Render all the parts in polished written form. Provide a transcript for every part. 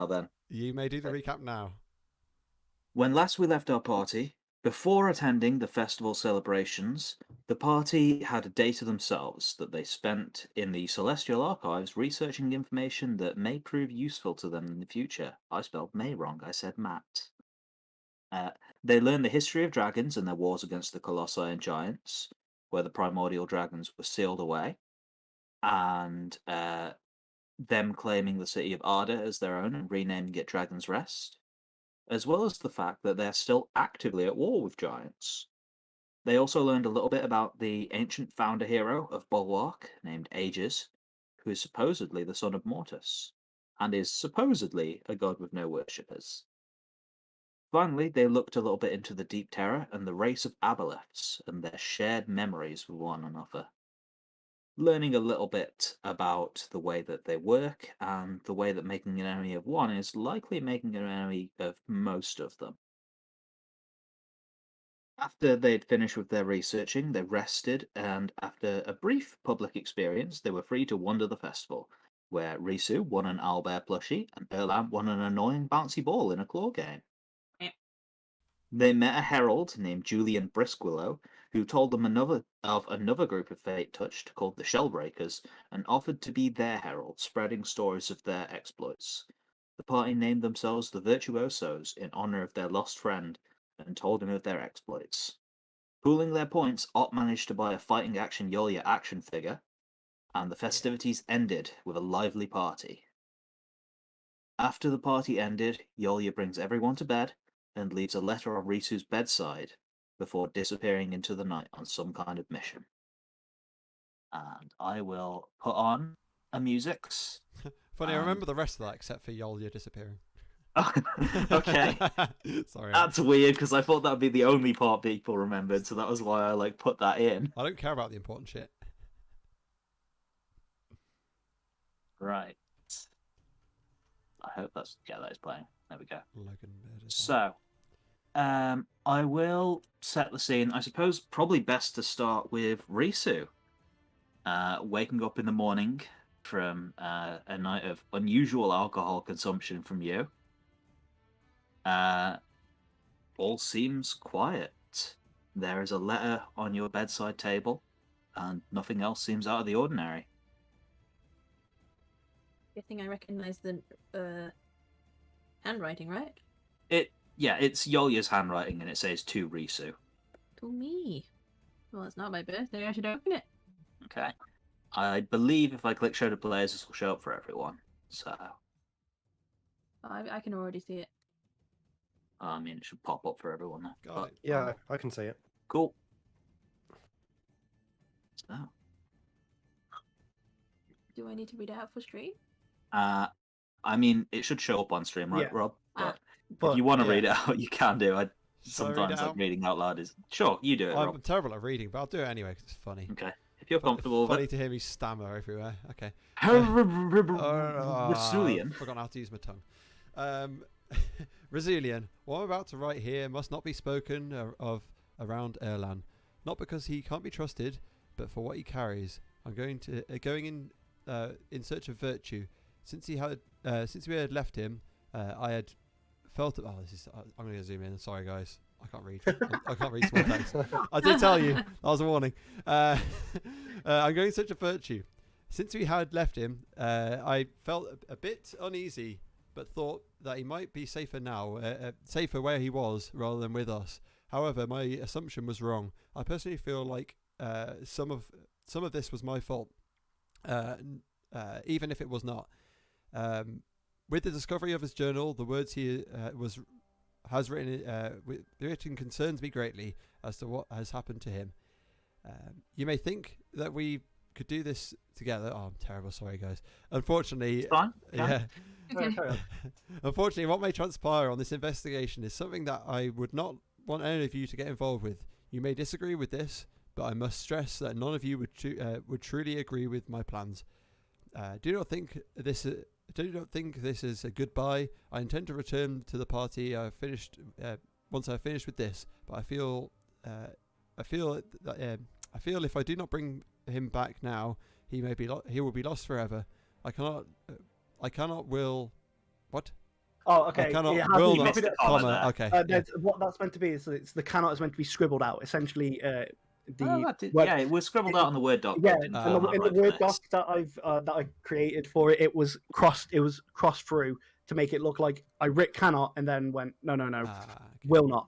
Well then, You may do the recap now. when last we left our party, before attending the festival celebrations, the party had a day to themselves that they spent in the Celestial Archives researching information that may prove useful to them in the future. I spelled may wrong, I said Matt. They learned the history of dragons and their wars against the Colossi and Giants, where the primordial dragons were sealed away, and them claiming the city of Arda as their own and renaming it Dragon's Rest, as well as the fact that they're still actively at war with giants. They also learned a little bit about the ancient founder hero of Bulwark named Aegis, who is supposedly the son of Mortis, and is supposedly a god with no worshippers. Finally, they looked a little bit into the Deep Terror and the race of aboleths and their shared memories with one another, learning a little bit about the way that they work and the way that making an enemy of one is likely making an enemy of most of them. After they'd finished with their researching, they rested, and after a brief public experience, they were free to wander the festival, where Risu won an owlbear plushie and Erlan won an annoying bouncy ball in a claw game. They met a herald named Julian Briskwillow, who told them of another group of fate touched called the Shellbreakers, and offered to be their herald, spreading stories of their exploits. The party named themselves the Virtuosos in honor of their lost friend, and told him of their exploits. Pooling their points, Ott managed to buy a Fighting Action Yolia action figure, and the festivities ended with a lively party. After the party ended, Yolia brings everyone to bed and leaves a letter on Risu's bedside before disappearing into the night on some kind of mission. And I will put on a musics. Funny, I remember the rest of that except for Yolia disappearing. Okay. Sorry. That's weird because I thought that'd be the only part people remembered, so that was why I put that in. I don't care about the important shit. Right. I hope that is playing. There we go. Logan So, I will set the scene. I suppose probably best to start with Risu. Waking up in the morning from a night of unusual alcohol consumption from you. All seems quiet. There is a letter on your bedside table, and nothing else seems out of the ordinary. Good thing I recognize the handwriting, right? It's Yolia's handwriting, and it says to Risu. To me. Well, it's not my birthday. I should open it. Okay. I believe if I click show to players, this will show up for everyone. So. I can already see it. I mean, it should pop up for everyone now. Got it. Yeah, I can see it. Cool. So. Do I need to read it out for stream? I mean, it should show up on stream, right, Yeah. Rob? But But if you want to read it out, you can do. Sometimes read it out? reading out loud is sure. You do it, Rob. I'm terrible at reading, but I'll do it anyway because it's funny. Okay, if you're comfortable Funny with to hear me stammer everywhere. Okay. it. I've forgotten how to use my tongue. Resilient. What I'm about to write here must not be spoken of around Erlan, not because he can't be trusted, but for what he carries. I'm going in search of virtue. Since we had left him, I had felt. Oh, this is. I'm going to zoom in. Sorry, guys. I can't read. I can't read small text. I did tell you. That was a warning. I'm going in search of virtue. Since we had left him, I felt a bit uneasy, but thought that he might be safer now, safer where he was rather than with us. However, my assumption was wrong. I personally feel like some of this was my fault, even if it was not. With the discovery of his journal, the words he has written concerns me greatly as to what has happened to him. You may think that we could do this together. Oh, I'm terrible. Sorry, guys. Unfortunately, It's fine. yeah. Okay. Unfortunately, what may transpire on this investigation is something that I would not want any of you to get involved with. You may disagree with this, but I must stress that none of you would truly agree with my plans. Do not think this is a goodbye. I intend to return to the party. Once I've finished with this, but I feel if I do not bring him back now, he will be lost forever. I cannot will. What? Oh, I okay. cannot, It has will me not, copied it. comma, okay. What that's meant to be is it's the cannot is meant to be scribbled out. Essentially, Yeah, it was scribbled out on the Word doc. Yeah, but I didn't in format the right for Word this. doc that I created for it, it was crossed. It was crossed through to make it look like I writ cannot and then went no, Okay. will not.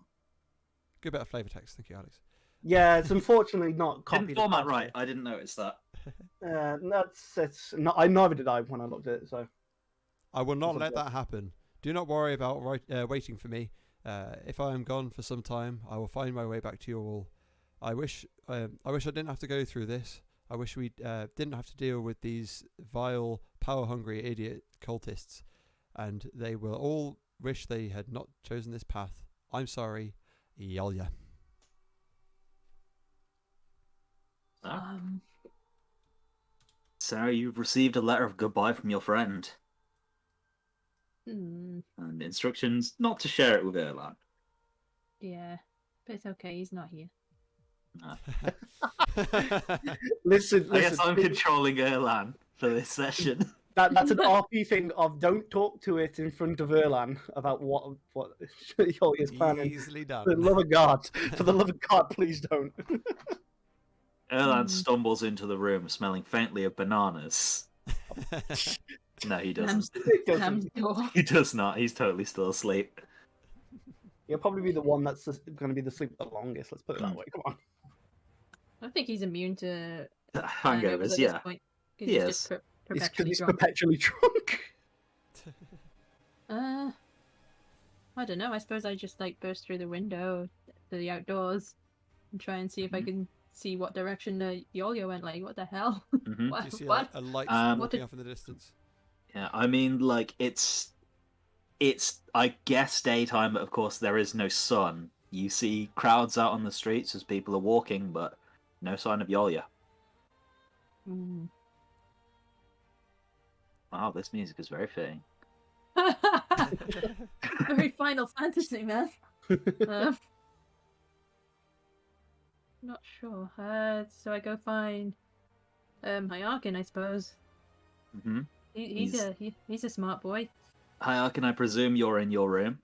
Good bit of flavor text. Thank you, Alex. Yeah, it's unfortunately not copied. Didn't format across right. I didn't notice that. It's not. I neither did I when I looked at it. So I will not That's let okay. that happen. Do not worry about waiting for me. If I am gone for some time, I will find my way back to you all. I wish I didn't have to go through this. I wish we didn't have to deal with these vile, power-hungry idiot cultists, and they will all wish they had not chosen this path. I'm sorry, Yolya. So you've received a letter of goodbye from your friend, Hmm, and instructions not to share it with Erlan. yeah, but it's okay. He's not here. listen. I guess I'm controlling Erlan for this session. That's an RP thing of don't talk to it in front of Erlan about what Yolya's planning. Easily done. For the love of God, please don't. Erlan stumbles into the room smelling faintly of bananas. No, he doesn't. Sam's door. He does not. He's totally still asleep. He'll probably be the one that's going to be the sleep the longest. Let's put it that way. Come on. I think he's immune to Hangovers, at yeah. this point. 'Cause He he's is. just It's because perpetually he's drunk. perpetually drunk. I don't know. I suppose I just like burst through the window to the outdoors and try and see if I can see what direction the Yolya went. Like, what the hell? Mhm. What? Do you see what? a light What walking did- off in the distance? Yeah, I mean, like, it's I guess daytime, but of course there is no sun. You see crowds out on the streets as people are walking, but no sign of Yolya. Mm. Wow, this music is very fitting. Very Final Fantasy, man. Not sure. So I go find Hyakin, I suppose. Mm-hmm. He's a smart boy. Hi, can I presume you're in your room?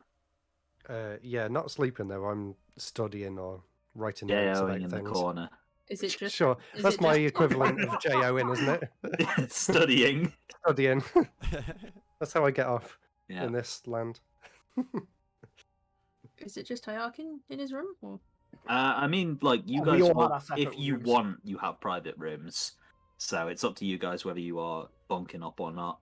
Yeah, not sleeping though. I'm studying or writing notes about J-O-ing in things. the corner. Is it just Sure, is that's it my just- equivalent of J-O-ing, isn't it? Studying. Studying. That's how I get off Yeah. in this land. Is it just Hyakin in his room? Or... I mean, like, you We guys, all will, have our separate if you rooms. want, you have private rooms. So it's up to you guys whether you are bunking up or not.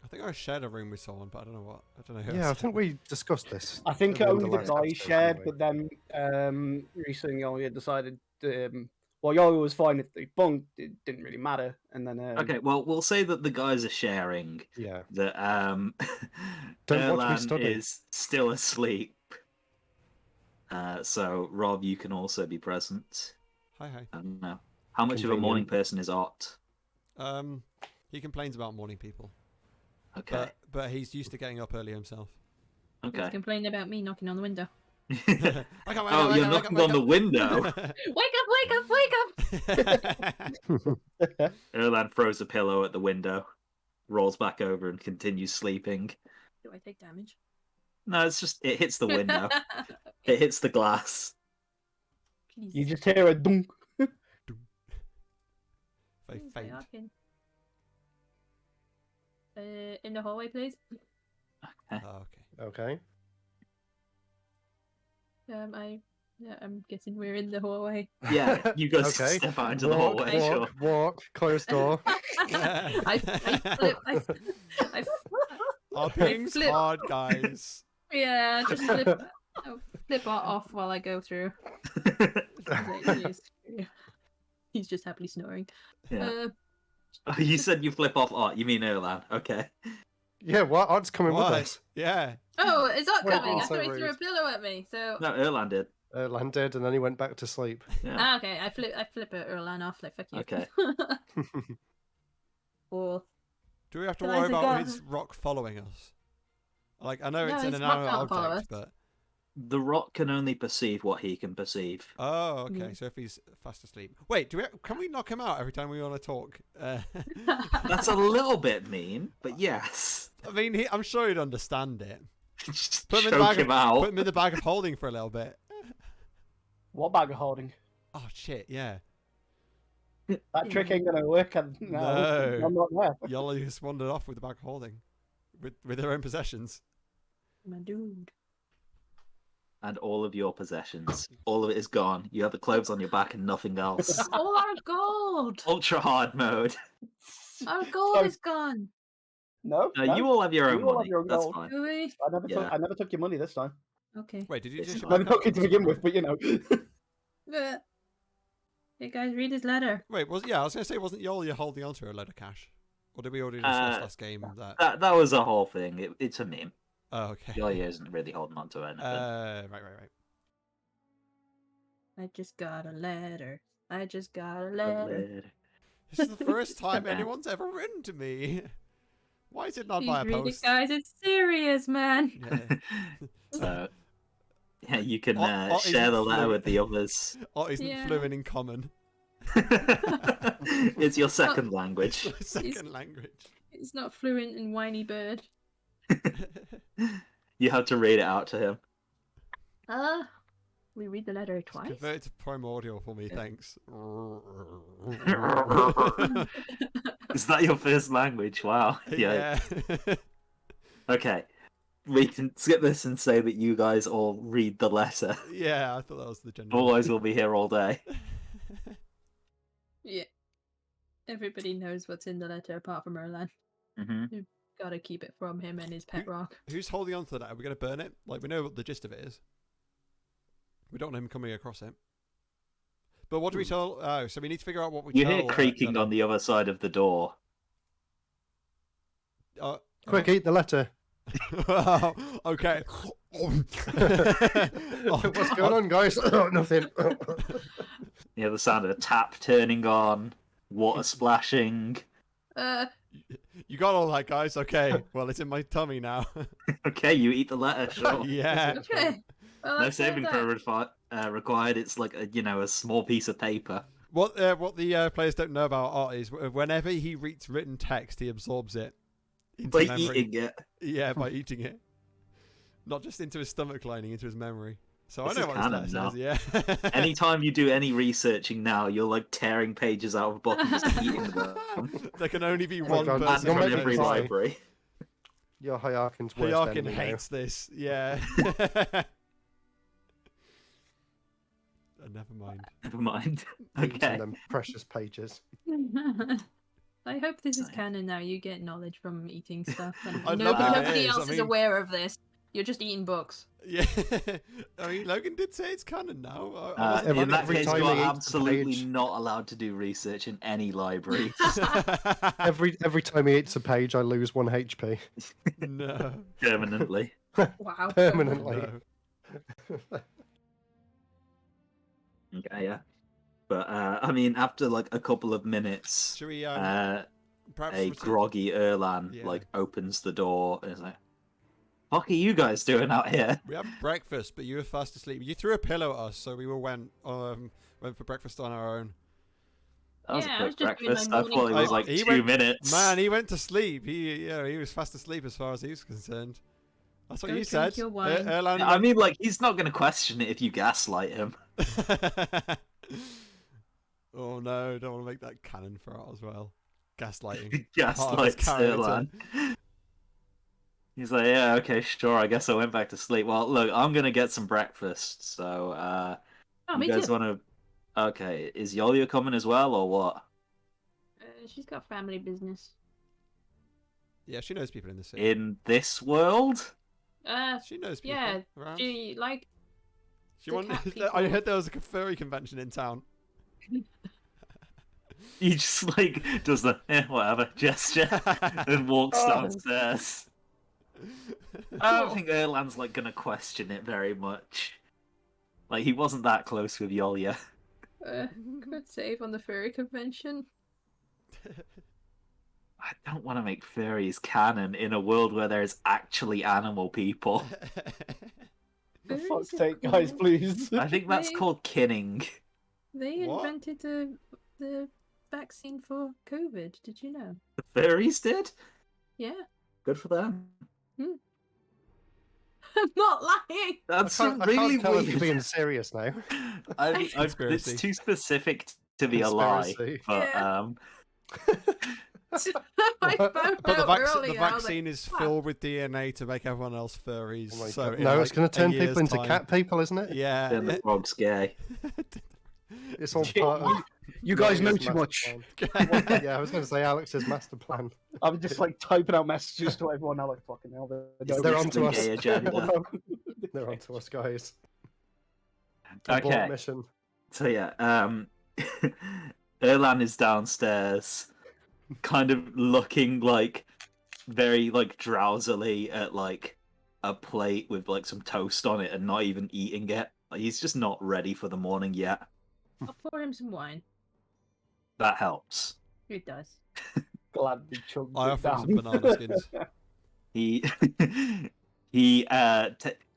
I think I shared a room with someone, but I don't know what. I don't know who. Yeah, I think we discussed this. I think at the end only of the last guys episode, shared, didn't we? but then recently Yolya decided well, Yolya was fine if they bunked, it didn't really matter. And then Okay, well, we'll say that the guys are sharing. Yeah. That Don't watch me Erlan study. is still asleep. So Rob, you can also be present. Hi. I don't know how much of a morning Convenient. person is Art. He complains about morning people, Okay, but he's used to getting up early himself. He's okay. complaining about me knocking on the window. Oh, you're knocking on the window. Wake up! Erlan throws a pillow at the window, rolls back over, and continues sleeping. Do I take damage? No, it's just it hits the window. It hits the glass. Please. you just hear a dunk. Very Please, faint. Hyakin. In the hallway, please. Oh, okay. Okay. I'm guessing we're in the hallway. Yeah, you guys Okay. step out into the Walk, hallway. Sure. walk, closed door. I flip. Our ping's flip. hard, guys. Yeah, just flip. I'll flip off while I go through. He's just happily snoring. Yeah. Oh, you said you flip off Art. You mean Erlan? Okay. Yeah, what? Art's coming with What? us. Yeah. Oh, is that Well, coming? I so thought he threw a rude. pillow at me. So No, Erlan did. Landed, and then he went back to sleep. Yeah. okay, I flip it Erlan off like fuck you. Okay. Or Do we have to Can I worry say about go- his rock following us? Like, I know No, it's an his rock inanimate can't follow object, but The rock can only perceive what he can perceive. Oh, okay. Yeah. So if he's fast asleep, wait. Can we knock him out every time we want to talk? That's a little bit mean, but yes. I mean, I'm sure he'd understand it. Just Put him in the choke bag. him out. Put him in the bag of holding for a little bit. What bag of holding? Oh shit! Yeah. That trick ain't gonna work. No, No. I'm not there. Yolly just wandered off with the bag of holding, with her own possessions. My dude. And all of your possessions. All of it is gone. You have the clothes on your back and nothing else. All our gold! Ultra hard mode. Our gold Sorry. is gone! No, No, no, you all have your own You all have money. your own That's gold. fine. Do we? Yeah. I never took your money this time. Okay. Wait, did you It's just? fine. I took it to begin with, but you know. Hey guys, read his letter. Wait, I was gonna say, wasn't Yolly holding onto a load of cash, or did we already discuss last game that? That was a whole thing. It's a meme. Oh, okay. Yoya isn't really holding on to anything. Right. I just got a letter. I just got a letter. This is the first time anyone's ever written to me. Why is it not Please by a read post? it, guys. It's serious, man. Yeah. So, yeah, you can Ot share isn't the letter fluent. with the others. Or isn't Yeah. fluent in common? It's your second language. Second language. It's not fluent in whiny bird. You have to read it out to him. We read the letter twice. Convert it to primordial for me, thanks. Is that your first language? Wow. Yeah. Okay. We can skip this and say that you guys all read the letter. Yeah, I thought that was the general. Otherwise, we'll be here all day. Yeah. Everybody knows what's in the letter apart from Erlan. Mm-hmm. Gotta keep it from him and his pet rock. Who's holding on to that? Are we going to burn it? Like, we know what the gist of it is. We don't want him coming across it. But what do we tell? Oh, so we need to figure out what we You tell. hear creaking on the other side of the door. Quick, eat the letter. Okay. What's going on, guys? Nothing. You hear the sound of a tap turning on, water splashing. You got all that, guys? Okay. Well, it's in my tummy now. Okay, you eat the letter, sure. Yeah. Okay. Well, No let's do saving that. throw required. It's like a small piece of paper. What the players don't know about Art is whenever he reads written text, he absorbs it into By memory. eating it. Yeah, by eating it. Not just into his stomach lining, into his memory. So This I know is what canon this now. says, yeah. Anytime you do any researching now, you're like tearing pages out of a book and just eating them. There can only be Oh one God, And person you're from who making every knows. cry. library. Your Hierarchan's worst Hierarchan enemy now. hates this, yeah. Never mind. Never mind. Eating Okay. them precious pages. I hope this is Sorry. canon now. You get knowledge from eating stuff, and I'd love it if nobody it is, else I is mean- aware of this. You're just eating books. Yeah. I mean, Logan did say it's canon now. every- In that every case, time you he are eats a absolutely page- not allowed to do research in any library. Every time he eats a page, I lose 1 HP. No. Permanently. Wow. Permanently. No. Okay, yeah. But I mean, after like a couple of minutes, Should we a perhaps proceed- groggy Erlan Yeah. like opens the door and is like, "What are you guys doing out here?" We had breakfast, but you were fast asleep. You threw a pillow at us, so we all went for breakfast on our own. That was Yeah, I a was quick just doing my breakfast. I morning thought it was walk. like He 2 went- minutes. Man, he went to sleep. He was fast asleep as far as he was concerned. That's what Go you drink said. your wine. Erlan I mean, like he's not going to question it if you gaslight him. Oh no, don't want to make that canon for Art as well. Gaslighting. Gaslights character. Erlan. He's like, "Yeah, okay, sure. I guess I went back to sleep. Well, look, I'm gonna get some breakfast. So, Oh, you me guys too. want to? Okay, is Yolya coming as well, or what? She's got family business. Yeah, she knows people in the city. In this world? She knows people. Yeah, around. she like She the wanted. cat I people. heard there was a furry convention in town. He just like does the whatever gesture and walks Oh. downstairs. I don't think Erlan's like gonna question it very much. Like he wasn't that close with Yolya. could save on the furry convention. I don't want to make furries canon in a world where there's actually animal people. For Furries fuck's are sake, guys, cool. please. I think that's They- called kinning. They What? invented the vaccine for COVID. Did you know? The furries did? Yeah. Good for them. I'm not lying. That's I really can't tell if you're weird. being serious now. It's Conspiracy. too specific to be a lie. Conspiracy. But Yeah. I What? found But out the earlier. I was vaccine like, is "Huh." filled with DNA to make everyone else furries. Oh my so God. in No, it's like going a to turn year's people into time- cat people, isn't it? Yeah. then the frog's gay. It's all Shit, part of. You guys know Marius' too master much. plan. Yeah, I was going to say Alex's master plan. I'm just like typing out messages to everyone now, like fucking hell. They're on to us. Gay agenda. They're on to us, guys. Okay. Abort mission. So yeah, Erlan is downstairs, kind of looking like very like drowsily at like a plate with like some toast on it and not even eating it. Like, he's just not ready for the morning yet. I'll pour him some wine. That helps. It does. Gladly chugged I it offer him some down. banana skins. He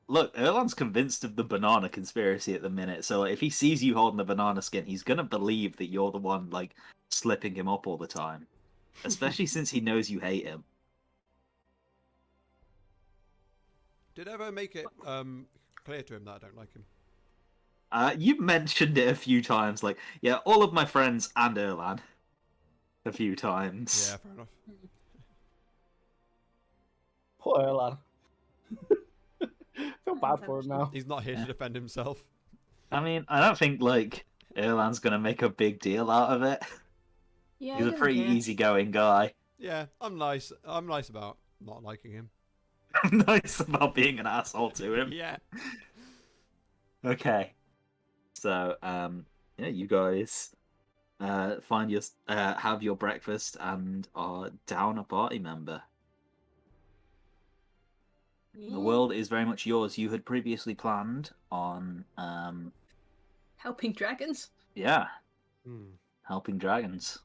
look, Erlan's convinced of the banana conspiracy at the minute. So like, if he sees you holding the banana skin, he's gonna believe that you're the one like slipping him up all the time. Especially since he knows you hate him. Did I ever make it clear to him that I don't like him? You mentioned it a few times, like, yeah, all of my friends and Erlan. A few times. Yeah, fair enough. Poor Erlan. Feel bad for him now. He's not here to defend himself. I mean, I don't think, like, Erlan's gonna make a big deal out of it. Yeah. He's a pretty easygoing guy. Yeah, I'm nice. I'm nice about not liking him. Nice about being an asshole to him. Yeah. Okay. So, yeah, you guys find your have your breakfast and are down a party member. The world is very much yours. You had previously planned on Helping dragons. yeah, Hmm. helping dragons.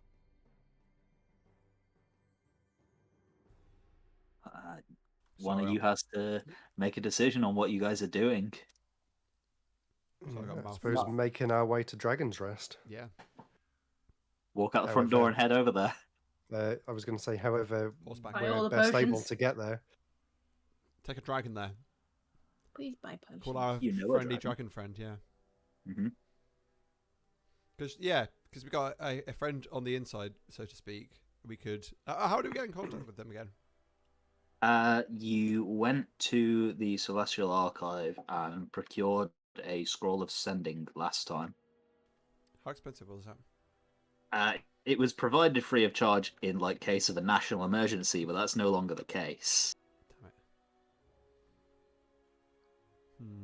One Sorry, of you has to make a decision on what you guys are doing. So I got I mouth suppose full. making our way to Dragon's Rest. Yeah. Walk out the front door However- and head over there. I was going to say, however, Horseback. Buy we're all the best able potions. to get there. Take a dragon there. Please buy potions. Call our You know a friendly dragon. dragon friend, yeah. Hmm. Because we got a friend on the inside, so to speak. We could. How do we get in contact with them again? You went to the Celestial Archive and procured a scroll of sending last time. How expensive was that? It was provided free of charge in like case of a national emergency, but that's no longer the case. Damn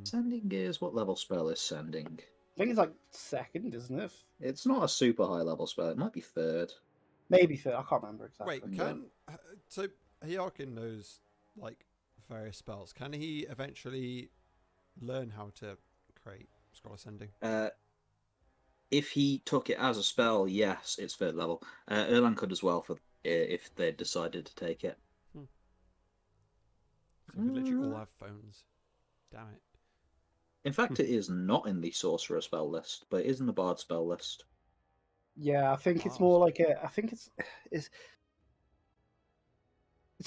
it. Sending is what level spell is sending? I think it's like second, isn't it? It's not a super high level spell. It might be third. Maybe third. I can't remember exactly. Wait, so Hyakin knows like various spells. Can he eventually learn how to create scroll ascending? If he took it as a spell, yes, it's third level. Erlan could as well if they decided to take it. So we could literally all have phones. Damn it. In fact, it is not in the sorcerer spell list, but it is in the bard spell list. Yeah, I think it's Wow. more like a. I think it's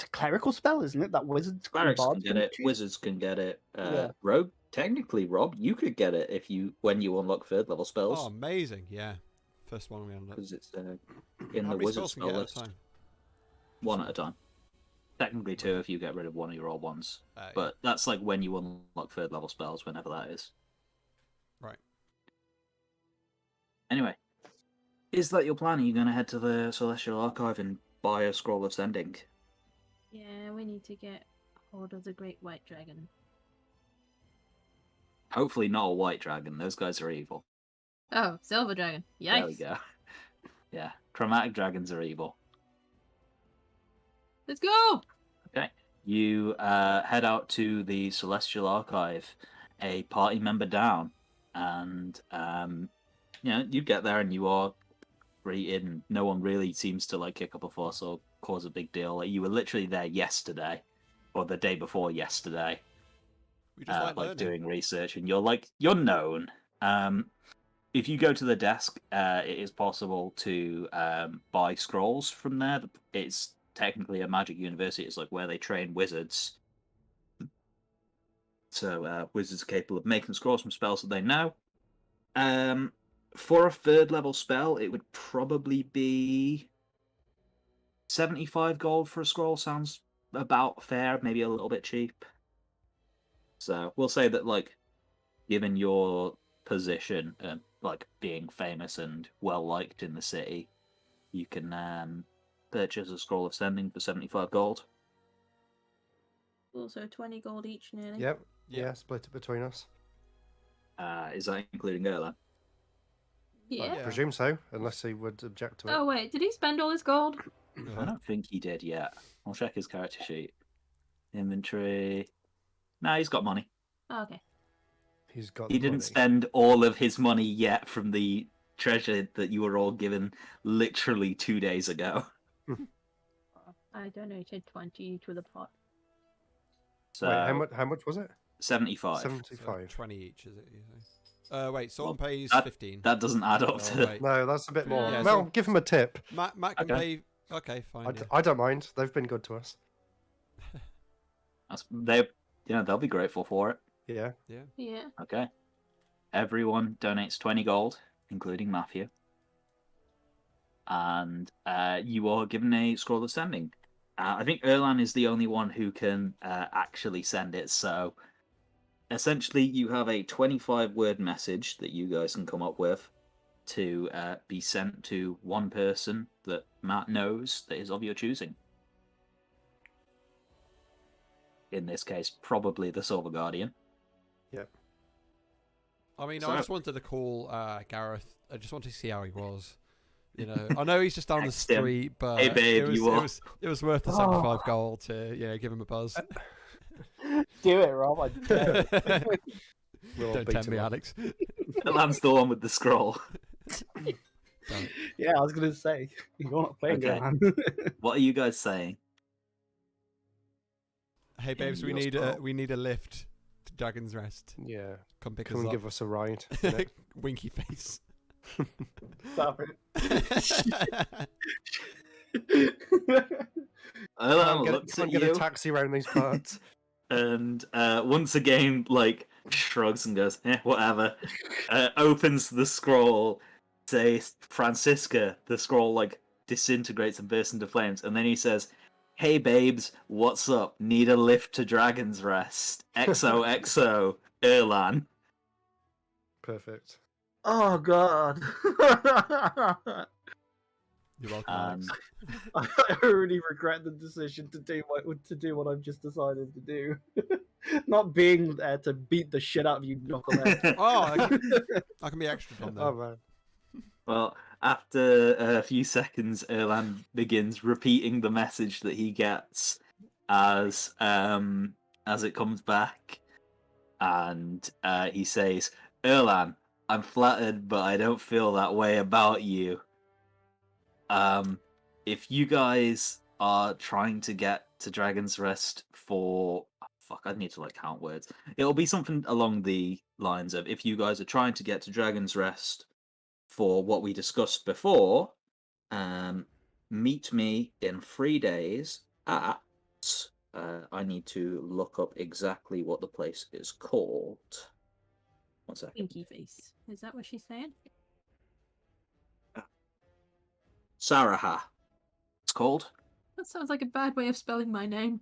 a clerical spell, isn't it? That wizards, Clerics can bards get it. choose? Wizards can get it. Yeah. Rogue, technically, Rob, you could get it when you unlock third level Oh, spells amazing! Yeah, first one we unlocked. because it's in How the many wizard spells can we spell get list. at a time? One at a time. Technically two if you get rid of one of your old ones, Yeah. but that's like when you unlock third level spells, whenever that is. Right. Anyway, is that your plan? Are you going to head to the Celestial Archive and buy a scroll of sending? Yeah, we need to get hold of the Great White Dragon. Hopefully not a white dragon. Those guys are evil. Oh, Silver Dragon. Yikes. There we go. Yeah, chromatic dragons are evil. Let's go! Okay. You head out to the Celestial Archive, a party member down, and you get there and you are greeted, and no one really seems to like kick up a fuss or cause a big deal. Like, you were literally there yesterday, or the day before yesterday. We just like like learning. doing research, and you're known. If you go to the desk, it is possible to buy scrolls from there. It's technically a magic university. It's like where they train wizards. So wizards are capable of making scrolls from spells that they know. For a 3rd level spell, it would probably be 75 gold for a scroll. Sounds about fair, maybe a little bit cheap. So we'll say that, like, given your position and like being famous and well liked in the city, you can purchase a scroll of sending for 75 gold. Also 20 gold each, nearly. Yep. Yeah, split it between us. Is that including Erlan? Yeah. I presume so, unless he would object to it. Oh wait, did he spend all his gold? I don't think he did yet. I'll check his character sheet. Inventory. No, he's got money. Oh, okay. He's got. He the didn't money. spend all of his money yet from the treasure that you were all given literally 2 days ago. I donated 20 to the pot. So Wait, how much was it? 75. 75. 20 each, is it? You say? Wait, someone Well, pays 15. That doesn't add up Oh, to. wait. No, that's a bit more. Yeah, well, so- give him a tip. Matt can Okay. pay. Okay, fine. I don't mind. They've been good to us. They'll be grateful for it. Yeah. Yeah. Okay. Everyone donates 20 gold, including Matthew. And you are given a scroll of sending. I think Erlan is the only one who can actually send it. So essentially, you have a 25-word message that you guys can come up with to be sent to one person that Matt knows that is of your choosing. In this case, probably the Silver Guardian. I mean, So- I just wanted to call Gareth. I just wanted to see how he was. You know, I know he's just down the Text him. street, but Hey, babe, it was, you it are- was it was worth the 75 gold to give him a buzz. Do it, Rob. I dare. We'll all Don't beat tempt him me, up. Alex. Erlan's the one with the scroll. Damn it. Yeah, I was gonna say you're not playing Okay. it, man. What are you guys saying? Hey, babes, In we your need scroll. we need a lift to Dragon's Rest. Yeah. Come pick Come us and up. give us a ride. innit? Winky face. Stop it. Erlan looks Can't at get a you taxi around these parts. and once again, like, shrugs and goes, whatever. Opens the scroll, says, Francisca. The scroll, like, disintegrates and bursts into flames. And then he says, hey, babes, what's up? Need a lift to Dragon's Rest. XOXO, Erlan. Perfect. Oh God. You're welcome, Alex. Um, I really regret the decision to do what I've just decided to do. Not being there to beat the shit out of you, knucklehead. Oh, I can be extra on there. Oh man. Well, after a few seconds, Erlan begins repeating the message that he gets as it comes back, and he says, "Erlan, I'm flattered, but I don't feel that way about you. If you guys are trying to get to Dragon's Rest for I need to like count words. It'll be something along the lines of if you guys are trying to get to Dragon's Rest for what we discussed before, meet me in 3 days at. I need to look up exactly what the place is called. 1 second. Winky face. Is that what she's saying? Saraha. It's called. That sounds like a bad way of spelling my name.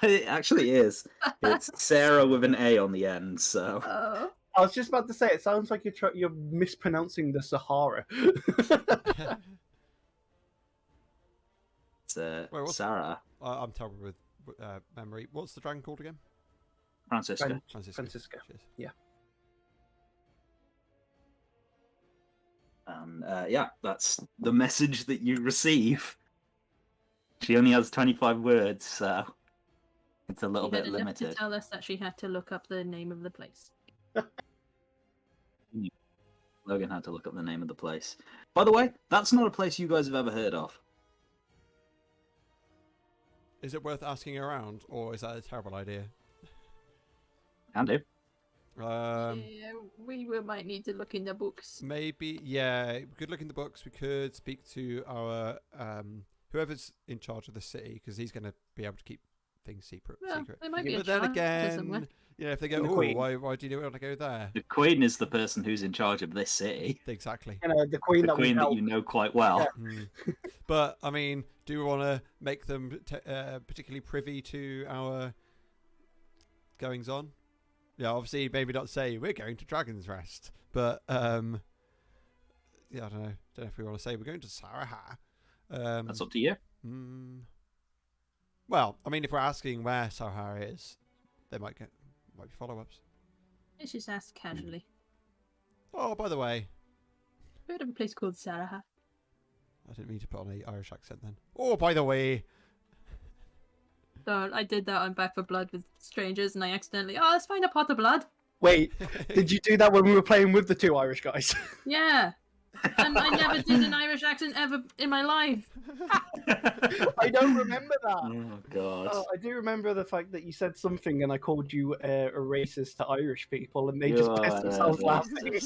It actually is. It's Sarah with an A on the end. So Oh. I was just about to say, it sounds like you're mispronouncing the Sahara. it's what's- Sarah I'm terrible with memory. What's the dragon called again? Francisca. Francisca. Cheers. Yeah. And yeah, that's the message that you receive. She only has 25 words, so it's a little She had bit enough limited. to tell us that she had to look up the name of the place. Logan had to look up the name of the place. By the way, that's not a place you guys have ever heard of. Is it worth asking around, or is that a terrible idea? Can do. Yeah, might need to look in the books. Maybe, yeah. We could look in the books. We could speak to our whoever's in charge of the city, because he's going to be able to keep things secret. Well, there might be a But then charter somewhere. again, if they go, The oh, Queen. why do you want to go there? The Queen is the person who's in charge of this city. Exactly. The Queen The that we Queen that helped. you know quite well. Yeah. Mm. But I mean, do we want to make them particularly privy to our goings on? Yeah, obviously, maybe not say we're going to Dragon's Rest, but yeah, I don't know. Don't know if we want to say we're going to Saraha. That's up to you. Well, I mean, if we're asking where Saraha is, there might be follow-ups. Let's just ask casually. Oh, by the way, Heard of a place called Saraha? I didn't mean to put on an Irish accent then. Oh, by the way. So I did that on Back for Blood with strangers, and I accidentally, let's find a pot of blood. Wait, did you do that when we were playing with the two Irish guys? Yeah. And I never did an Irish accent ever in my life. I don't remember that. Oh god. Oh, I do remember the fact that you said something and I called you a racist to Irish people and they just pissed themselves laughing.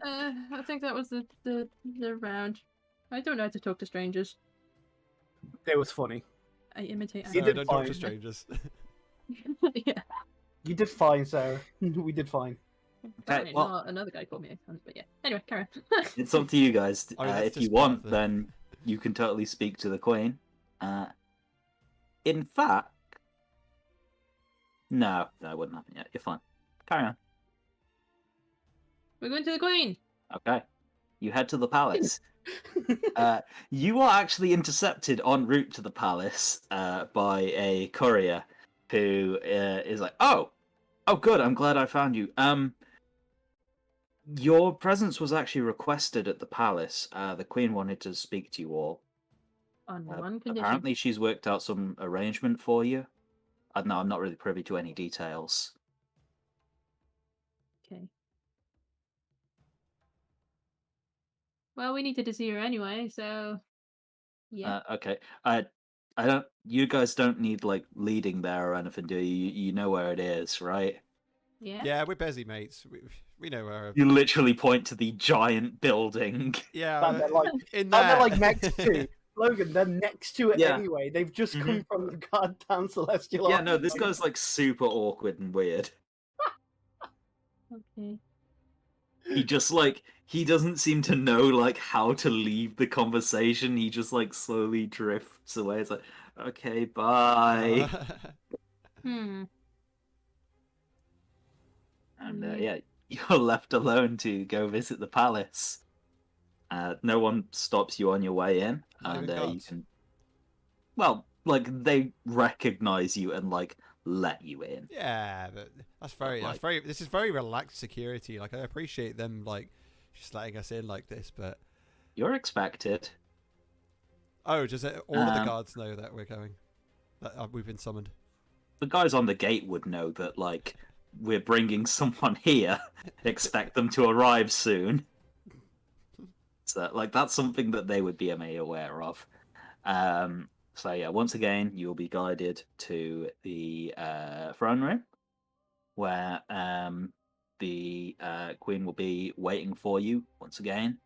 I think that was the round. I don't know how to talk to strangers. It was funny. I imitate. You No, did don't talk to fine. strangers. Yeah. You did fine, Sarah. We did fine. Apparently well- not. Another guy called me a cunt, but yeah. Anyway, carry on. It's up to you guys. I mean, that's If you just part want, of the- then you can totally speak to the Queen. In fact, no, that wouldn't happen yet. You're fine. Carry on. We're going to the Queen. Okay. You head to the palace. You are actually intercepted en route to the palace by a courier who is like, oh, good, I'm glad I found you. Your presence was actually requested at the palace. The Queen wanted to speak to you all. On one condition. Apparently, she's worked out some arrangement for you. I don't know, I'm not really privy to any details. Okay. Well, we needed to see her anyway, so yeah. Okay. I don't. You guys don't need like leading there or anything, do you? You know where it is, right? Yeah. Yeah, we're busy mates. We know where. You literally point to the giant building. Yeah, And they're like, in and they're there. like next to Logan. They're next to it Yeah. anyway. They've just come Mhm. from the goddamn celestial. Yeah, no, this Army. guy's like super awkward and weird. Okay. He just like he doesn't seem to know like how to leave the conversation. He just like slowly drifts away. It's like, okay, bye. Hmm. And yeah, you're left alone to go visit the palace. No one stops you on your way in, Not and even you guards? can. Well, like they recognize you and like let you in. Yeah, but that's very. This is very relaxed security. Like I appreciate them like just letting us in like this, but You're expected. oh, does it, all of the Um, guards know that we're going? That we've been summoned. The guys on the gate would know that like we're bringing someone here. Expect them to arrive soon. So like that's something that they would be made aware of. So yeah, once again, you'll be guided to the throne room, where the Queen will be waiting for you once again.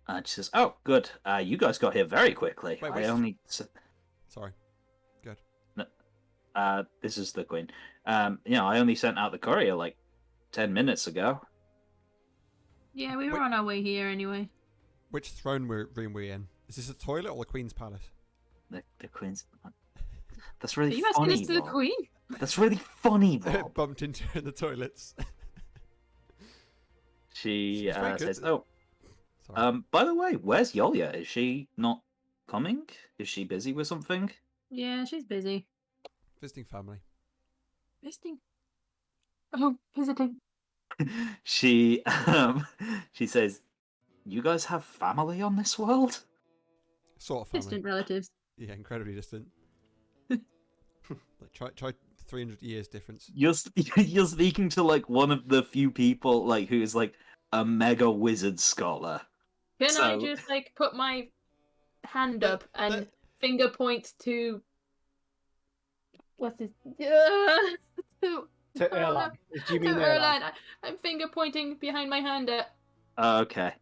And she says, "Oh, good. You guys got here very quickly. Wait, I which- only." Sorry. This is the Queen. I only sent out the courier like 10 minutes ago. Yeah, we were Wait. on our way here anyway. Which throne room we in? Is this a toilet or the Queen's palace? The Queen's. That's really Are you asking funny. us to the Rob. Queen? That's really funny, Rob. Bumped into her in the toilets. She She's very good says, at- "Oh, Sorry. by the way, where's Yolia? Is she not coming? Is she busy with something?" Yeah, she's busy. Visiting family. Visiting. Oh, visiting. she she says, "You guys have family on this world?" Sort of family. Distant relatives. Yeah, incredibly distant. Like try 300 years difference. You're you're speaking to like one of the few people like who is like a mega wizard scholar. Can I So- just like put my hand But- up and but- finger point to what's this? To Oh, no. Erlan. Do you mean Oh, Erlan? Erlan, I'm finger pointing behind my hand at. Okay.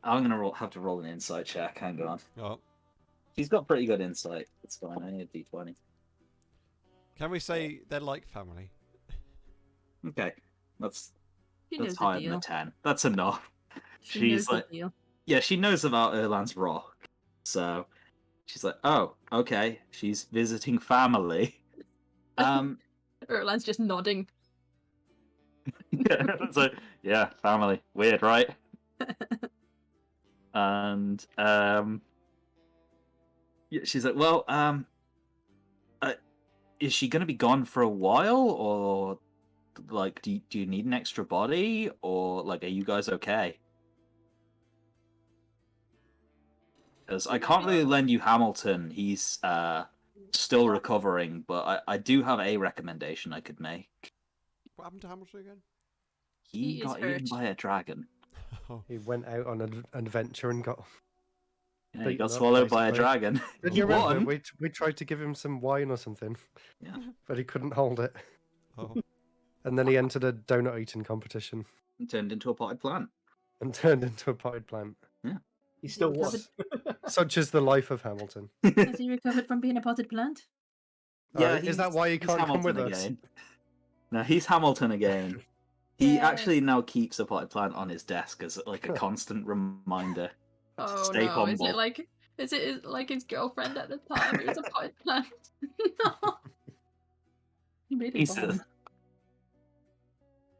I'm gonna have to roll an insight check. Hang on. Oh, She's got pretty good insight. It's fine. I need a d20. can we say they're like family? Okay, that's She knows that's the higher than a deal. 10. That's enough. She She's knows like, the deal. yeah, she knows about Erland's Rock, so she's like, oh, okay, she's visiting family. Erlan's just nodding. So yeah, family, weird, right? And yeah, she's like, well, is she gonna be gone for a while, or like, do you need an extra body, or like, are you guys okay? Because I can't really lend you Hamilton. He's still recovering, but I do have a recommendation I could make. What happened to Hamilton again? He He is got eaten hurt. by a dragon. Oh, He went out on an adventure and got. Yeah, he Beaten got up, swallowed by a basically. dragon. Did He you remember? won. We tried to give him some wine or something. Yeah. But he couldn't hold it. oh. And then he entered a donut eating competition And turned into a potted plant. and turned into a potted plant. He still Recovered. was. Such is the life of Hamilton. Has he recovered from being a potted plant? Yeah, Is that why he he's can't come Hamilton with us? again. No, he's Hamilton again. He Yay. actually now keeps a potted plant on his desk as like a constant reminder. Oh Stay no! humble. Is it like his girlfriend at the time? It was a potted plant. No. He made it He's bomb.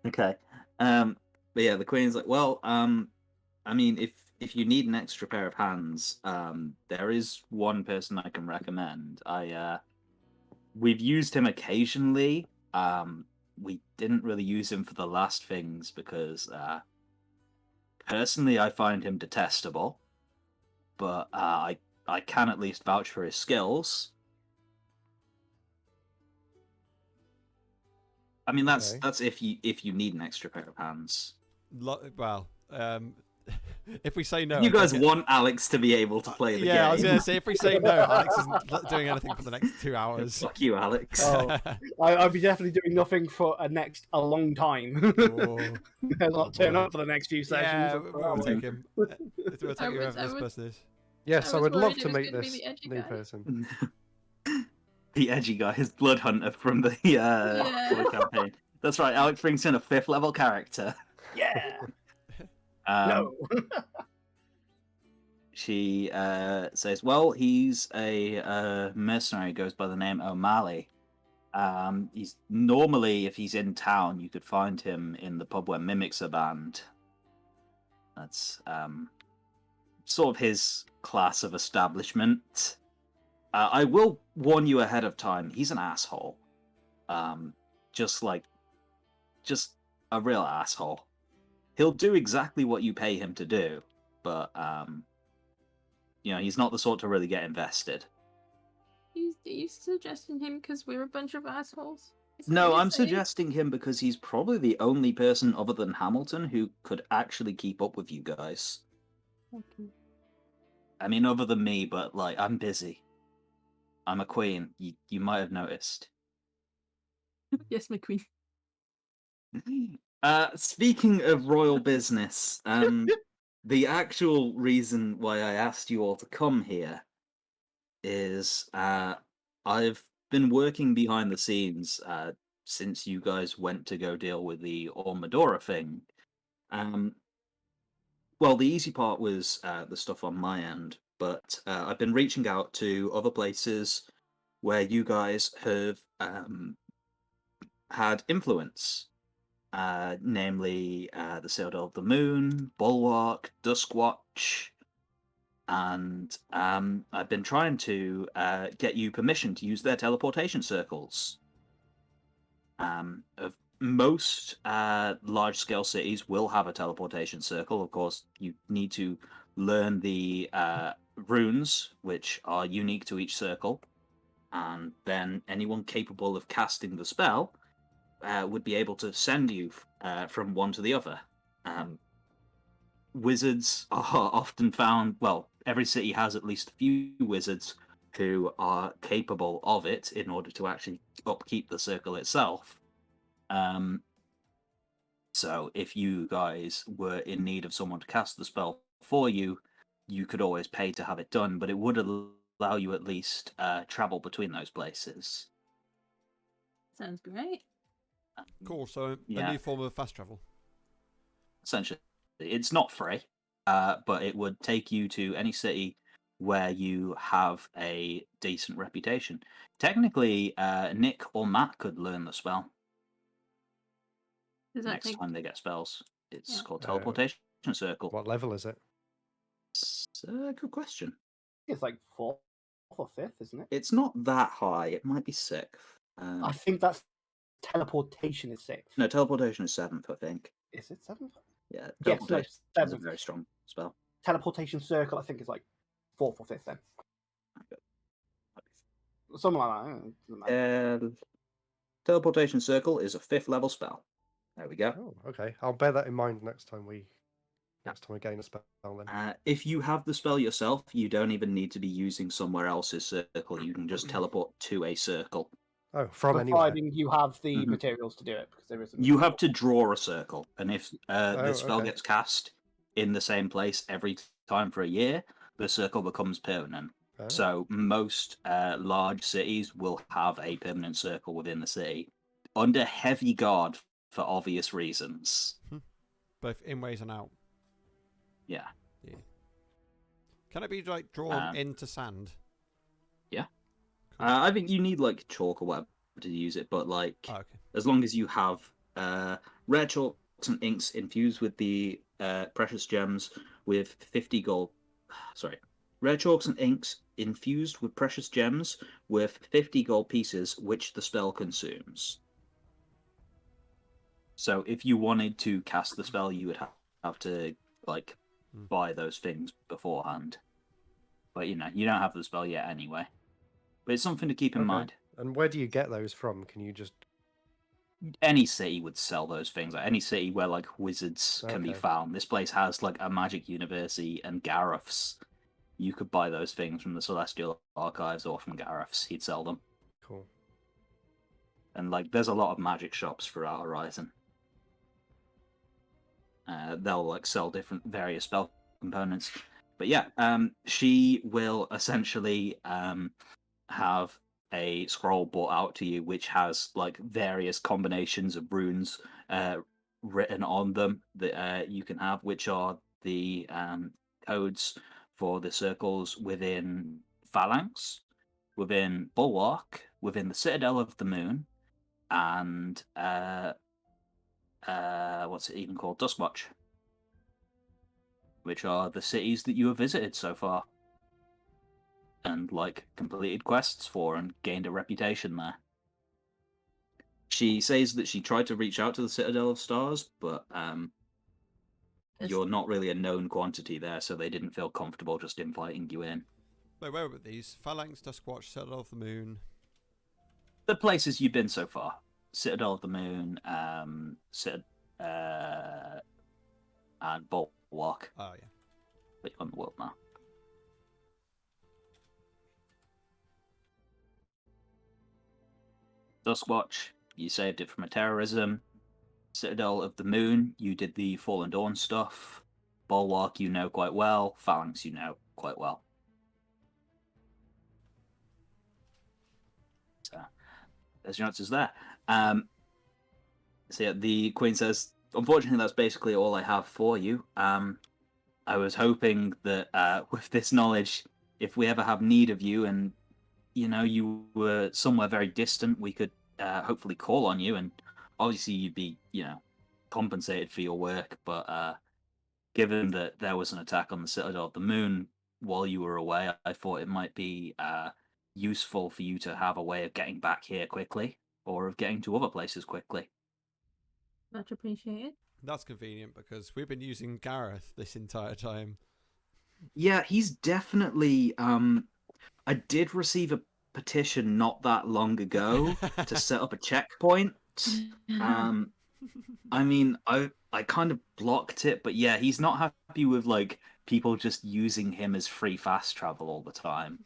Okay. But yeah, the Queen's like, well, I mean, if you need an extra pair of hands, there is one person I can recommend. We've used him occasionally. We didn't really use him for the last things because, personally, I find him detestable. But I can at least vouch for his skills. I mean, that's if you need an extra pair of hands. Well, if we say no, You I don't guys get- want Alex to be able to play the game. Yeah, I was gonna say if we say no, Alex isn't doing anything for the next 2 hours. Fuck you, Alex. Oh. I'll be definitely doing nothing for a long time. Oh. I'll not turn boy. up for the next few sessions. Yeah, or we'll something. take him. We'll take I whoever was- this person is. Yes, I I was would love worried it to was meet gonna be this the edgy new guy. person. The edgy guy, his blood hunter from the campaign. That's right. Alex brings in a 5th level character. Yeah. Um, No. She says, "Well, he's a mercenary. Goes by the name O'Malley. He's normally, if he's in town, you could find him in the pub where mimics are banned. That's sort of his class of establishment. I will warn you ahead of time. He's an asshole. Just a real asshole. He'll do exactly what you pay him to do, but he's not the sort to really get invested. Are you suggesting him because we're a bunch of assholes? Is that No, what you're I'm saying? suggesting him because he's probably the only person other than Hamilton who could actually keep up with you guys. Okay. I mean, other than me, but like, I'm busy. I'm a queen. You might have noticed. Yes, my queen. Speaking of royal business, the actual reason why I asked you all to come here is I've been working behind the scenes since you guys went to go deal with the Ormadora thing. Well, the easy part was the stuff on my end, but I've been reaching out to other places where you guys have had influence. Namely the Citadel of the Moon, Bulwark, Duskwatch, and I've been trying to get you permission to use their teleportation circles. Of most large-scale cities will have a teleportation circle. Of course, you need to learn the runes, which are unique to each circle, and then anyone capable of casting the spell would be able to send you from one to the other. Wizards are often found, well, every city has at least a few wizards who are capable of it in order to actually upkeep the circle itself. So if you guys were in need of someone to cast the spell for you, you could always pay to have it done, but it would allow you at least travel between those places. Sounds great. Cool. So a Yeah. new form of fast travel. Essentially, it's not free, but it would take you to any city where you have a decent reputation. Technically, Nick or Matt could learn the spell Does that next take? time they get spells. It's Yeah. called Teleportation Circle. What level is it? It's a good question. It's like 4th or 5th, isn't it? It's not that high. It might be 6th. I think that's teleportation is 6th. No, teleportation is 7th, I think. Is it 7th? Yeah, Yes, no, teleportation is a 7th. very strong spell. Teleportation circle, I think, is like 4th or 5th then. Something like that. Doesn't matter. Teleportation Circle is a 5th level spell. There we go. Oh, okay. I'll bear that in mind next time we gain a spell then. If you have the spell yourself, you don't even need to be using somewhere else's circle. You can just teleport to a circle. Oh, from anywhere. Providing you have the Mhm. materials to do it, because there isn't. You have to draw a circle, and if Oh, the spell okay. gets cast in the same place every time for a year, the circle becomes permanent. Oh. So most large cities will have a permanent circle within the city, under heavy guard for obvious reasons. Both in ways and out. Yeah. Can it be like drawn into sand? Yeah. I think you need like chalk or whatever to use it, but like Oh, okay. as long as you have rare chalks and inks infused with the precious gems with 50 gold. Sorry. Rare chalks and inks infused with precious gems with 50 gold pieces, which the spell consumes. So if you wanted to cast the spell, you would have to like buy those things beforehand. But you know, you don't have the spell yet anyway. But it's something to keep in Okay. mind. And where do you get those from? Can you just... Any city would sell those things. Like any city where like wizards can be Okay. found. This place has like a magic university and Gareth's. You could buy those things from the Celestial Archives or from Gareth's. He'd sell them. Cool. And like, there's a lot of magic shops throughout Horizon. They'll like sell different various spell components. But yeah, she will essentially have a scroll brought out to you, which has like various combinations of runes written on them that you can have, which are the codes for the circles within Phalanx, within Bulwark, within the Citadel of the Moon, and what's it even called? Duskwatch, which are the cities that you have visited so far and like completed quests for and gained a reputation there. She says that she tried to reach out to the Citadel of Stars, but you're not really a known quantity there, so they didn't feel comfortable just inviting you in. Wait, where were these? Phalanx, Duskwatch, Citadel of the Moon. The places you've been so far: Citadel of the Moon, and Bulwark. Oh, yeah. But you're on the world map. Duskwatch, you saved it from a terrorism. Citadel of the Moon, you did the Fallen Dawn stuff. Bulwark, you know quite well. Phalanx, you know quite well. So, there's your answers there. So yeah, the Queen says, unfortunately, that's basically all I have for you. I was hoping that with this knowledge, if we ever have need of you and, you know, you were somewhere very distant, we could hopefully call on you, and obviously you'd be, you know, compensated for your work, but given that there was an attack on the Citadel of the Moon while you were away, I thought it might be useful for you to have a way of getting back here quickly, or of getting to other places quickly. Much appreciated. That's convenient because we've been using Gareth this entire time. Yeah, he's definitely... I did receive a petition not that long ago to set up a checkpoint. I mean, I kind of blocked it, but yeah, he's not happy with like people just using him as free fast travel all the time.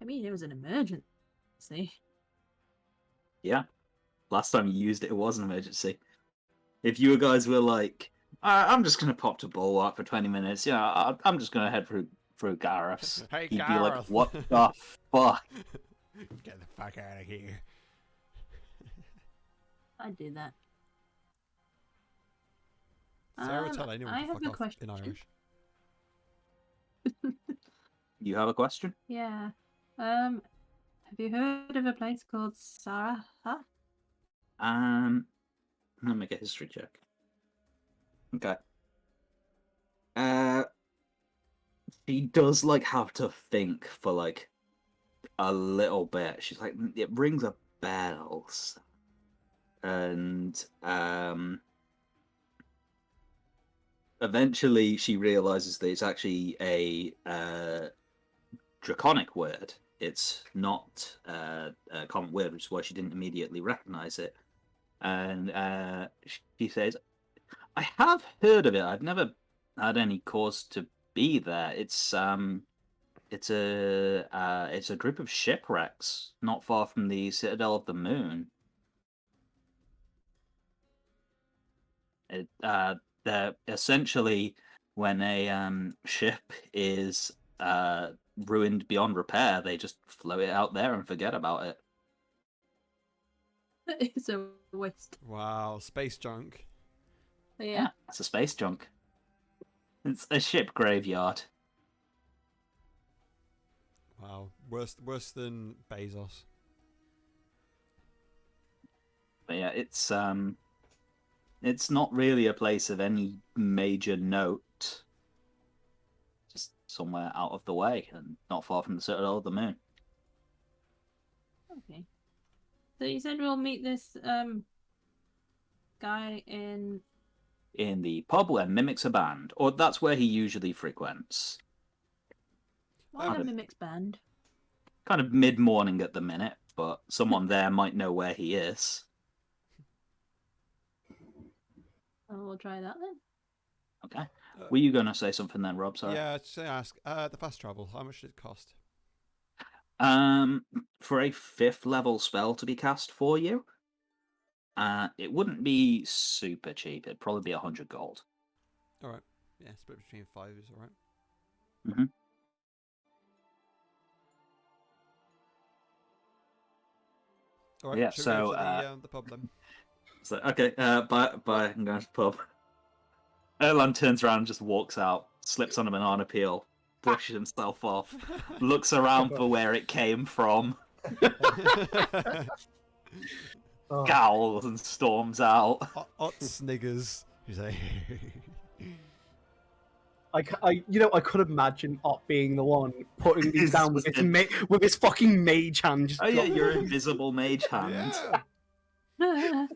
I mean, it was an emergency. Yeah. Last time you used it, it was an emergency. If you guys were like, I'm just going to pop to Bulwark for 20 minutes, I'm just going to head through Gareth's, Hey, he'd be like, Gareth. what the fuck? Get the fuck out of here. I'd do that. Sarah, tell anyone I to have fuck a off question. in Irish. You have a question? Yeah. Have you heard of a place called Saraha? I'm gonna make a history check. Okay. She does like have to think for like a little bit. She's like, it rings a bell, and eventually she realizes that it's actually a draconic word. It's not a common word, which is why she didn't immediately recognize it. And she says, I have heard of it. I've never had any cause to be there. It's a group of shipwrecks not far from the Citadel of the Moon. They're essentially when a ship is ruined beyond repair, they just float it out there and forget about it. It's a waste. Wow, space junk. Yeah. It's a space junk. It's a ship graveyard. Wow, worse than Bezos. But yeah, it's not really a place of any major note. Just somewhere out of the way and not far from the Citadel of the Moon. Okay. So you said we'll meet this guy in The pub where mimics are banned, or that's where he usually frequents. what a mimics band. Kind of mid-morning at the minute, but someone there might know where he is. Oh, we'll try that then. Okay. Were you going to say something then, Rob? Sorry. Yeah, just ask. The fast travel. How much did it cost? For a 5th level spell to be cast for you, it wouldn't be super cheap. It'd probably be 100 gold. All right. Yeah, split between 5 is all right. Mm-hmm. All right. Yeah, Should so, we go to the pub then? So, okay, bye, I'm going to the pub. Erland turns around and just walks out, slips on a banana peel, brushes himself off, looks around for where it came from, Oh, scowls and storms out. Ot sniggers. He's like, I could imagine Ott being the one putting these It's down with just with his fucking mage hand. Just, Oh yeah, your invisible mage hand. yeah.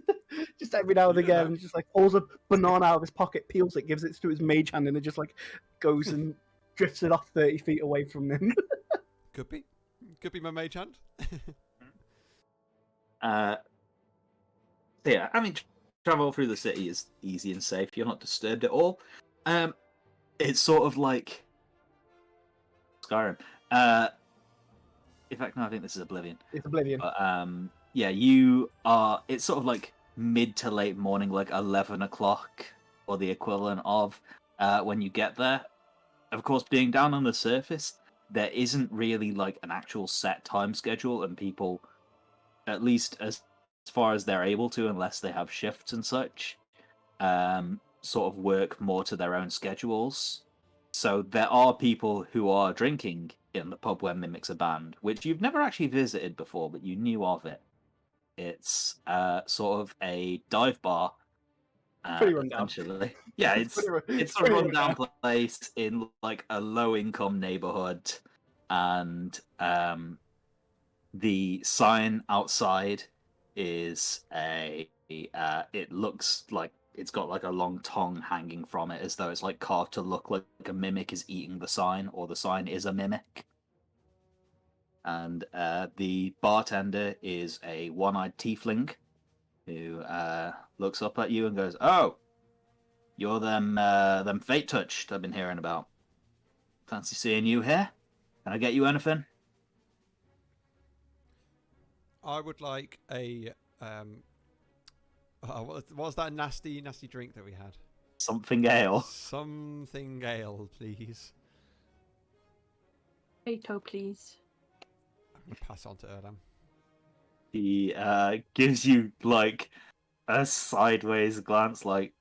just every now and You know again, just like pulls a banana out of his pocket, peels it, gives it to his mage hand, and it just like goes and drifts it off 30 feet away from him. Could be my mage hand. So yeah, I mean, travel through the city is easy and safe. You're not disturbed at all. It's sort of like Skyrim. In fact, no, I think this is Oblivion. It's Oblivion. But yeah, you are. It's sort of like mid to late morning, like 11 o'clock or the equivalent of when you get there. Of course, being down on the surface, there isn't really like an actual set time schedule, and people, at least as far as they're able to, unless they have shifts and such, sort of work more to their own schedules. So there are people who are drinking in the pub where mimics are banned, which you've never actually visited before, but you knew of it. It's sort of a dive bar. Pretty rundown. Essentially. Yeah, it's a pretty rundown place in like a low income neighborhood, and the sign outside is it looks like it's got like a long tongue hanging from it, as though it's like carved to look like a mimic is eating the sign, or the sign is a mimic. And the bartender is a one-eyed tiefling who looks up at you and goes, "Oh, You're them fate touched I've been hearing about. Fancy seeing you here? Can I get you anything? I would like a what was that nasty drink that we had? Something ale. Something ale, please. Potato, please. I'm gonna pass on to Erlam. He gives you like a sideways glance, like,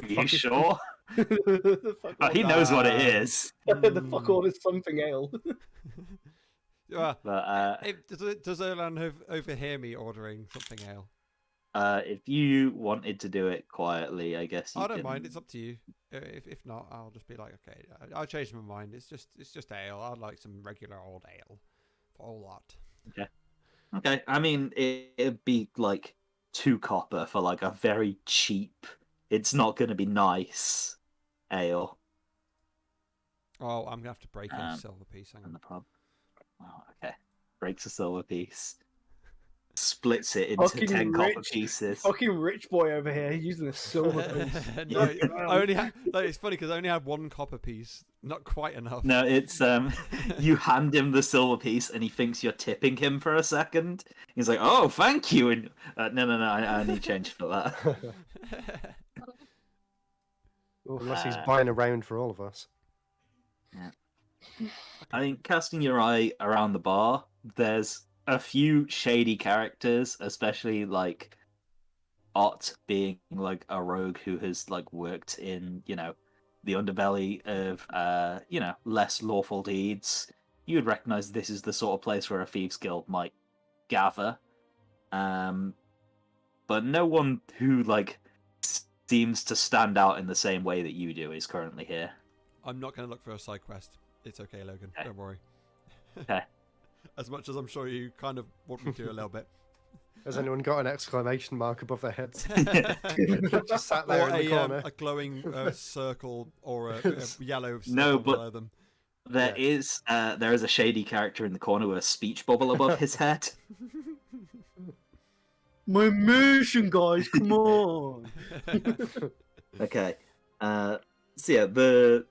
"Are you Fuck is- sure?" The fuck Oh, he order- knows what it is. the fuck orders something ale. But But does Erlan overhear me ordering something ale? if you wanted to do it quietly, I guess you I don't can... mind. It's up to you. If not, I'll just be like, okay, I'll change my mind. It's just ale. I'd like some regular old ale for all that. Okay, I mean, it'd be like 2 copper for like a very cheap, it's not going to be nice ale. Oh, I'm gonna have to break a Um, silver piece. Hang And on. the pub. Oh, okay. Breaks a silver piece. Splits it into Fucking 10 copper rich. pieces. Fucking rich boy over here using a silver piece. No, I only it's funny because I only had 1 copper piece. Not quite enough. No, it's you hand him the silver piece and he thinks you're tipping him for a second. He's like, "Oh, thank you." And no, I need change for that. Unless he's buying a round for all of us. I think casting your eye around the bar, there's a few shady characters, especially like Ott being like a rogue who has like worked in, the underbelly of less lawful deeds. You would recognize this is the sort of place where a thieves guild might gather. But no one who like seems to stand out in the same way that you do is currently here. I'm not going to look for a side quest. It's okay, Logan. Okay. Don't worry. Okay. As much as I'm sure you kind of want me to a little bit. Has anyone got an exclamation mark above their heads? Just sat there Or in the corner. a glowing circle or a yellow circle No, but below them. there is a shady character in the corner with a speech bubble above his head. My mission, guys, come on. Okay. So yeah, the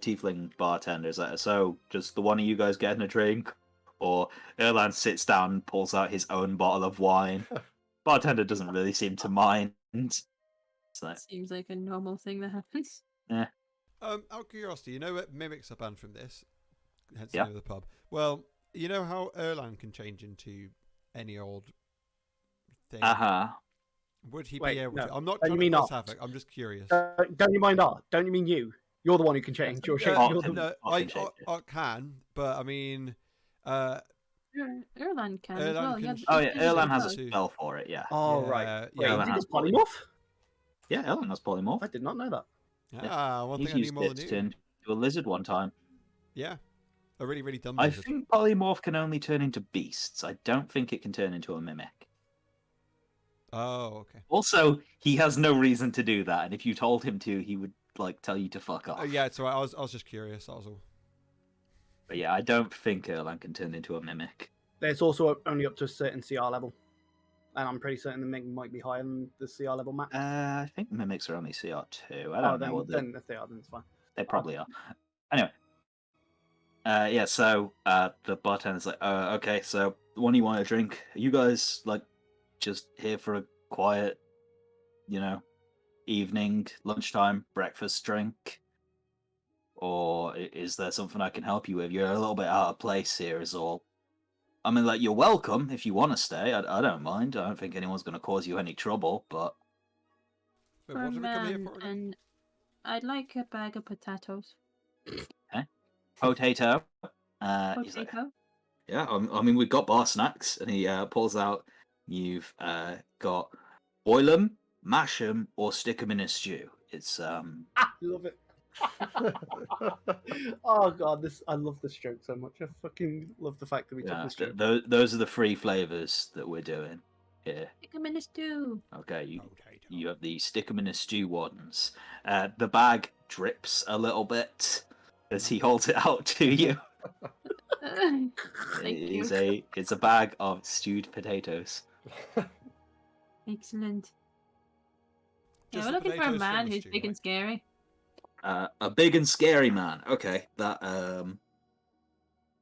Tiefling Bartenders. So just the one of you guys getting a drink, or Erlan sits down and pulls out his own bottle of wine. Bartender doesn't really seem to mind. So, Seems like a normal thing that happens. yeah. Out of curiosity, you know what mimics are banned from this? Hence the Yeah. name of the pub. Well, you know how Erlan can change into any old thing? Would he Wait, be able no. to? I'm not Don't trying you to mean cause Art? havoc. I'm just curious. Don't you mind Art? Don't you mean you? You're the one who can change. You're Art you're can- the... No, I can change it. I can, but I mean, Erlan can as Erlan well. can Yeah, sh- Oh yeah, he Erlan can has a as well. spell for it. Yeah. Oh, Yeah, right. yeah, Wait, Erlan he has does polymorph? Yeah, Erlan has polymorph. I did not know that. one He's thing I knew used more it than to you. turn into a lizard one time. Yeah, a really, really dumb I lizard. think polymorph can only turn into beasts. I don't think it can turn into a mimic. Oh, okay. Also, he has no reason to do that, and if you told him to, he would like tell you to fuck off. Yeah, it's alright. I was just curious. That was all. But yeah, I don't think Erlan can turn into a mimic. It's also only up to a certain CR level. And I'm pretty certain the Mimic might be higher than the CR level max. I think mimics are only CR2. I Oh, don't then, know what then if they are, then it's fine. they probably are. Anyway. Yeah, so the bartender's like, okay, so what do you want to drink? Are you guys like just here for a quiet, evening, lunchtime, breakfast drink? Or is there something I can help you with? You're a little bit out of place here is all. I mean, like, you're welcome if you want to stay. I don't mind. I don't think anyone's going to cause you any trouble, but... Wait, what did we come here for again? And I'd like a bag of potatoes. Potato. He's like, Potato. yeah, I mean, we've got bar snacks. And he pulls out, you've got boil 'em, mash 'em, or stick 'em in a stew. It's, Love it. Oh god, I love this joke so much. I fucking love the fact that we took yeah, this joke. those are the 3 flavors that we're doing here. Stick 'em in a stew. Okay, Potato. you have the stick 'em in a stew ones. The bag drips a little bit as he holds it out to you. Thank you. It's a bag of stewed potatoes. Excellent. Yeah, Just we're the looking for a potatoes from man the who's stew, big and right? scary. A big and scary man. Okay, that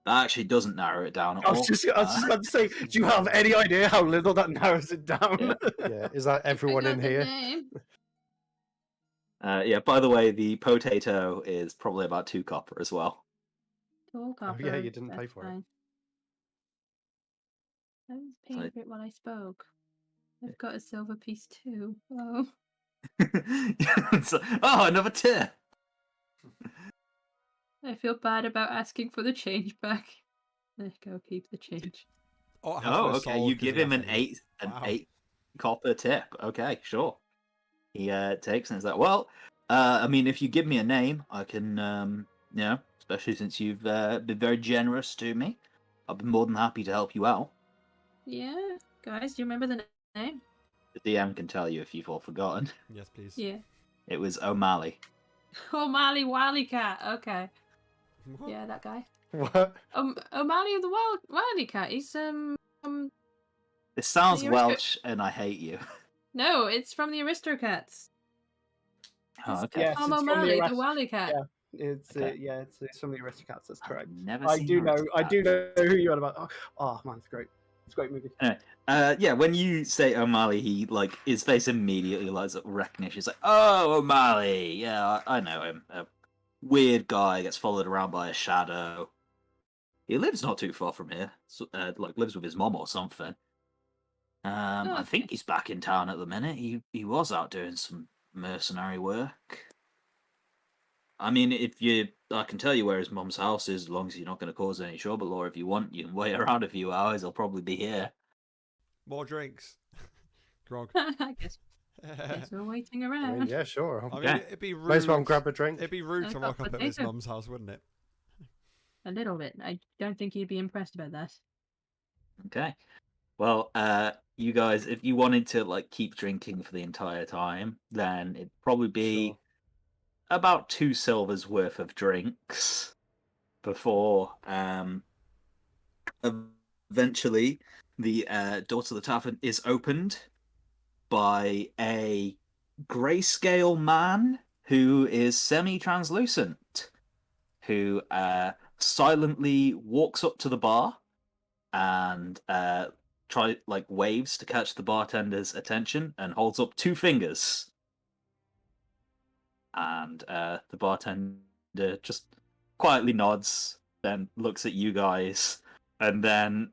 actually doesn't narrow it down at I was all. just about to say, do you have any idea how little that narrows it down? Yeah. Yeah, is that I everyone got in the here? name. Yeah. By the way, the potato is probably about 2 copper as well. Tall Oh, copper. yeah, you didn't that's pay for it. fine. I was paying Like- for it while I spoke. I've got a silver piece too. Oh. Oh, another tip. I feel bad about asking for the change back. There you go, keep the change. Oh, Oh, okay. You give him an 8 Wow. 8 copper tip. Okay, sure. He takes and is like, well, I mean, if you give me a name, I can, you know, especially since you've been very generous to me, I'll be more than happy to help you out. Yeah, guys, do you remember the name? The DM can tell you if you've all forgotten. Yes, please. Yeah. It was O'Malley. O'Malley Wily Cat. Okay. What? Yeah, that guy. What? O'Malley of the Wily Cat. He's This sounds The aristo- Welsh, and I hate you. no, it's from the Aristocats. Oh, It's okay. Yes, Tom it's from the O'Malley, the Arist- Wily Cat. Yeah. It's Okay. it's from the Aristocats. That's correct. I've never I seen do know Aristocats. who you're on about. Oh man, it's great. It's a great movie. Yeah, when you say O'Malley, he like his face immediately lights up with recognition. He's like, "Oh, O'Malley, yeah, I know him. A weird guy gets followed around by a shadow. He lives not too far from here. So, like lives with his mom or something. I Okay. think he's back in town at the minute. He was out doing some mercenary work. I mean, I can tell you where his mom's house is, as long as you're not going to cause any trouble, or if you want, you can wait around a few hours. He'll probably be here." More drinks. Grog. I guess we're waiting I around. mean, yeah, sure. I mean, Okay. it'd be rude. May as well grab a drink. It'd be rude I to got rock up at his potato. mum's house, wouldn't it? A little bit. I don't think he'd be impressed about that. Okay. Well, you guys, if you wanted to like keep drinking for the entire time, then it'd probably be Sure. about 2 silvers worth of drinks before eventually the door to the tavern is opened by a grayscale man who is semi-translucent, who silently walks up to the bar and waves to catch the bartender's attention and holds up 2 fingers. And the bartender just quietly nods, then looks at you guys, and then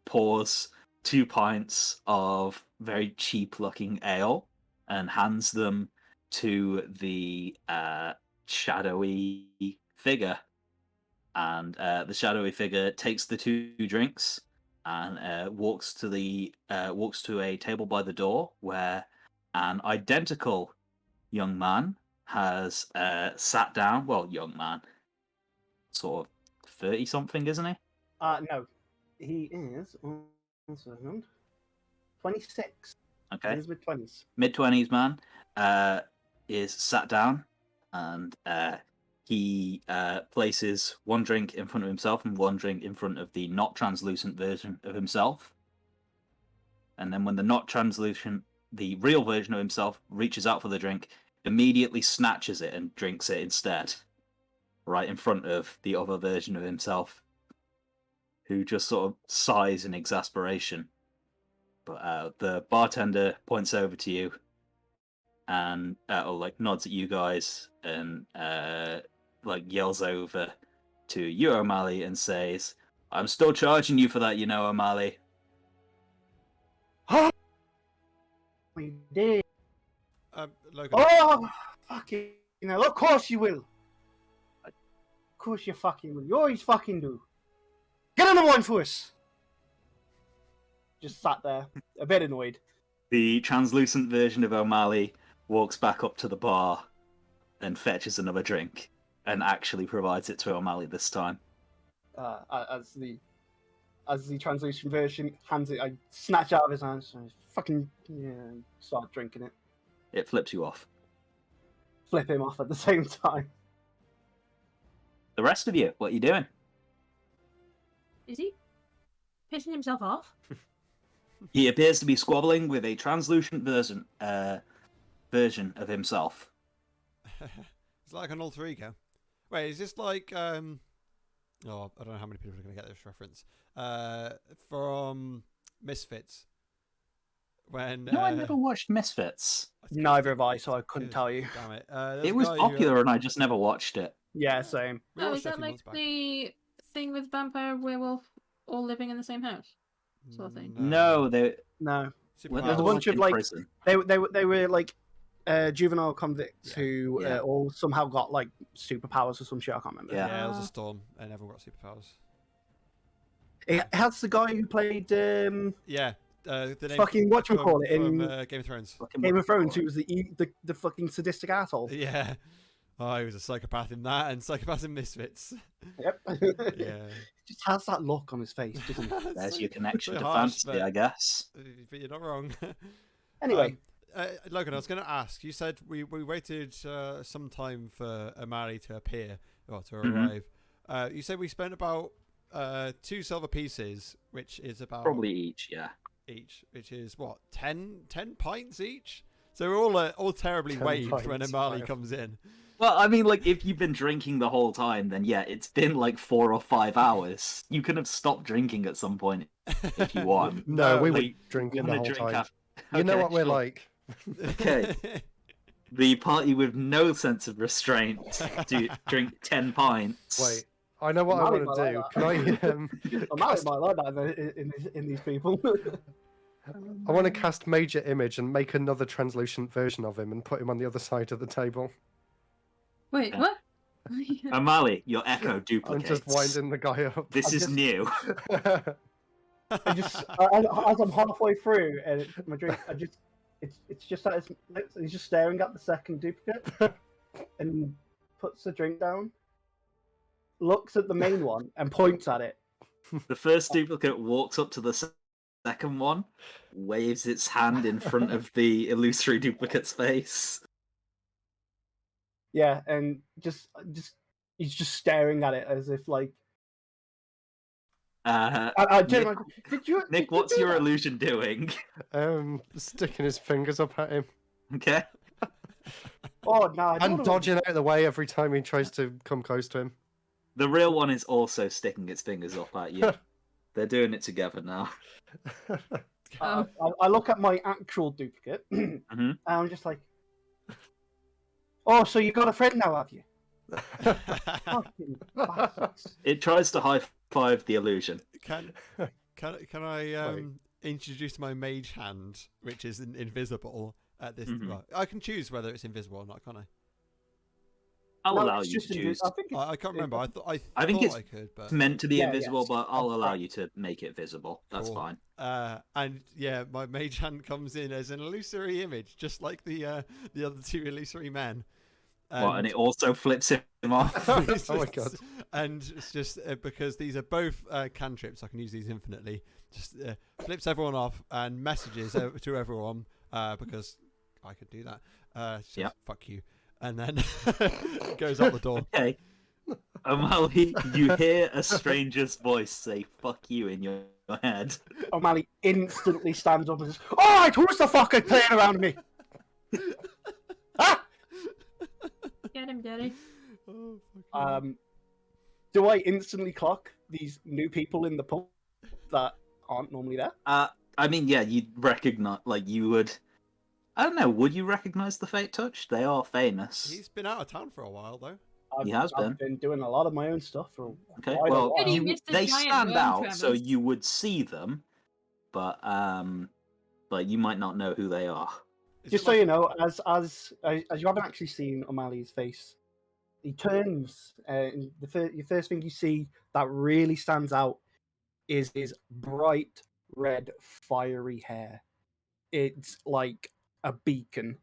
pours 2 pints of very cheap-looking ale and hands them to the shadowy figure. And the shadowy figure takes the 2 drinks and walks to a table by the door where an identical young man has sat down. Well, young man, sort of 30-something, isn't he? No, he is. 1 second. 26. Okay, In his mid-20s. mid-20s man is sat down, and he places 1 drink in front of himself and 1 drink in front of the not translucent version of himself. And then when the not translucent, the real version of himself reaches out for the drink, immediately snatches it and drinks it instead, right in front of the other version of himself, who just sort of sighs in exasperation. But the bartender points over to you and nods at you guys and yells over to you, O'Malley, and says, "I'm still charging you for that, you know, O'Malley." We did. Logan. Oh, fucking hell. Of course you will. Of course you fucking will. You always fucking do. Get another one for us. Just sat there, a bit annoyed. The translucent version of O'Malley walks back up to the bar and fetches another drink and actually provides it to O'Malley this time. As the translucent version hands it, I snatch it out of his hands and fucking start drinking it. It flips you off. Flip him off at the same time. The rest of you, what are you doing? Is he pissing himself off? He appears to be squabbling with a translucent version of himself. It's like an alter ego. Wait, is this like oh, I don't know how many people are going to get this reference. From Misfits. When No, I never watched Misfits. Neither have I, so I couldn't tell you. Damn it! There's It a was guy popular, and I just never watched it. Yeah, same. we Oh, watched is it a that few like months back. the thing with vampire werewolf all living in the same house? Sort of thing. No, they No, when There's they a were bunch of, in like- prison. they were like juvenile convicts Yeah. who Yeah. all somehow got like superpowers or some shit. I can't remember. Yeah. Yeah, it was a storm, and everyone got superpowers. It has the guy who played Yeah, the name fucking whatchamacallit from in Game of Thrones. Fucking Game of what- Thrones, who was the fucking sadistic asshole. Yeah. Oh, he was a psychopath in that, and psychopath in Misfits. Yep. Yeah. Just has that look on his face, doesn't it? There's So- your connection so to harsh, fantasy, I guess. but you're not wrong. Anyway, Logan, I was going to ask. You said we waited some time for Amali to appear or to Mhm. arrive. You said we spent about 2 silver pieces, which is about Probably each, yeah. each, which is what 10 pints each. So we're all terribly 10 waved when pints, Amali five. comes in. Well, I mean, like, if you've been drinking the whole time, then yeah, it's been like 4 or 5 hours. You could have stopped drinking at some point if you want. No, we were like, drinking the gonna whole drink time. after- You know Okay, what we're sure. like. Okay. The party with no sense of restraint to drink 10 pints. Wait, I know what I O'Malley want to do. might Can I? I might like that in these people. I want to cast Major Image and make another translucent version of him and put him on the other side of the table. Wait, Yeah. what? Amali, your echo I'm duplicates. just winding the guy up. This I'm is just- new. I just as I'm halfway through and my drink, it's just at his lips, and he's just staring at the second duplicate, and puts the drink down, looks at the main one, and points at it. The first duplicate walks up to the second one, waves its hand in front of the illusory duplicate's face. Yeah, and just he's just staring at it as if like. I turn Nick, around, did you? Nick, did you what's do your that?" illusion doing? Sticking his fingers up at him Okay. Oh no! I don't and know. dodging out of the way every time he tries to come close to him. The real one is also sticking its fingers up at you. They're doing it together now. I look at my actual duplicate, and Mhm. I'm just like, "Oh, so you got a friend now, have you?" Fucking bastards. It tries to high five the illusion. Can I introduce my mage hand, which is invisible at this? Mhm. Well, I can choose whether it's invisible or not, can't I? I'll No, allow it's you just to invi- choose. I think it's, I can't remember. I thought I think it's I could, but It's meant to be Yeah, invisible, yes. but I'll That's allow right. you to make it visible. That's Cool. fine. and yeah, my mage hand comes in as an illusory image, just like the other 2 illusory men. And it also flips him off. It's Oh my just- God. And it's just because these are both cantrips, I can use these infinitely. Just flips everyone off and messages to everyone because I could do that. Just, Yep. Fuck you. And then goes out the door. Okay. Amali, you hear a stranger's voice say "fuck you" in your head. O'Malley instantly stands up and says, "All right, who's the fucker playing around me?" Ah! Get him, Daddy. Oh, fuck you. Do I instantly clock these new people in the pub that aren't normally there? I mean, yeah, you'd recognize, like, you would. I don't know. Would you recognize the Fate Touch? They are famous. He's been out of town for a while though. I've, He has I've been doing a lot of my own stuff for Okay, quite a well, while. Good, he missed the they giant stand worm, out, so Travis. you would see them, but you might not know who they are. Is Just it so like- you know, as you haven't actually seen O'Malley's face, he turns, and your first thing you see that really stands out is his bright red, fiery hair. It's like a beacon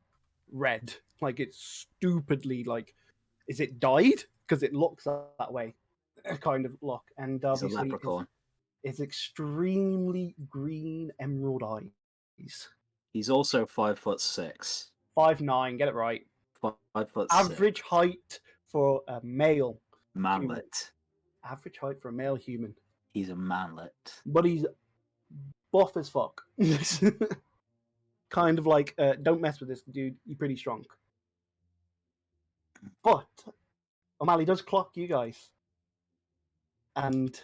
red, like it's stupidly like, is it dyed? Because it looks that way, kind of look, and He's a obviously leprechaun. it's extremely green emerald eyes. He's also 5'6". 5'9", get it right. 5'6". Average height for a male. manlet. Average height for a male human. He's a manlet. But he's buff as fuck. kind of like, don't mess with this dude. You're pretty strong. But O'Malley does clock you guys, and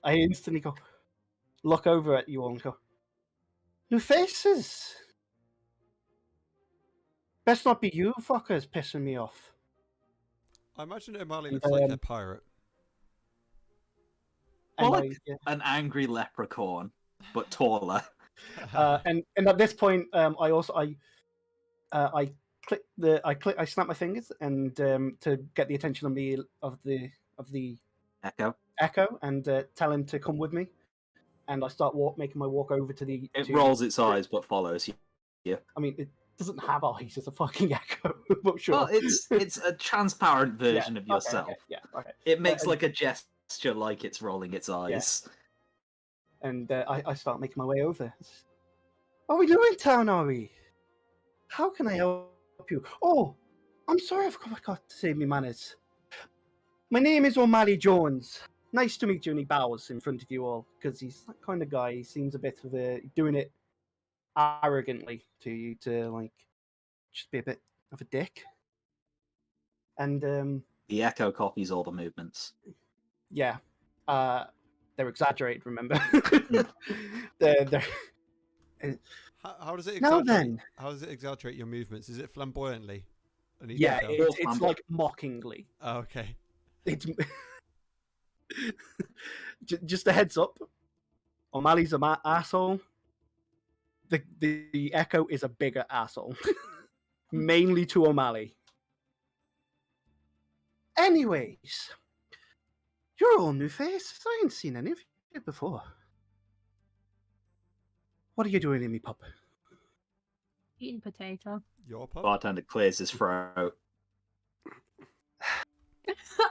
I instantly look over at you all and go, "New faces. Best not be you fuckers pissing me off." I imagine O'Malley looks like a pirate. More And like an angry leprechaun, but taller. and at this point, I snap my fingers and to get the attention of the Echo. and tell him to come with me. And I start making my walk over to the. It rolls its eyes but follows you. I mean, it doesn't have eyes; it's a fucking echo. But sure. Well, it's a transparent version of yourself. Okay, yeah, okay. It makes like a gesture, like it's rolling its eyes. And I start making my way over. Are we new in town? Are we? How can I help you? Oh, I'm sorry, I forgot to say my manners. My name is O'Malley Jones. Nice to meet you. And he bows in front of you all because he's that kind of guy. He seems a bit of doing it arrogantly to you to like just be a bit of a dick. And The echo copies all the movements. yeah, they're exaggerated. Remember, they're How does it now exaggerate? then. How does it exaggerate your movements? Is it flamboyantly? Yeah, it's like mockingly. Oh, okay. It's just a heads up. O'Malley's a asshole. The Echo is a bigger asshole, mainly to O'Malley. Anyways, you're all new faces. I ain't seen any of you before. What are you doing in me pub? Eating potato. Your pub? Bartender clears his throat.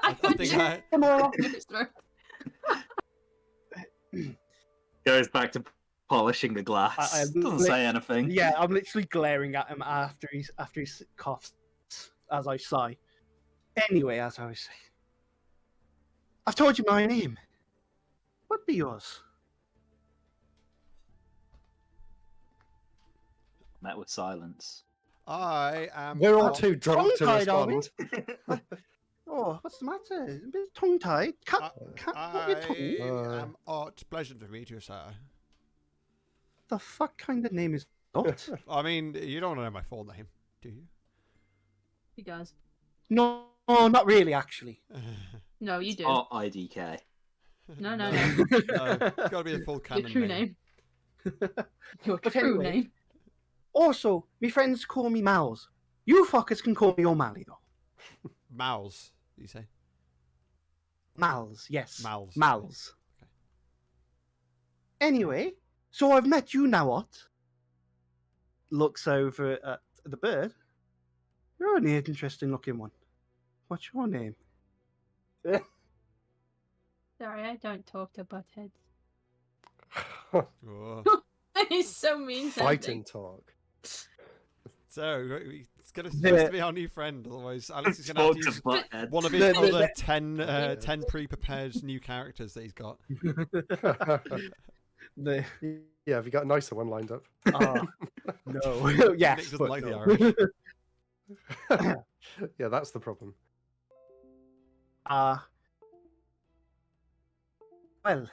I think I- his throat. Goes back to polishing the glass. I Doesn't say anything. Yeah, I'm literally glaring at him after he coughs as I sigh. Anyway, as I was saying, I've told you my name. What be yours? Met with silence. I am. We're all too drunk to tongue-tied, are we? respond. Oh, what's the matter? A bit tongue-tied. Cut your tongue. I am Art. Pleasure to meet you, sir. The fuck kind of name is that? I mean, you don't know my full name, do you? He does. No, not really, actually. No, you do. IDK. No. No, gotta be the full canon Your true name. Your But true anyway. name. Also, my friends call me Mouse. You fuckers can call me O'Malley, though. Mouse, you say? Mals, yes. Mals. Mals. Okay. Anyway, so I've met you now, what? Looks over at the bird. You're an interesting looking one. What's your name? Sorry, I don't talk to buttheads. Oh. He's so mean. Fighting talk. So, it's going The- to be our new friend, otherwise Alex is going to have to use one of his The- other 10 pre-prepared new characters that he's got. The Yeah, have you got a nicer one lined up? no, yes, Nick doesn't but like no. the Irish. Yeah, that's the problem. Well,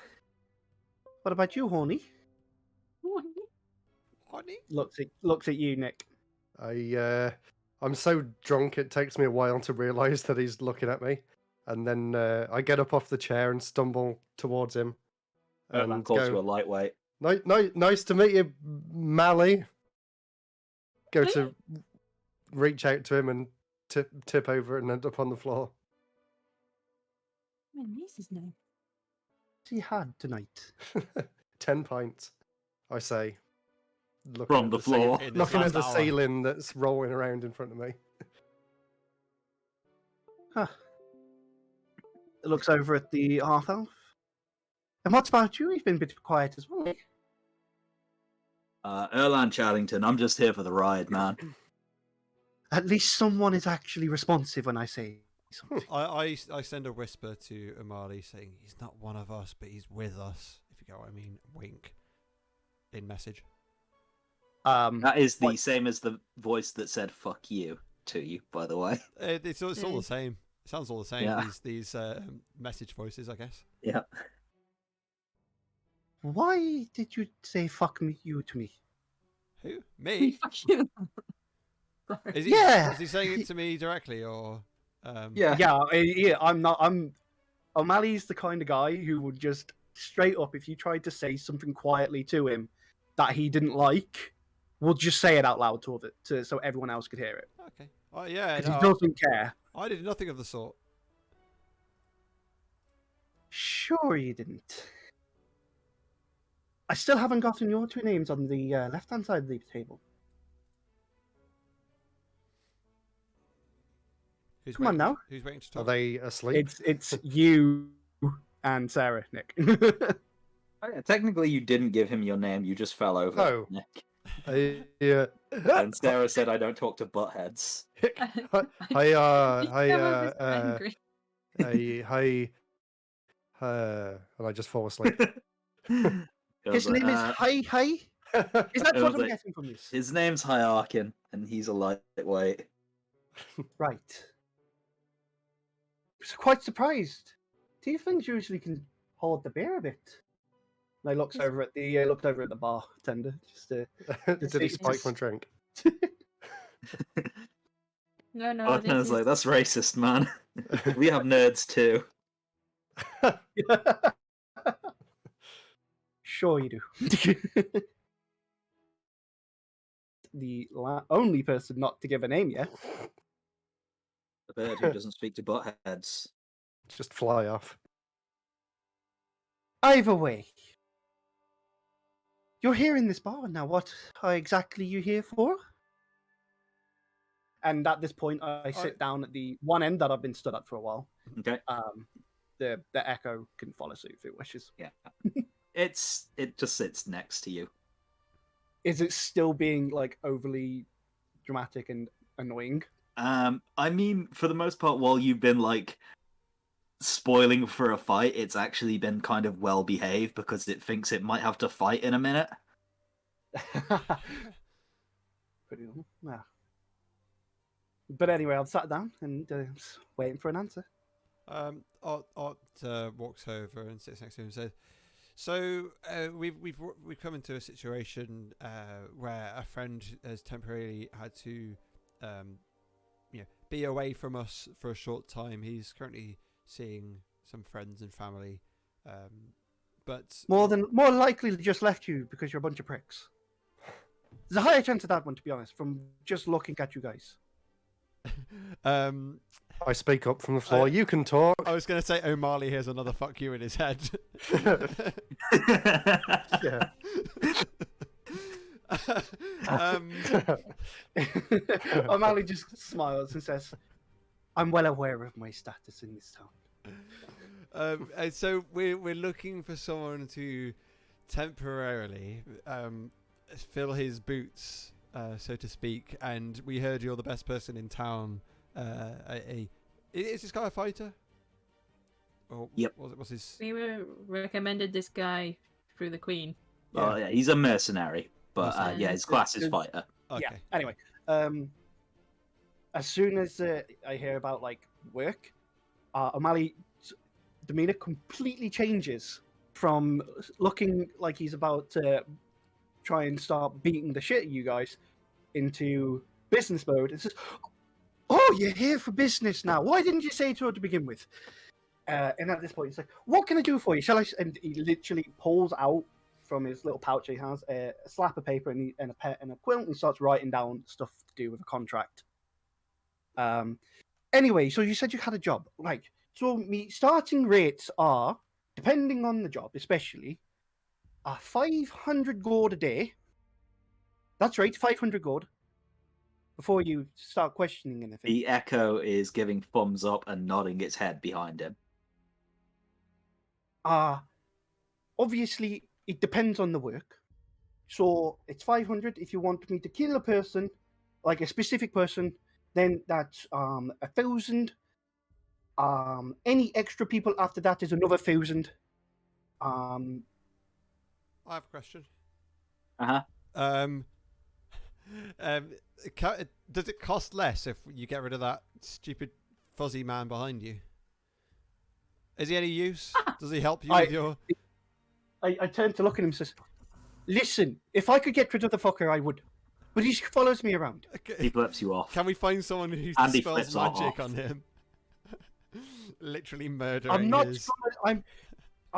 what about you, Horny? Honey? Looks at you, Nick. I'm so drunk it takes me a while to realise that he's looking at me, and then I get up off the chair and stumble towards him. And calls you a lightweight. Nice to meet you, Mally. Go to reach out to him and tip over and end up on the floor. My niece's name. What's he had tonight? 10 pints, I say. Looking From at the floor. In this Looking at last the hour. ceiling that's rolling around in front of me. Huh. It looks over at the half elf. And what about you? He's been a bit quiet as well. Erland Charlington, I'm just here for the ride, man. At least someone is actually responsive when I say something. I send a whisper to Amali saying he's not one of us, but he's with us, if you get what I mean. Wink. In message. That is the What- same as the voice that said "fuck you" to you, by the way. It's all the same. It sounds all the same. Yeah. These message voices, I guess. Yeah. Why did you say "fuck you" to me? Who? Me? Fuck you. Sorry. Is he? Yeah. Is he saying it to me directly or? Yeah. Yeah. I'm not. O'Malley's the kind of guy who would just straight up, if you tried to say something quietly to him that he didn't like, would just say it out loud so everyone else could hear it. Okay. Oh yeah. Because No, he doesn't care. I did nothing of the sort. Sure, you didn't. I still haven't gotten your two names on the left-hand side of the table. Who's Come on waiting, now. Who's waiting to Are talk? they asleep? It's you and Sarah, Nick. Oh, yeah, technically, you didn't give him your name. You just fell over. Oh. Nick. Yeah. And Sarah said, "I don't talk to buttheads." Hi, Angry. Hey, and I just fall asleep. His name is Hi. Is that It what was I'm like- getting from this? His name's Hyarkin, and he's a lightweight. Right. I'm quite surprised. Tieflings usually can hold the beer a bit. And I looked over at the bartender just to. Did he spike my drink? No, no. I This was is... like, "That's racist, man. We have nerds too." Sure you do. The only person not to give a name yet. The bird who doesn't speak to buttheads. Just fly off. Either way, you're here in this bar now. What exactly you here for? And at this point, I sit down at the one end that I've been stood at for a while. Okay. The echo can follow suit if it wishes. Yeah. It just sits next to you. Is it still being like overly dramatic and annoying? I mean, for the most part, while you've been like spoiling for a fight, it's actually been kind of well behaved because it thinks it might have to fight in a minute. Pretty normal. Yeah. But anyway, I've sat down and just waiting for an answer. Art walks over and sits next to him and says, "So we've come into a situation where a friend has temporarily had to, be away from us for a short time. He's currently seeing some friends and family, but More likely just left you because you're a bunch of pricks. There's a higher chance of that one, to be honest, from just looking at you guys. I speak up from the floor. You can talk. I was going to say O'Malley hears another fuck you in his head." Yeah. O'Malley just smiles and says, "I'm well aware of my status in this town." And so we're looking for someone to temporarily fill his boots, so to speak. And we heard you're the best person in town. Is this guy a fighter? Or Yep. What's his? We were recommended this guy through the Queen. Oh yeah, he's a mercenary, but Mercenary. yeah, his class is fighter. Okay. Yeah. Anyway, as soon as I hear about like work, O'Malley's demeanor completely changes from looking like he's about to try and start beating the shit at you guys into business mode. It says, "Oh, you're here for business now. Why didn't you say so to begin with?" And at this point, he's like, "What can I do for you? Shall I?" And he literally pulls out from his little pouch he has a slap of paper and a pen and a quill, and starts writing down stuff to do with a contract. Anyway, so you said you had a job, right? So me starting rates are, depending on the job, especially, 500 gold a day. That's right, 500 gold. Before you start questioning anything. The echo is giving thumbs up and nodding its head behind him. Obviously, it depends on the work. So it's 500 if you want me to kill a person, like a specific person, then that's 1,000. Any extra people after that is another 1,000. I have a question. Uh-huh. Does it cost less if you get rid of that stupid fuzzy man behind you? Is he any use? Does he help you with your... I turned to look at him and says, listen, if I could get rid of the fucker, I would. But he follows me around. He flips you off. Can we find someone who And he dispels flips off. magic on him? Literally murdering I'm not his... I'm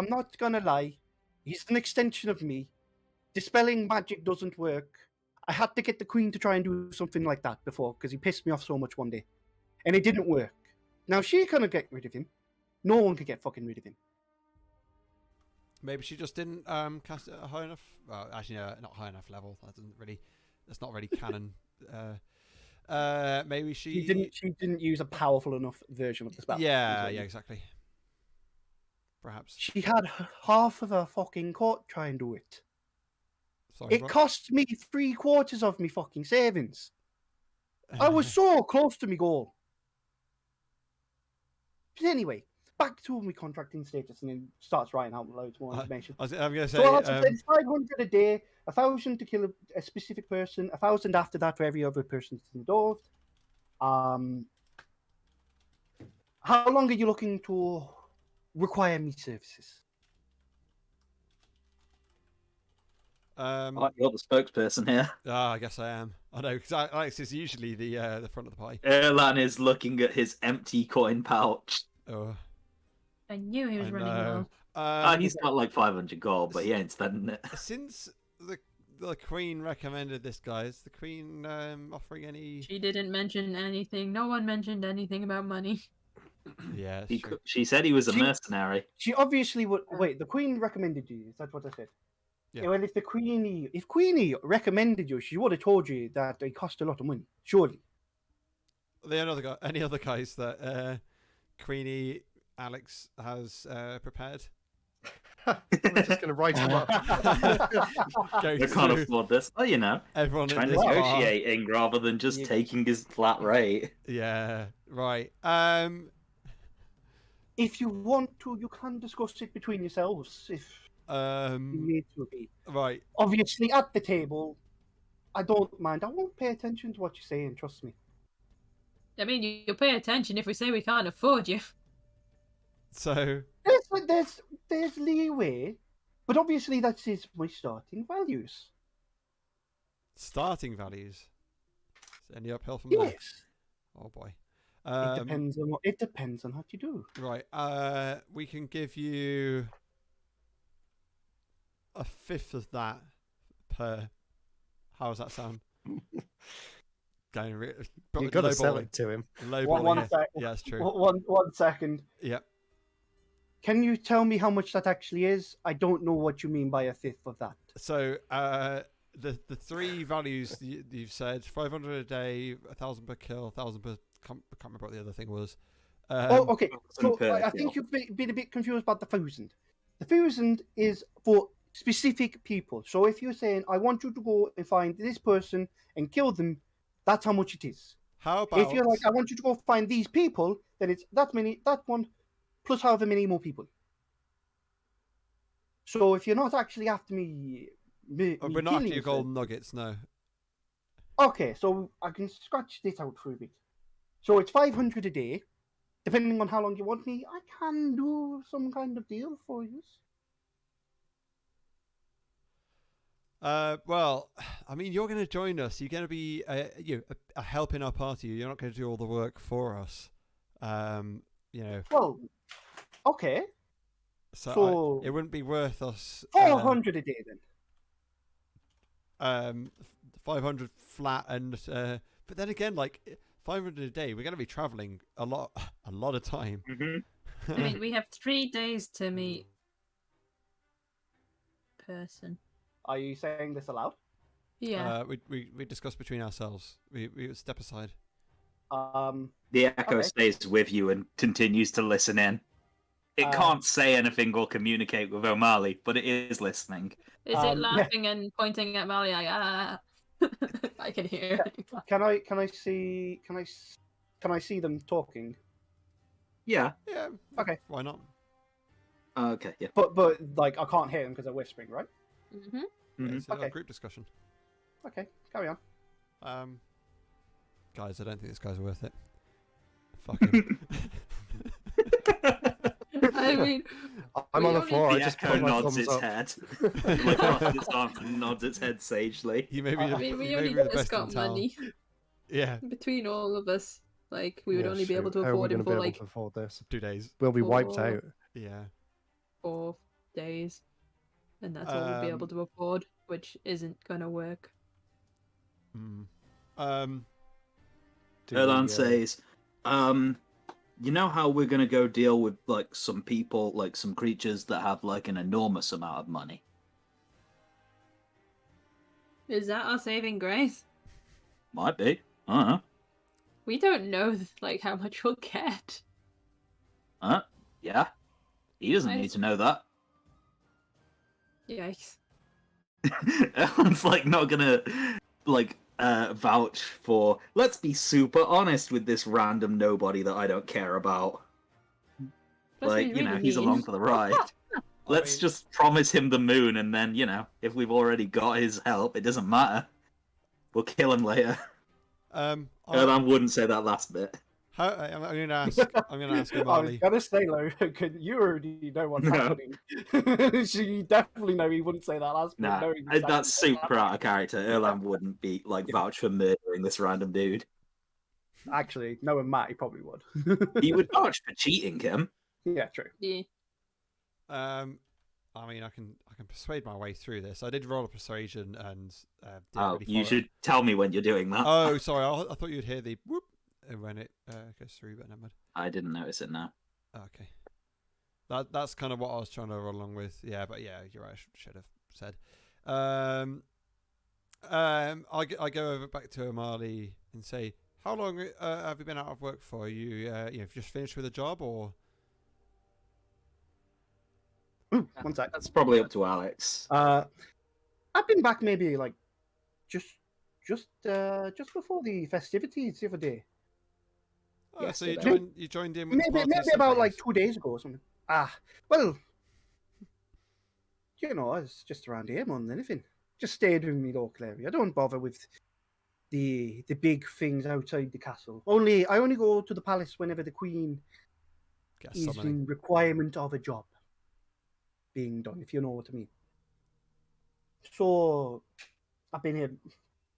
not gonna lie. He's an extension of me. Dispelling magic doesn't work. I had to get the Queen to try and do something like that before because he pissed me off so much one day. And it didn't work. Now she couldn't get rid of him. No one could get fucking rid of him. Maybe she just didn't cast it at a high enough... Well, actually, no, not high enough level. That's not really canon. Maybe she didn't use a powerful enough version of the spell. Yeah, exactly. Perhaps. She had half of her fucking court try and do it. Sorry, It what? cost me 3/4 of me fucking savings. I was so close to my goal. But anyway, back to my contracting status, and then starts writing out loads more information. I'm going to say... So I said 500 a day, 1,000 to kill a specific person, 1,000 after that for every other person that's involved. How long are you looking to require me services? You're the spokesperson here. I guess I am. I know, because Alex is usually the front of the pie. Erlan is looking at his empty coin pouch. Oh, I knew he was I running know. low. He's got like 500 gold, but he ain't spending it. Since the Queen recommended this, guys, the Queen offering any... She didn't mention anything. No one mentioned anything about money. Yeah, it's true. She said he was a mercenary. She obviously would. Wait, the Queen recommended you. Is that what I said? Yeah. Well, if Queenie recommended you, she would have told you that it cost a lot of money. Surely. Any other guys that Queenie Alex has prepared? We're just going to write them up. I can't afford this. Oh, you know, Everyone trying in to this bar. negotiating rather than just taking his flat rate. Yeah, right. If you want to, you can discuss it between yourselves. If you need to be. Right. Obviously, at the table, I don't mind. I won't pay attention to what you're saying. Trust me. I mean, you'll pay attention if we say we can't afford you. So There's leeway, but obviously that is my starting values. Starting values. Is any uphill from there? Yes. Oh boy. It depends on what you do. Right. We can give you 1/5 of that per. How does that sound? You've got to sell it to him. Lowballing. Yeah, that's true. One second. Yep. Can you tell me how much that actually is? I don't know what you mean by 1/5 of that. So the three values you've said: 500 a day, 1,000 per kill, 1,000 per. Can't remember what the other thing was. Okay. So I think you've been a bit confused about the 1,000. The 1,000 is for specific people. So if you're saying I want you to go and find this person and kill them, that's how much it is. How about If you're like I want you to go find these people, then it's that one plus however many more people. So if you're not actually after me we're not after killing your you, golden nuggets, no. okay, so I can scratch this out for a bit. So it's 500 a day. Depending on how long you want me, I can do some kind of deal for you. Well, I mean, you're going to join us. You're going to be a help in our party. You're not going to do all the work for us. Well, okay. So it wouldn't be worth us 400 a day then. 500 flat, and but then again, like 500 a day, we're going to be traveling a lot of time. Mm-hmm. I mean, we have 3 days to meet person. Are you saying this aloud? Yeah. We discuss between ourselves. We step aside. The echo Okay. stays with you and continues to listen in. It can't say anything or communicate with O'Malley, but it is listening. Is it laughing and pointing at Mali like, ah? I can hear it. Can I see them talking? Yeah. Yeah. Okay. Why not? Okay. Yeah. But like I can't hear them because they're whispering, right? Mm-hmm. Yeah, Mhm. it's a Okay. group discussion. Okay, carry on. Guys, I don't think this guy's worth it. Fuck him. I mean, I'm we on the only- floor. I The just Echo put my nods thumbs its up. head. Like crosses its arms and nods its head sagely. He may be I the, we he may only be the just best in got town. money Yeah, between all of us. Like, we would Yeah, only be able shoot. to How are we afford him going to be for able like to afford this? 2 days. We'll be wiped Four. out. Yeah. 4 days, and that's all we'll be able Um, to afford, which isn't gonna work. Mm. Do Erlan we, says, you know how we're gonna go deal with like some people, like some creatures that have like an enormous amount of money? Is that our saving grace? Might be. I don't know. We don't know like how much we'll get. Yeah. He doesn't I- need to know that. Yikes. Erlan's like not gonna like vouch for. Let's be super honest with this random nobody that I don't care about. That's Like, really you know, he's mean. along for the ride. Let's mean- just promise him the moon, and then, you know, if we've already got his help, it doesn't matter. We'll kill him later. Erlan wouldn't say that last bit. I'm going to ask. I'm going to ask I was O'Malley. gonna say, Logan, you already know what's No. happening. So you definitely know he wouldn't say that last bit. Nah, knowing that's exactly what's super out of character. Erlan wouldn't be like Yeah. vouch for murdering this random dude. happening. Actually, knowing Matt, he probably would. He would vouch for cheating him. Yeah, true. Yeah. I mean, I can persuade my way through this. I did roll a persuasion and didn't Oh, really you follow should tell me when you're doing that. Oh, sorry. I thought you'd hear the whoop when it goes through, but never mind. I didn't notice it now. Okay. That's kind of what I was trying to roll along with. Yeah, but yeah, you're right. I should have said. I go over back to O'Malley and say, how long have you been out of work for? You have just finished with a job, or? Ooh, one sec. That's probably up to Alex. I've been back maybe like just before the festivities the other day. Oh, so Yesterday. you joined in with the Maybe party about like celebrities. 2 days ago or something. Well, you know, it's just around here more than anything. Just stayed in my local area. I don't bother with the big things outside the castle. I only go to the palace whenever the queen Get is summoning. in requirement of a job being done, if you know what I mean. So I've been here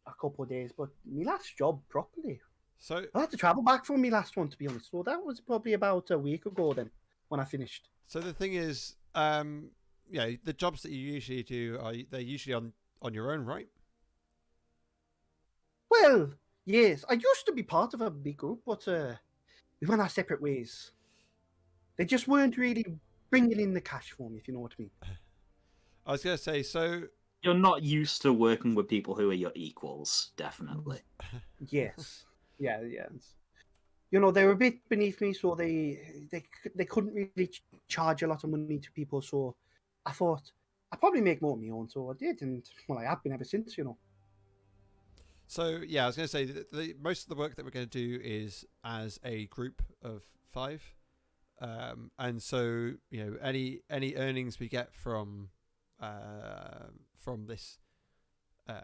a couple of days, but my last job properly, So I had to travel back from my last one, to be honest. So that was probably about a week ago then when I finished. So the thing is, the jobs that you usually do they're usually on your own, right? Well, yes, I used to be part of a big group, but we went our separate ways. They just weren't really bringing in the cash for me, if you know what I mean. I was gonna say, so You're not used to working with people who are your equals, definitely. Yes, yeah. You know, they were a bit beneath me, so they couldn't really charge a lot of money to people. So I thought I'd probably make more of my own. So I did, and well, I have been ever since. You know. So yeah, I was going to say the most of the work that we're going to do is as a group of 5, and so any earnings we get from this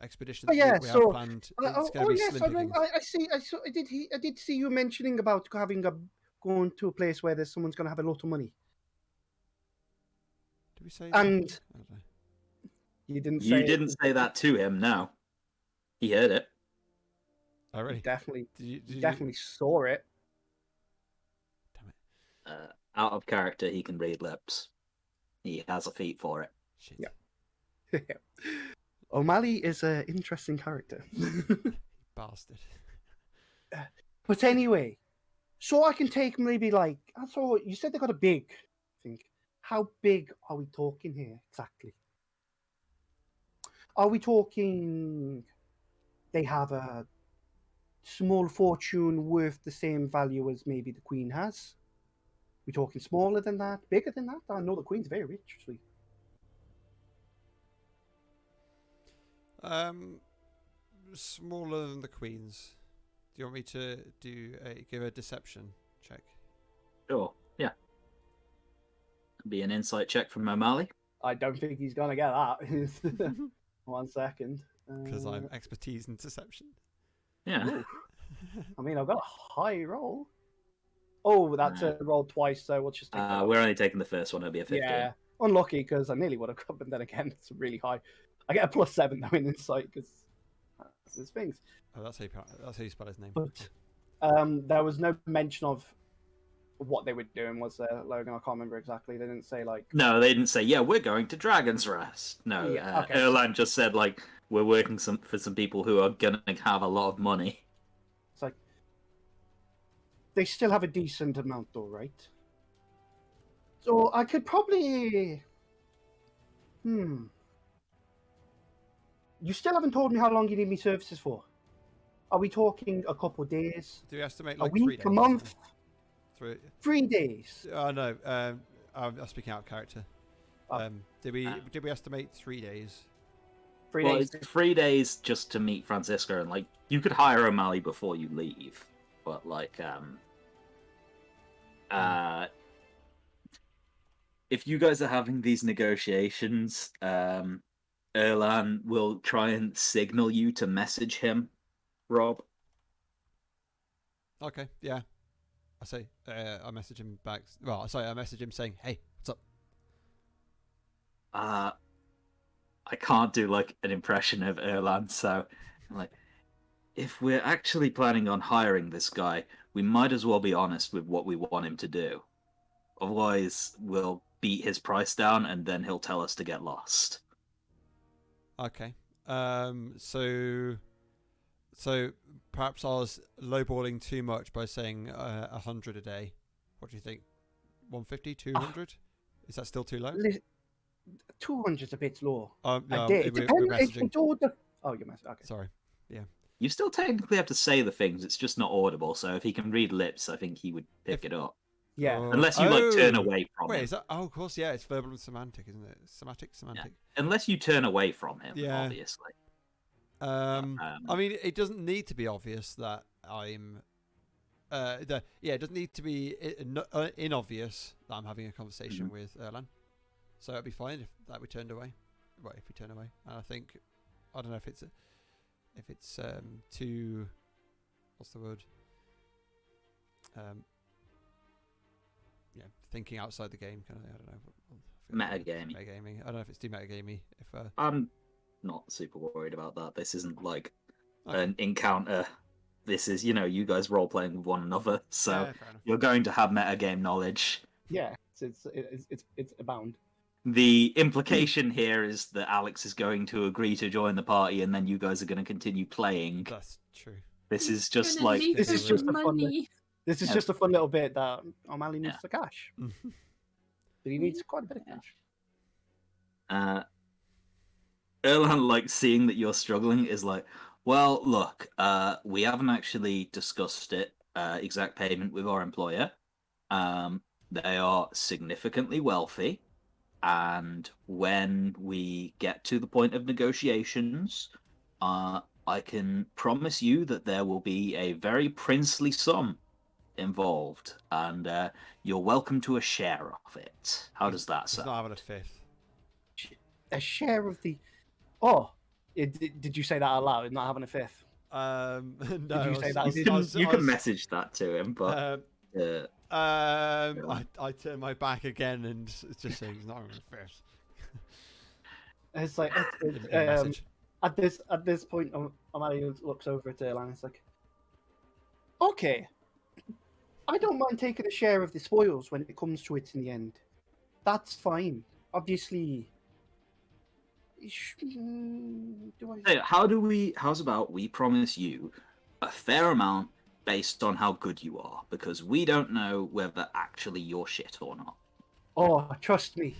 expedition that we have planned, it's going to be slim pickings. I did see you mentioning about going to a place where there's someone's going to have a lot of money. Did we say? And that? I don't know. you didn't say You it. didn't say that to him, no. He heard it. Oh really? Definitely, Did you definitely saw it. Damn it! Out of character, he can read lips. He has a feat for it. Shit. Yeah. O'Malley is an interesting character. Bastard. But anyway, so I can take maybe like, so you said they got a big thing. How big are we talking here exactly? Are we talking they have a small fortune worth the same value as maybe the Queen has? We talking smaller than that, bigger than that? I know the Queen's very rich, sweet. Smaller than the Queen's. Do you want me to give a deception check? Sure, yeah. Be an insight check from O'Malley. I don't think he's gonna get that. 1 second. Because I'm expertise in deception. Yeah. Ooh. I mean, I've got a high roll. Oh, that's a roll twice, so we'll just take that off. We're only taking the first one. It'll be a 15. Yeah, unlucky because I nearly would have got, but then again, it's really high. I get a +7 though in insight because that's his things. Oh, that's how you spell his name. But there was no mention of what they were doing, was there, Logan? I can't remember exactly. They didn't say like. No, they didn't say, yeah, we're going to Dragon's Rest. No, Yeah, okay. Erland just said, like, we're working for some people who are going to have a lot of money. It's like they still have a decent amount, though, right? So I could probably. You still haven't told me how long you need me services for. Are we talking a couple of days? Do we estimate A like 3 week? days? A month? 3. 3 days? Oh no. I'm speaking out of character. Oh. Did we estimate 3 days? 3 Well, days. it's 3 days just to meet Francisco, and, like, you could hire O'Malley before you leave. But, like, if you guys are having these negotiations, Erlan will try and signal you to message him, Rob. Okay. Yeah. I message him back. Well, sorry, I message him saying, "Hey, what's up?" I can't do, like, an impression of Erlan, so, like, if we're actually planning on hiring this guy, we might as well be honest with what we want him to do. Otherwise, we'll beat his price down, and then he'll tell us to get lost. Okay. So perhaps I was lowballing too much by saying 100 a day. What do you think? 150, 200? Is that still too low? 200's a bit low. No, A day. It we're depends. messaging. Oh, you're messaging. Okay. Sorry. Yeah. You still technically have to say the things, it's just not audible, so if he can read lips, I think he would pick it up. Yeah. Unless you, like, turn away from Wait, him. is that? Oh, of course, yeah. It's verbal and semantic, isn't it? Semantic. Unless you turn away from him, Yeah. obviously. I mean, it doesn't need to be obvious that I'm. It doesn't need to be inobvious that I'm having a conversation with Erlan. So it'd be fine if we turned away. Well, if we turn away, and I think, I don't know if it's too. What's the word? Yeah, thinking outside the game. Kind of. I don't know. Metagaming. I don't know if it's too metagamey. If I'm not super worried about that. This isn't like an encounter. This is, you guys role playing with one another, so you're going to have metagame knowledge. Yeah, it's abound. The implication here is that Alex is going to agree to join the party, and then you guys are going to continue playing. That's true. This is just Gonna like leave This is them just with a fun. money. This is just a fun little bit that O'Malley needs Yeah. the cash, but he needs quite a bit of cash. Erlan, like, seeing that you're struggling is like, well, look, we haven't actually discussed it, exact payment with our employer. They are significantly wealthy, and when we get to the point of negotiations, I can promise you that there will be a very princely sum involved, and you're welcome to a share of it. How does that He's sound? not having a fifth. A share of the. Oh, did you say that out loud? Not having a fifth. No. Did you say that? You can message that to him, but I turn my back again and it's just saying he's not having a fifth. It's like Message. at this point, O'Malley looks over at Erlan and it's like, okay, I don't mind taking a share of the spoils when it comes to it in the end. That's fine. Obviously. Hey, how's about we promise you a fair amount based on how good you are, because we don't know whether actually you're shit or not. Oh, trust me,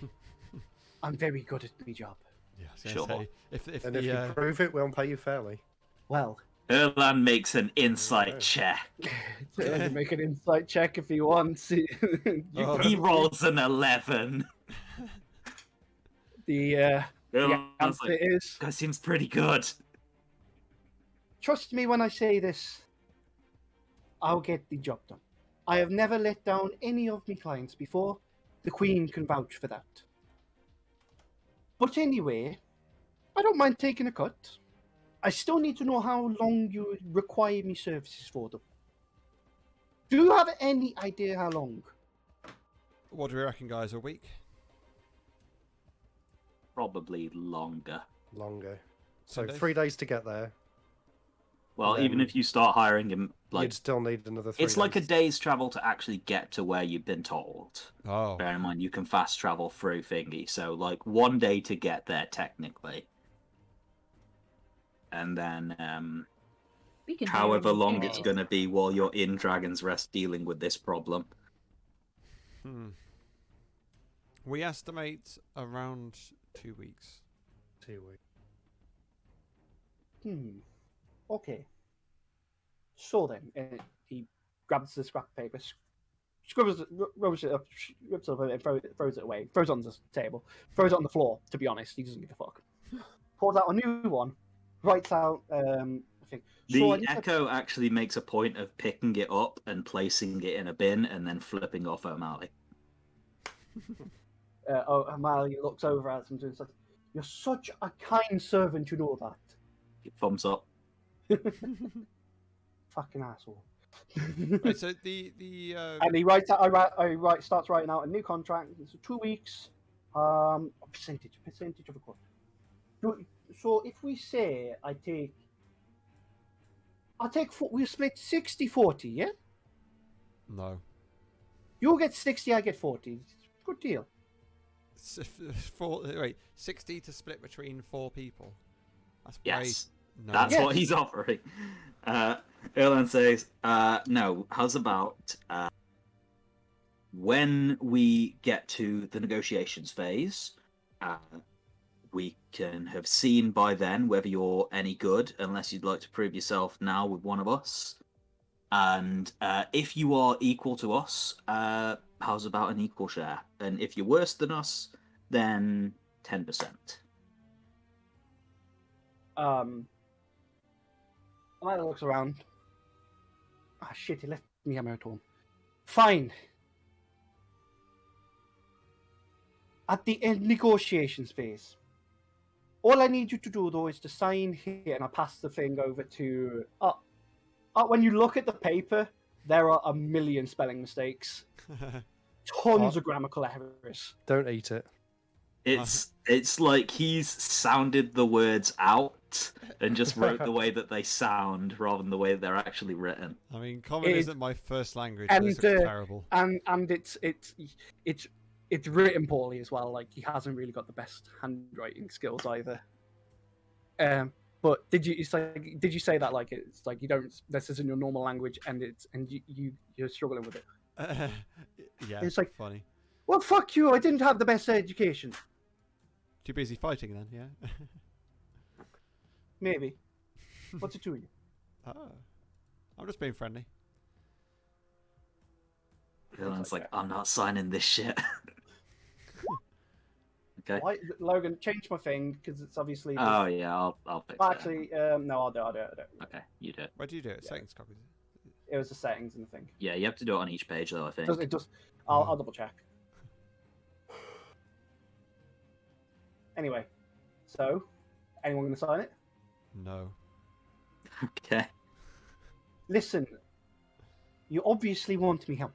I'm very good at my job. Yeah, I was gonna say, if And the, if you prove it, we'll pay you fairly. Well, Erlan makes an insight check. make an insight check if he wants. He rolls an 11. The Erlan's answer like, is, that seems pretty good. trust me when I say this, I'll get the job done. I have never let down any of my clients before. The Queen can vouch for that. But anyway, I don't mind taking a cut. I still need to know how long you require me services for them. Do you have any idea how long? What do we reckon, guys? A week? Probably longer. Longer. So 10 days? 3 days to get there. Well, And even then if you start hiring him, like You'd still need another 3 it's like a days. day's travel to actually get to where you've been told. Oh. Bear in mind, you can fast travel through Thingy, so like 1 day to get there technically, and then We can however hire him in long 2 it's days. gonna be while you're in Dragon's Rest dealing with this problem. We estimate around 2 weeks. 2 weeks. Okay. So then, he grabs the scrap of paper, scribbles it, rolls it up, rips it up, and throws it away. Throws it on the table. Throws it on the floor, to be honest. He doesn't give a fuck. Pulls out a new one. Writes out a thing. So I The need to- Echo actually makes a point of picking it up and placing it in a bin and then flipping off O'Malley. O'Malley looks over at him and says, "You're such a kind servant, you know that." Thumbs up. Fucking asshole. Right, so the And he writes out. Starts writing out a new contract. It's 2 weeks. A percentage of a quote. So if we say I'll take. We split 60-40, yeah. no. You get 60, I get 40. Good deal. Wait, 60 to split between 4 people. That's Yes, no. that's Yes. what he's offering. Erlan says, no, how's about when we get to the negotiations phase, we can have seen by then whether you're any good, unless you'd like to prove yourself now with one of us. And if you are equal to us, how's about an equal share? And if you're worse than us, then 10%. Amanda looks around. Ah, shit, he left me hammer at home. Fine. At the end negotiations phase, all I need you to do, though, is to sign here, and I pass the thing over to... when you look at the paper, there are a million spelling mistakes. Tons of grammatical errors. Don't eat it. It's like he's sounded the words out and just wrote the way that they sound rather than the way that they're actually written. I mean, common It- isn't my first language, and, but this looks terrible. And it's written poorly as well. Like, he hasn't really got the best handwriting skills either. But did you say that like it's like you don't, this isn't your normal language and you're struggling with it? Yeah, It's like- funny. Well, fuck you! I didn't have the best education. Too busy fighting then, yeah. Maybe. What's it to you? Oh, I'm just being friendly. Erlan's like, I'm not signing this shit. Okay. Why, Logan, change my thing because it's obviously. Oh yeah, I'll fix Well, it. actually, no, I'll do it. Okay, you do it. Where do you do it? Yeah. Settings copy. It was the settings and the thing. Yeah, you have to do it on each page though, I think. It does. I'll double check. Anyway, so anyone gonna sign it? No. Okay. Listen, you obviously want me help.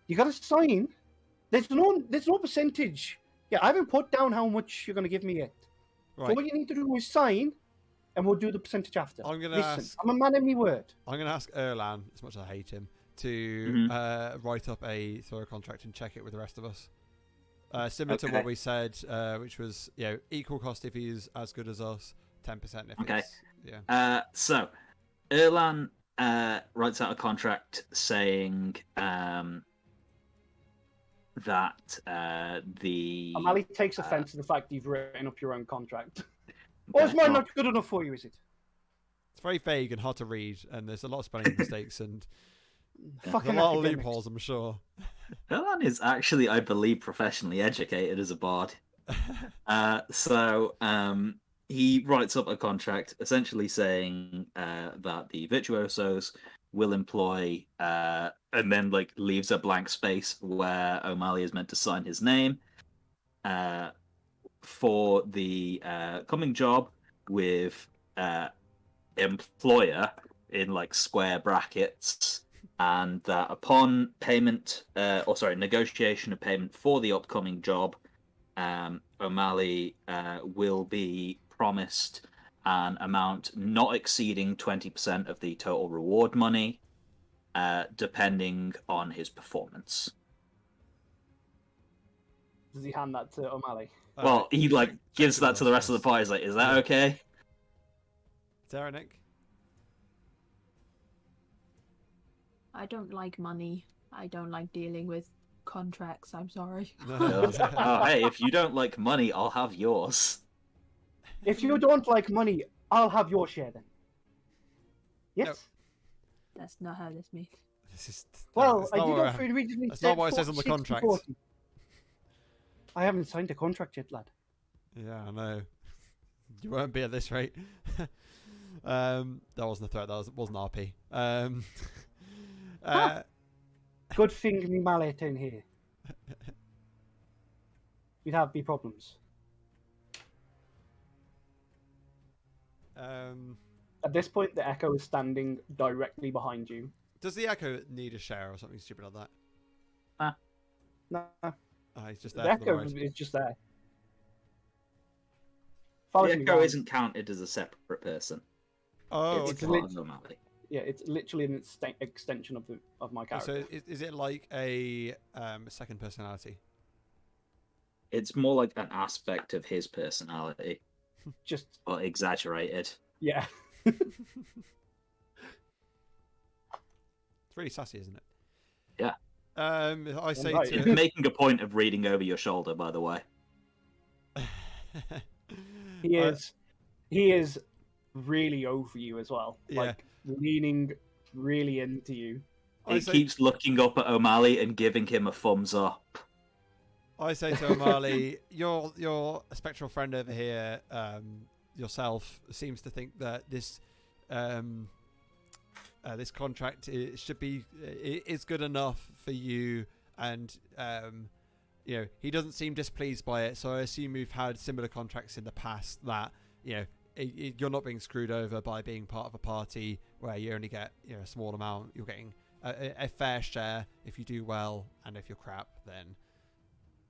You gotta sign. There's no percentage. Yeah, I haven't put down how much you're gonna give me yet. Right. So what you need to do is sign, and we'll do the percentage after. I'm gonna Listen, ask. I'm a man of my word. I'm gonna ask Erlan, as much as I hate him, to Mhm. write up a thorough contract and check it with the rest of us. Similar to Okay. what we said, which was equal cost if he's as good as us, 10% if Okay. it's yeah. So Erlan writes out a contract saying that the O'Malley takes offence to the fact you've written up your own contract. Or is Okay, mine well, not good enough for you, is it? It's very vague and hard to read, and there's a lot of spelling mistakes and Yeah. Fucking a lot of academics. loopholes, I'm sure. Erlan is actually, I believe, professionally educated as a bard. So he writes up a contract essentially saying that the virtuosos will employ, and then like leaves a blank space where O'Malley is meant to sign his name for the coming job. with employer in like square brackets, and that upon payment, negotiation of payment for the upcoming job, O'Malley will be promised an amount not exceeding 20% of the total reward money, depending on his performance. Does he hand that to O'Malley? Well, he like check gives that to the rest of the first. party. He's like, "Is that Yeah. okay?" Zarenic? I don't like money. I don't like dealing with contracts. I'm sorry. Oh, hey, if you don't like money, I'll have yours. If you don't like money, I'll have your share then. Yes. That's not how this means. This is Well, that's I not did what- offer originally. that's not what it says on the 40, 60, contract. 40. I haven't signed a contract yet, lad. Yeah, I know. You won't be at this rate. That wasn't a threat. That wasn't RP. Good thing me mallet in here. We'd have problems. At this point, the Echo is standing directly behind you. Does the Echo need a share or something stupid like that? No, He's just the there for the Echo ride. is just there. The Follows me Echo round. isn't counted as a separate person. Oh, It's okay. part of O'Malley. Yeah, it's literally an extension of my character. So is it like a second personality? It's more like an aspect of his personality, Just but exaggerated. yeah. It's really sassy, isn't it? Yeah. I say right. He's to making a point of reading over your shoulder, by the way. He is. He is really over you as well. Yeah. Like leaning really into you. I He say, keeps looking up at O'Malley and giving him a thumbs up. I say to O'Malley, your spectral friend over here, yourself, seems to think that this this contract should be is good enough for you, and he doesn't seem displeased by it. So I assume you've had similar contracts in the past that you're not being screwed over by being part of a party where you only get a small amount. You're getting a fair share if you do well, and if you're crap, then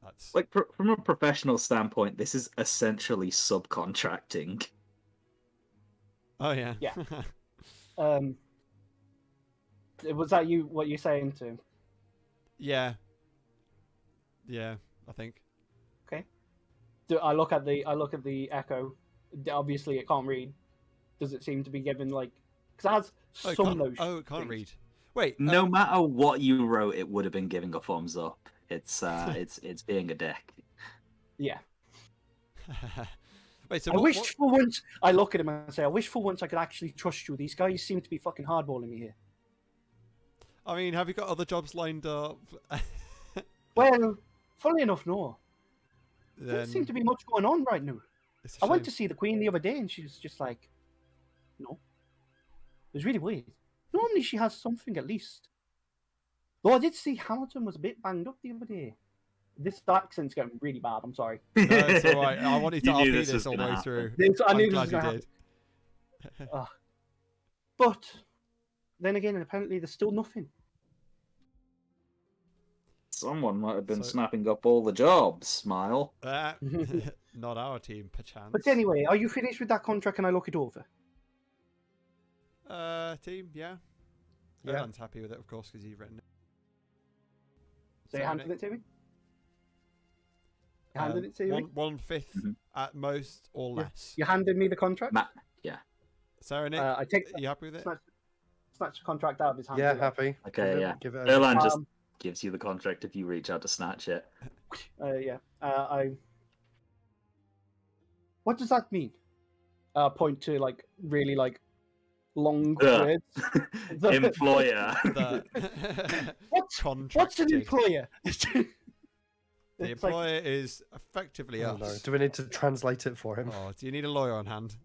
that's Like, from a professional standpoint, this is essentially subcontracting. Oh yeah. Yeah. Was that you? What you're saying to him? Yeah. Yeah, I think. I look at the Echo. Obviously, it can't read. Does it seem to be given like? Because it has It some can't, notion. it can't read. Wait. No matter what you wrote, it would have been giving a thumbs up. It's it's being a dick. Yeah. Wait. So I what, wish what- for once. I look at him and say, I wish for once I could actually trust you. These guys seem to be fucking hardballing me here. I mean, have you got other jobs lined up? Well, funnily enough, no. There Then doesn't seem to be much going on right now. it's a I went to shame. see the Queen the other day, and she was just like, "No." It was really weird. Normally, she has something at least. Though I did see Hamilton was a bit banged up the other day. This accent's getting really bad. I'm sorry. No, it's all right. I wanted to You knew RP this this was all the gonna way happen. through. I knew I'm this was glad gonna you happen. did. But then again, apparently there's still nothing. Someone might have been So- snapping up all the jobs. Smile. Not our team, perchance. But anyway, are you finished with that contract? Can I look it over? Team, yeah. Yeah. Everyone's happy with it, of course, because you've written it. So you So, handed it to me? You handed it to me? 1/5 Mhm. at most or Yeah. less. You handed me the contract? Yeah. Sarah, Nick, I take you happy with it? snatch the contract out of his hand. Yeah, do it. happy. Okay, Give it- yeah. Give it Erlan just Um, gives you the contract if you reach out to snatch it. Yeah. What does that mean? Point to like really like long Ugh. words. Employer. The What's an contracted. employer? The It's like, employer is effectively Oh, us. no. Do we need to translate it for him? Oh, do you need a lawyer on hand?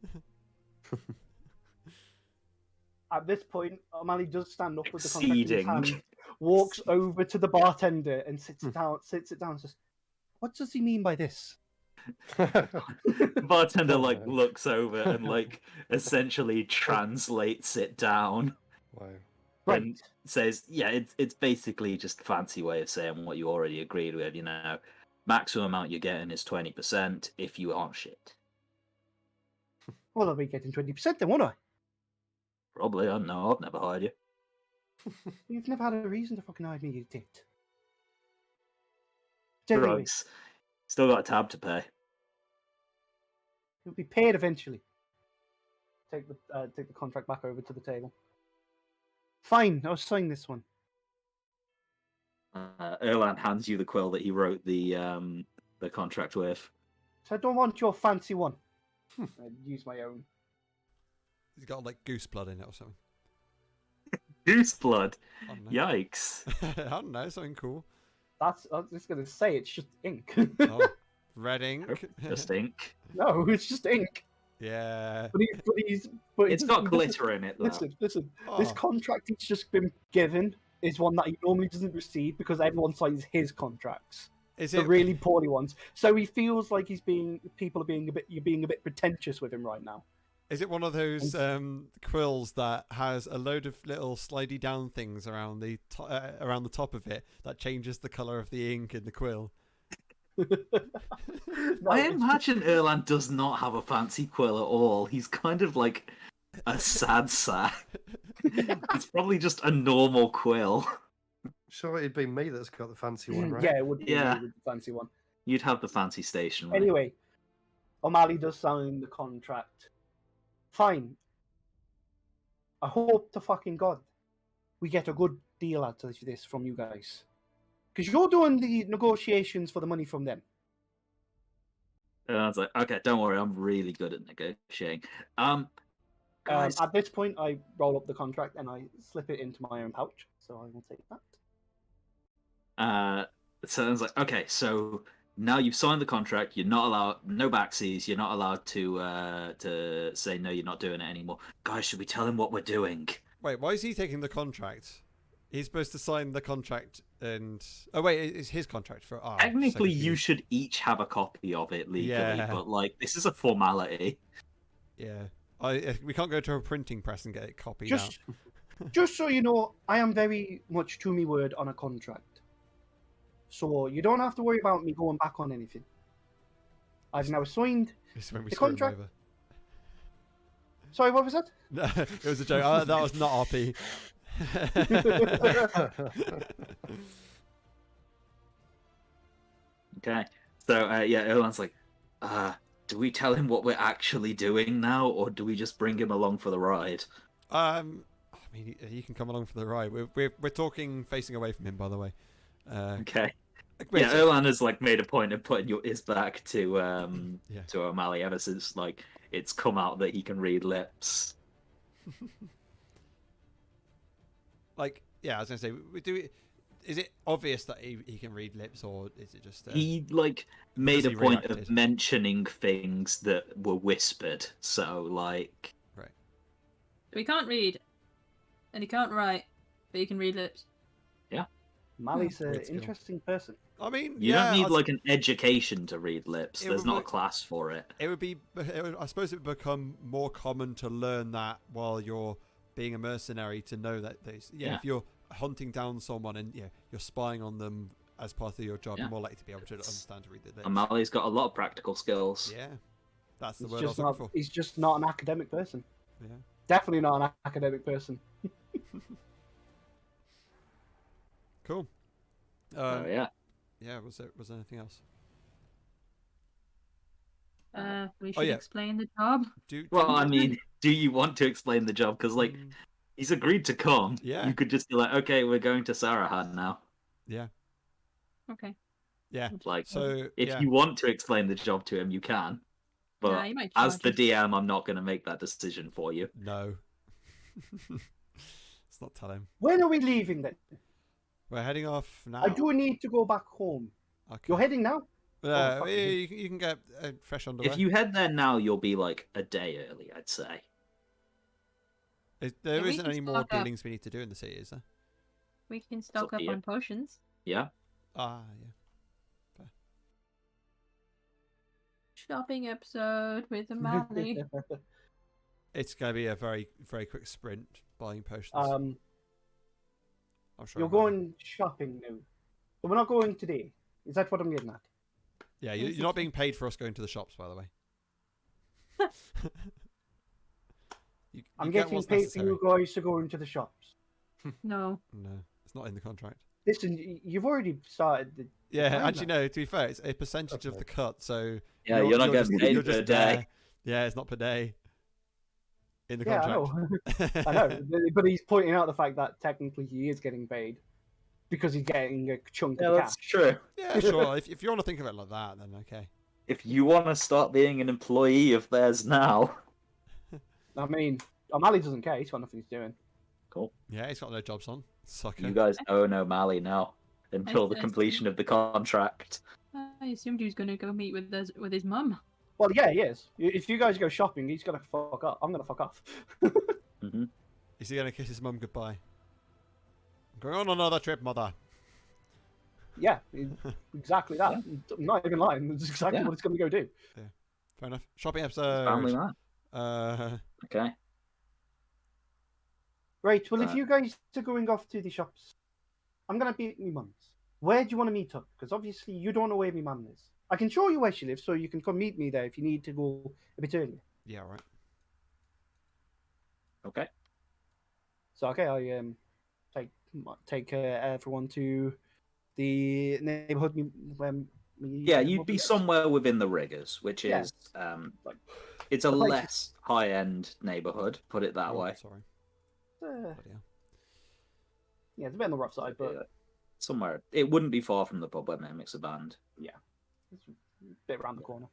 at this point, O'Malley does stand up with the contract in his Exceeding. hand, walks over to the bartender and sits it down. And says, "What does he mean by this?" The bartender Oh, like no. looks over and like essentially translates it down Wow. Right. and says, "Yeah, it's basically just a fancy way of saying what you already agreed with. You know, maximum amount you're getting is 20% if you aren't shit. Well, I'll be getting 20% then, won't I? Probably. I don't know. I've never hired you. You've never had a reason to fucking hire me, you tit. Anyway, Drugs. Still got a tab to pay. you'll be paid eventually. Take the contract back over to the table. Fine, I'll sign this one. Erland hands you the quill that he wrote the contract with. So I don't want your fancy one. I'd use my own. He's got like goose blood in it or something. Goose blood. I don't know. Yikes. I don't know, something cool. I was just gonna say it's just ink. Oh, red ink. Just ink. No, it's just ink. Yeah. But It's got glitter in it, though. Listen. This Oh. contract he's just been given is one that he normally doesn't receive because everyone signs his contracts. Is The it really poorly ones. So he feels like you're being a bit pretentious with him right now. Is it one of those quills that has a load of little slidey down things around the top of it that changes the color of the ink in the quill? No, I it's- imagine Erland does not have a fancy quill at all. He's kind of like a sad sack. It's probably just a normal quill. Sure, it'd be me that's got the fancy one, right? Yeah, it would be Yeah. the fancy one. You'd have the fancy station. Anyway, O'Malley does sign the contract. Fine. I hope to fucking God we get a good deal out of this from you guys. Because you're doing the negotiations for the money from them. And I was like, okay, don't worry, I'm really good at negotiating. Guys, At this point, I roll up the contract and I slip it into my own pouch. So I will take that. so I was like, okay, so now you've signed the contract. You're not allowed, no backseas. You're not allowed to say no. You're not doing it anymore. Guys, should we tell him what we're doing? Wait, why is he taking the contract? He's supposed to sign the contract and... Oh, wait, it's his contract for... Oh, Technically, so you should each have a copy of it legally, Yeah. but like this is a formality. Yeah. We can't go to a printing press and get it copied Just, out. just so you know, I am very much to me word on a contract. So you don't have to worry about me going back on anything. I've now signed. This is when we The screw him contract- over. Sorry, what was that? No, it was a joke. That was not RP. Okay, so yeah, Erland's like, do we tell him what we're actually doing now, or do we just bring him along for the ride? I mean, you can come along for the ride. We're talking facing away from him, by the way. Okay. Wait, Yeah, so- Erland has like made a point of putting his back to Yeah. to O'Malley ever since like it's come out that he can read lips. Like, yeah, I was gonna say, is it obvious that he can read lips, or is it just He like made a he point reacted? of mentioning things that were whispered. So like, We can't read, and he can't write, but he can read lips. Mali's an Weird skill. interesting person. I mean, you yeah, don't need I'd- like an education to read lips. It There's would not a work- class for it. It would be, I suppose, it would become more common to learn that while you're being a mercenary, to know that Yeah. if you're hunting down someone and you're spying on them as part of your job, Yeah. you're more likely to be able to It's- understand to read the lips. O'Malley's got a lot of practical skills. Yeah, that's the He's word I was just looking not. for. He's just not an academic person. Yeah. Definitely not an academic person. Cool. So yeah. Yeah. Was there anything else? We should yeah. explain the job. Well, I mean, do you want to explain the job? Because like Mm, he's agreed to come. Yeah. You could just be like, okay, we're going to Sarahan now. yeah, Okay. yeah. Like, So if yeah. you want to explain the job to him, you can. But Nah, you might as charge the us. DM, I'm not going to make that decision for you. No. Let's not tell him. When are we leaving then? We're heading off now. I do need to go back home. Okay. You're heading now? Yeah, fuck yeah, me. you can get fresh underwear. If you head there now, you'll be like a day early, I'd say. There Yeah, we isn't can any more stock up. dealings we need to do in the city, is there? We can stock up up to you. on potions. Yeah. Ah, yeah. shopping episode with O'Malley. It's going to be a very, very quick sprint buying potions. I'm sure. You're going shopping now. So we're not going today. Is that what I'm getting at? Yeah, you're not being paid for us going to the shops, by the way. I'm getting paid for you guys to go into the shops. No. No, it's not in the contract. Listen, you've already started the... Yeah, actually, no, to be fair, it's a percentage of the cut, so... Yeah, you're not getting paid per day. Yeah, it's not per day. In the Yeah, contract. I know, but he's pointing out the fact that technically he is getting paid because he's getting a chunk of cash. That's true. Yeah, sure. If you want to think of it like that, then okay. If you want to start being an employee of theirs now... I mean, O'Malley doesn't care. He's got nothing he's doing. Cool. Yeah, he's got no jobs on. Sucker. You guys own O'Malley now until the completion of the contract. I assumed he was going to go meet with his mum. Well, yeah, he is. If you guys go shopping, he's gonna fuck up. I'm gonna fuck off. Mm-hmm. Is he going to kiss his mum goodbye? I'm going on another trip, mother. Yeah, exactly that. I'm not even lying. That's exactly what it's gonna go do. Yeah, fair enough. Shopping episode. Family man. Okay. Right. Well, if you guys are going off to the shops, I'm gonna be at my mum's. Where do you want to meet up? Because obviously you don't know where my mum is. I can show you where she lives, so you can come meet me there if you need to go a bit earlier. Yeah, right. Okay. So okay, I take everyone to the neighborhood. Yeah, you'd be somewhere within the riggers, which is it's a less high-end neighborhood. Put it that way. Sorry. Yeah, it's a bit on the rough side, but somewhere it wouldn't be far from the pub where they mix a band. Yeah, it's a bit around the corner.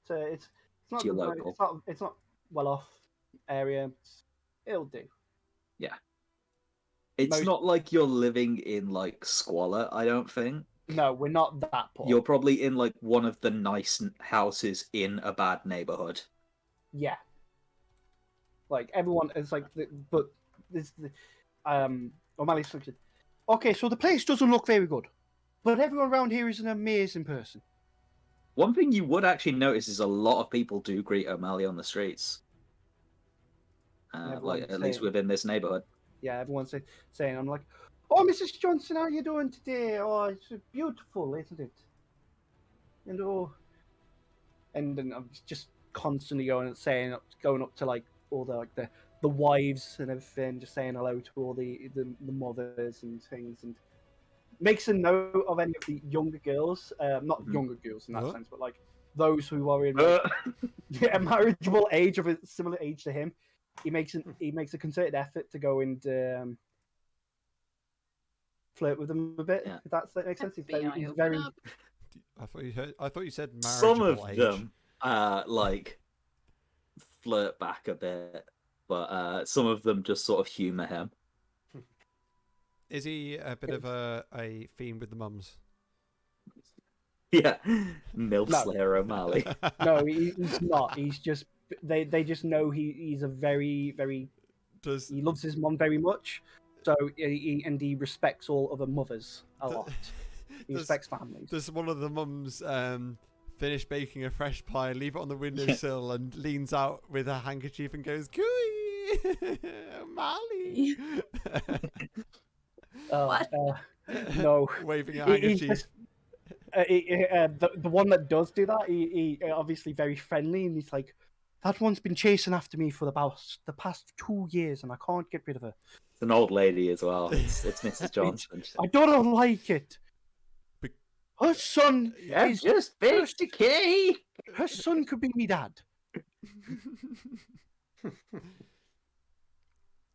So it's not your local. It's not well off area. It'll do. Yeah. It's not like you're living in like squalor, I don't think. No, we're not that poor. You're probably in like one of the nice houses in a bad neighborhood. Yeah. Like everyone is like, but this O'Malley's like, okay, so the place doesn't look very good, but everyone around here is an amazing person. One thing you would actually notice is a lot of people do greet O'Malley on the streets. Like at least within this neighborhood. Yeah, everyone's saying, I'm like, oh, Mrs. Johnson, how are you doing today? Oh, it's beautiful, isn't it? And then I'm just constantly going up to like all the wives and everything, just saying hello to all the mothers and things, and makes a note of any of the younger girls, not younger girls in that sense, but like those who are in a marriageable age, of a similar age to him. He makes a concerted effort to go and flirt with them a bit. Yeah. If that makes sense. He's very. I thought you said marriageable Some of age. them like flirt back a bit, but some of them just sort of humour him. Is he a bit of a fiend with the mums? Yeah, MILF Slayer O'Malley. No, he's not. He's just they just know he's a very, very. He loves his mom very much, so he respects all other mothers a lot. He respects families. Does one of the mums finish baking a fresh pie, leave it on the windowsill, and leans out with her handkerchief and goes, "Cooey, O'Malley." No, waving a handkerchief. The one that does do that, he obviously very friendly, and he's like, that one's been chasing after me for the past 2 years, and I can't get rid of her. It's an old lady as well. It's Mrs. Johnson. I don't like it. Her son is just basically. Her son could be me dad.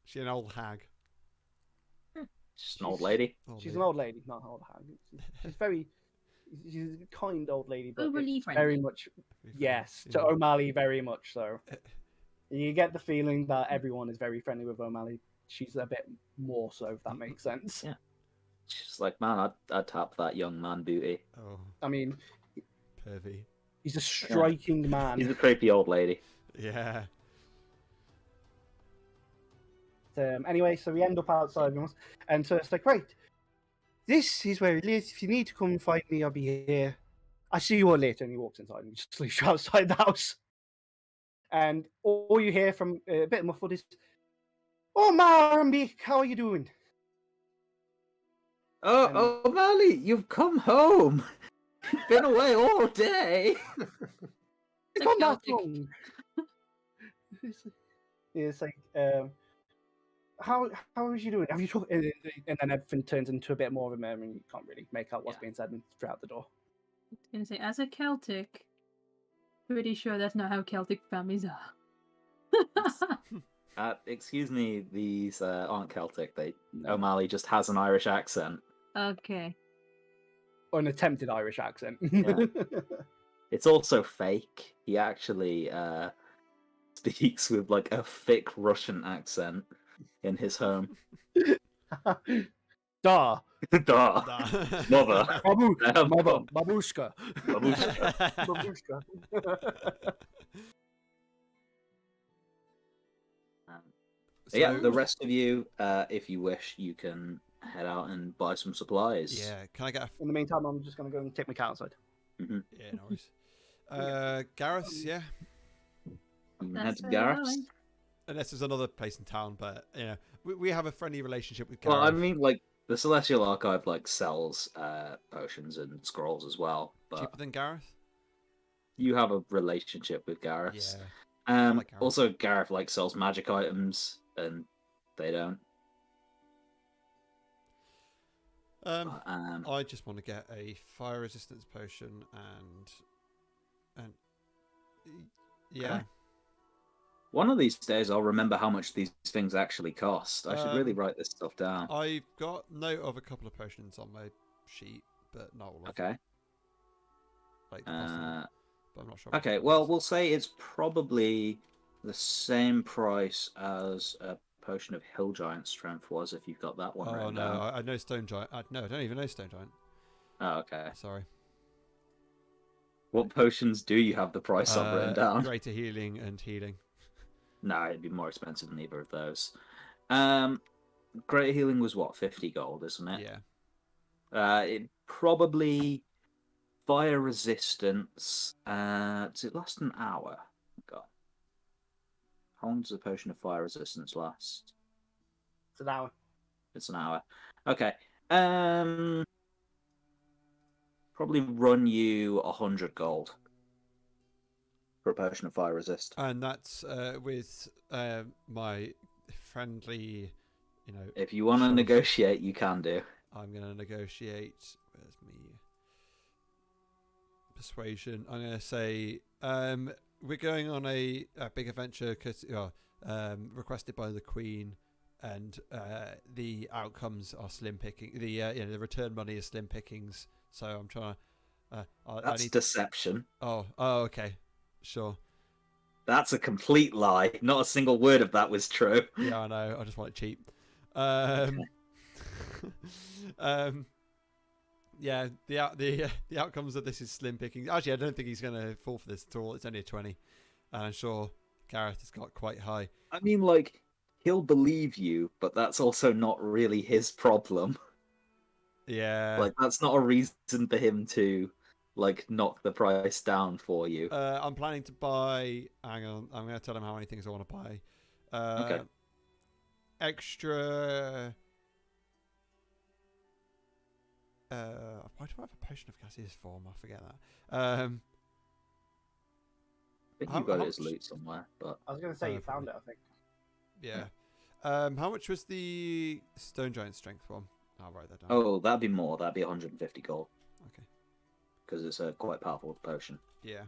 She's an old hag. She's an old lady. She's an old lady, not an old hag. She's a kind old lady, but overly friendly. Very much. Yes, to O'Malley, very much so. You get the feeling that everyone is very friendly with O'Malley. She's a bit more so, if that makes sense. Yeah. She's like, man, I'd tap that young man booty. Oh. I mean, pervy. He's a striking man. He's a creepy old lady. Yeah. Anyway, so we end up outside, and so it's like, right, this is where he lives. If you need to come and find me, I'll be here. I see you all later, and he walks inside and just leaves you outside the house. And all you hear from a bit muffled is, "Oh, Marmby, how are you doing?" Oh, O'Malley, you've come home. You've been away all day. It's Come back Celtic. home. It's like, how is you doing? Have you talked? And then everything turns into a bit more of a murmur, and you can't really make out what's being said throughout the door. I was gonna say, as a Celtic, pretty sure that's not how Celtic families are. Excuse me, these aren't Celtic. No. O'Malley just has an Irish accent. Okay. Or an attempted Irish accent. Yeah. It's also fake. He actually speaks with like a thick Russian accent in his home. Da. Duh. Mother. Babushka. Babushka. Yeah, the rest of you, if you wish, you can head out and buy some supplies. Yeah, can I get a... In the meantime, I'm just going to go and take my cat outside. Mm-hmm. Yeah, no worries. Gareth's, yeah? Head to Gareth's. Unless there's another place in town, but, you know, we have a friendly relationship with Gareth. Well, I mean, like, the Celestial Archive, like, sells potions and scrolls as well, but cheaper than Gareth? you have a relationship with Gareth's. Yeah. Like Gareth. Also, Gareth, like, sells magic items, and they don't. I just want to get a fire resistance potion and yeah. Okay. One of these days, I'll remember how much these things actually cost. I should really write this stuff down. I've got note of a couple of potions on my sheet, but not all of them. Okay. Like the cost of them, but I'm not sure. Okay, well, we'll say it's probably the same price as a potion of Hill Giant Strength was if you've got that one written no, down. I know Stone Giant. No, I don't even know Stone Giant. Oh, okay. Sorry. What potions do you have the price of written down? Greater healing and healing. No, it'd be more expensive than either of those. Greater healing was what, 50 gold, isn't it? Yeah. It probably fire resistance. Does it last an hour? God. How long does a potion of fire resistance last? It's an hour. It's an hour. Okay. Probably run you 100 gold for a potion of fire resist. And that's with my friendly, you know. If you want to negotiate, you can do. I'm going to negotiate. Where's me? Persuasion. I'm going to say we're going on a big adventure requested by the Queen, and the outcomes are slim picking. The return money is slim pickings. So I'm trying to. That's deception. Oh, okay, sure. That's a complete lie. Not a single word of that was true. Yeah, I know. I just want it cheap. Yeah, the outcomes of this is slim picking. Actually, I don't think he's going to fall for this at all. It's only a 20, and I'm sure Gareth has got quite high. I mean, like, he'll believe you, but that's also not really his problem. Yeah. Like, that's not a reason for him to, like, knock the price down for you. I'm planning to buy... Hang on. I'm going to tell him how many things I want to buy. Okay. Extra... why do I have a potion of gaseous form? I forget that. I think you've got his loot somewhere, but... I was going to say you found it, I think. Yeah. How much was the Stone Giant Strength one? I'll write that down. Oh, that'd be more. That'd be 150 gold. Okay. Because it's a quite powerful potion. Yeah.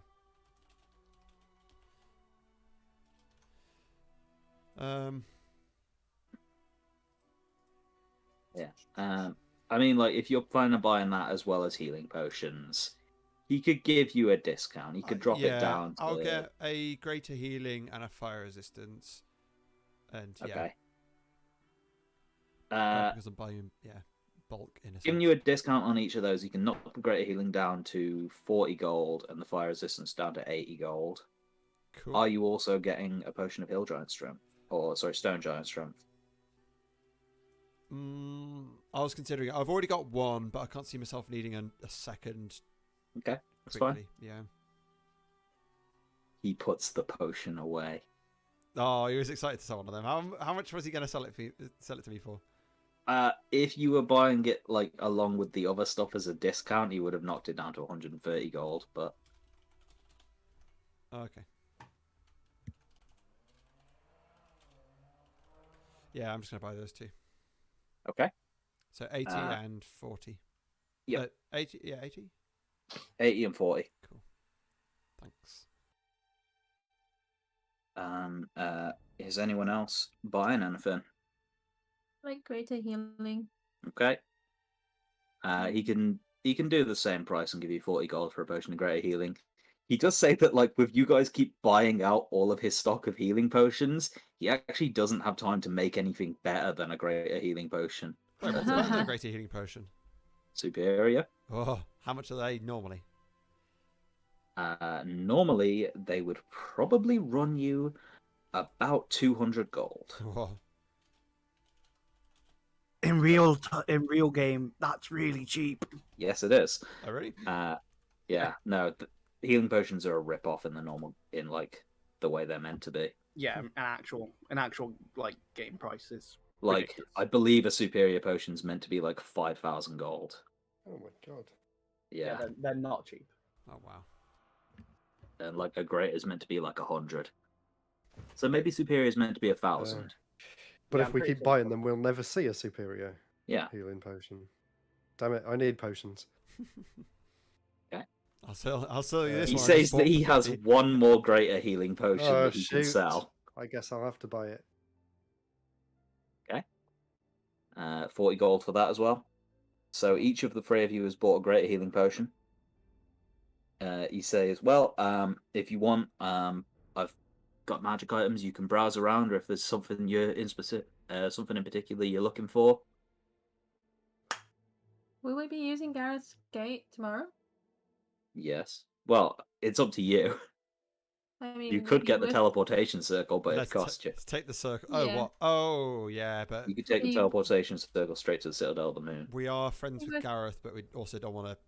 Yeah. I mean, like, if you're planning on buying that as well as healing potions, he could give you a discount. He could drop it down. I'll get a greater healing and a fire resistance. And yeah. Okay. Because I'm buying, bulk in a sense. Giving you a discount on each of those, you can knock the greater healing down to 40 gold and the fire resistance down to 80 gold. Cool. Are you also getting a potion of Hill Giant Strength? Or, sorry, Stone Giant Strength? I was considering it. I've already got one, but I can't see myself needing a second. Okay. That's fine. quickly. Yeah. He puts the potion away. Oh, he was excited to sell one of them. How much was he going to sell it to me for? If you were buying it like along with the other stuff as a discount, you would have knocked it down to 130 gold. But Oh, okay. Yeah, I'm just going to buy those two. okay, So 80 and 40. Yep. 80. Yeah, 80. 80 and 40. Cool. Thanks. Is anyone else buying anything? Like greater healing. Okay. He can do the same price and give you 40 gold for a potion of greater healing. He does say that, like, with you guys keep buying out all of his stock of healing potions, he actually doesn't have time to make anything better than a greater healing potion. Wait, what's better than a greater healing potion? Superior. Oh, how much are they normally? Normally, they would probably run you about 200 gold. Oh, In real game, that's really cheap. Yes, it is. oh really? Yeah, no, healing potions are a rip-off in like the way they're meant to be. Yeah, an actual like game price is Like, ridiculous. I believe a superior potion's meant to be like 5,000 gold. Oh my god. Yeah, they're not cheap. Oh wow. and like a great is meant to be like 100. So maybe superior is meant to be 1,000. But Yeah, if I'm we pretty keep sure buying so. them, we'll never see a superior Yeah. healing potion. Damn it, I need potions. I'll sell you this He one. I says just that bought he for has 50. one more greater healing potion Oh, that he can shoot. sell. I guess I'll have to buy it. 40 gold for that as well. So each of the three of you has bought a greater healing potion. He says, well, if you want, I've got magic items you can browse around, or if there's something you're in something in particular you're looking for. Will we be using Gareth's gate tomorrow? Yes. Well, it's up to you. I mean, You could it'd get be the teleportation circle, but Let's it costs you. let's take the circle. Oh, Yeah. what? Oh, yeah, but You could take the You- teleportation circle straight to the Citadel of the Moon. we are friends with Okay. Gareth, but we also don't want to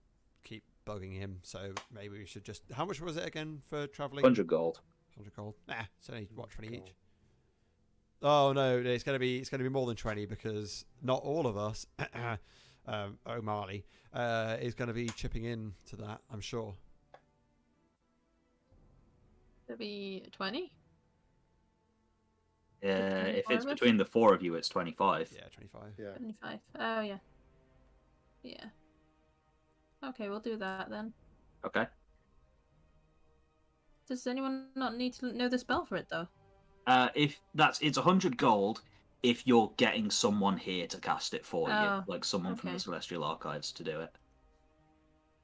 keep bugging him. So maybe we should just. How much was it again for traveling? 100 gold. 100 gold. Nah, it's only what 20 each. Oh no, it's gonna be more than 20 because not all of us, O'Malley, is gonna be chipping in to that. I'm sure. It'd be 20? If it's Four of us? between the four of you, it's 25. Yeah, 25. Yeah. 25. Oh, yeah. Yeah. Okay, we'll do that then. Okay. Does anyone not need to know the spell for it, though? It's 100 gold if you're getting someone here to cast it for you, Oh, like someone from the okay. Celestial Archives to do it.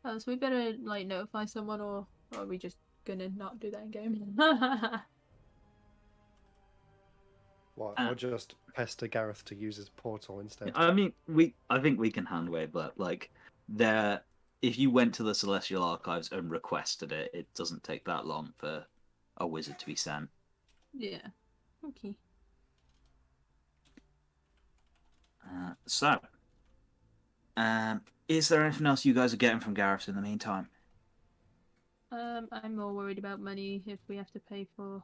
Oh, so we better, like, notify someone, or are we just gonna not do that in game? What? Ah. Or just pester Gareth to use his portal instead. I mean, I think we can handwave that. Like, if you went to the Celestial Archives and requested it, it doesn't take that long for a wizard to be sent. Yeah. Okay. Is there anything else you guys are getting from Gareth in the meantime? I'm more worried about money if we have to pay for.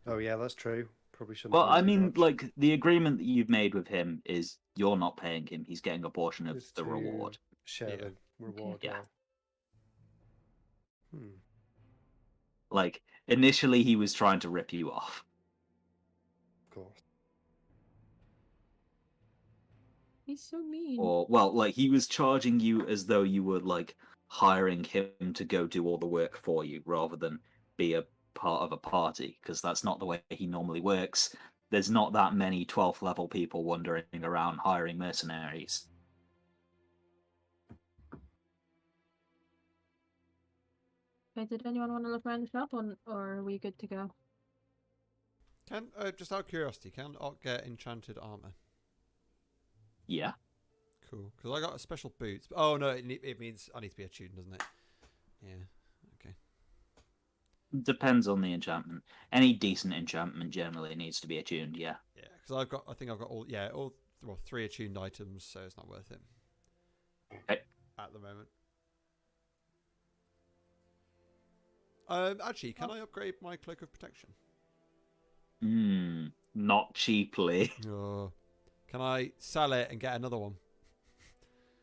Oh yeah, that's true. Probably shouldn't. Well, pay I too mean, much. like, the agreement that you've made with him is you're not paying him; he's getting a portion of It's the to reward. share Yeah. the reward. Yeah. Hmm. Like, initially, he was trying to rip you off. Of course. He's so mean. Or, well, like, he was charging you as though you were, like, hiring him to go do all the work for you rather than be a part of a party, because that's not the way he normally works. There's not that many 12th level people wandering around hiring mercenaries. Okay, did anyone want to look around the shop, or are we good to go? Can just out of curiosity, can Ott get enchanted armor? Yeah. Cool, because I got a special boots. Oh no, it means I need to be attuned, doesn't it? Yeah. Okay. Depends on the enchantment. Any decent enchantment generally needs to be attuned, yeah. Yeah, because I think I've got all 3 attuned items, so it's not worth it. Okay. At the moment. Actually, can I upgrade my cloak of protection? Not cheaply. Oh. Can I sell it and get another one?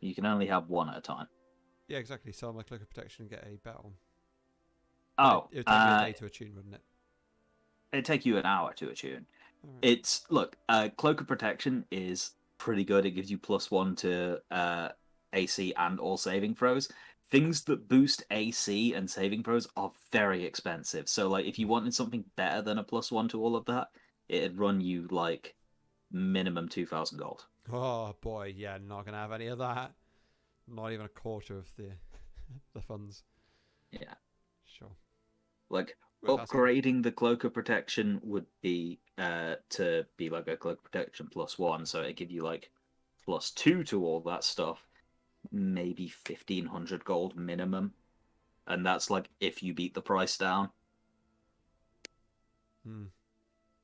You can only have one at a time. Yeah, exactly. Sell my cloak of protection and get a better one. Oh, It would take me a day to attune, wouldn't it? it'd take you an hour to attune. Alright. It's look, Cloak of Protection is pretty good. It gives you +1 to AC and all saving throws. Things that boost AC and saving throws are very expensive. So, like, if you wanted something better than a +1 to all of that, it'd run you like minimum 2,000 gold. Oh boy, yeah, not gonna have any of that. Not even a quarter of the the funds. Yeah, Sure. like Well, that's good. upgrading the Cloak of Protection would be to be like a Cloak of Protection +1, so it'd give you like +2 to all that stuff. Maybe 1,500 gold minimum, and that's like if you beat the price down. Hmm.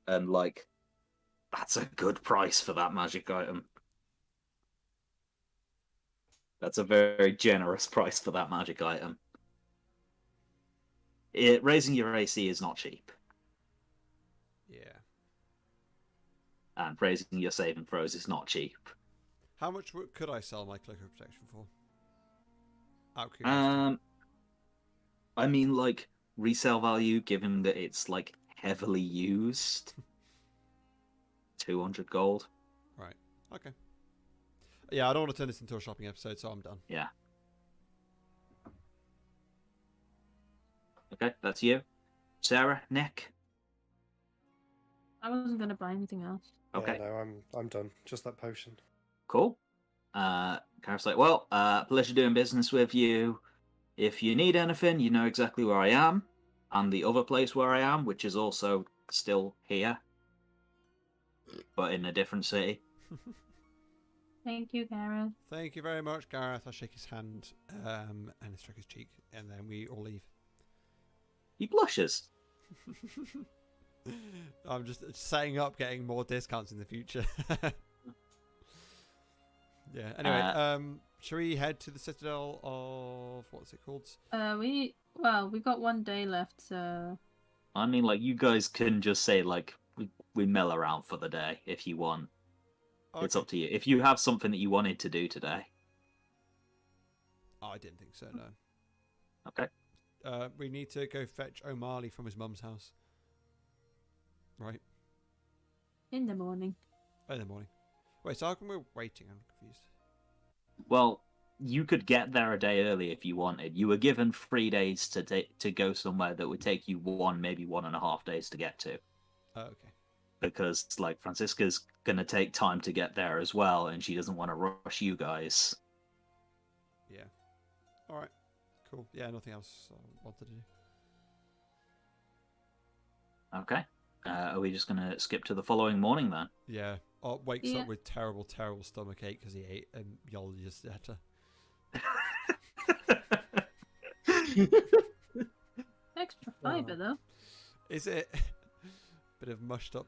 And like, that's a good price for that magic item. That's a very generous price for that magic item. Raising your AC is not cheap, Yeah. and raising your saving throws is not cheap. How much could I sell my cloak of protection for? Out of curiosity. I mean, like, resale value, given that it's like heavily used, 200 gold. Right. Okay. Yeah, I don't want to turn this into a shopping episode, so I'm done. Yeah. Okay, that's you. Sarah, Nick. I wasn't gonna buy anything else. Okay, Yeah, no, I'm done. Just that potion. cool. Gareth's like, well, pleasure doing business with you. If you need anything, you know exactly where I am, and the other place where I am, which is also still here, but in a different city. Thank you, Gareth. Thank you very much, Gareth. I shake his hand and stroke his cheek, and then we all leave. He blushes. I'm just setting up getting more discounts in the future. Yeah. Anyway, shall we head to the Citadel of what's it called? We got 1 day left, so I mean, like, you guys can just say, like, we mill around for the day if you want. It's Okay. up to you. If you have something that you wanted to do today. Oh, I didn't think so. No. Okay. We need to go fetch O'Malley from his mum's house. Right. in the morning. In the morning. Wait, so how come we're waiting? I'm confused. Well, you could get there a day early if you wanted. You were given 3 days to go somewhere that would take you maybe 1.5 days to get to. Oh, okay. Because, like, Francisca's gonna take time to get there as well, and she doesn't want to rush you guys. Yeah. All right. Cool. Yeah, nothing else I wanted to do. Okay. Are we just gonna skip to the following morning then? Yeah. Oh, wakes Yeah. up with terrible, terrible stomachache because he ate a Yolizetta. Extra fiber, though. Is it? Bit of mushed up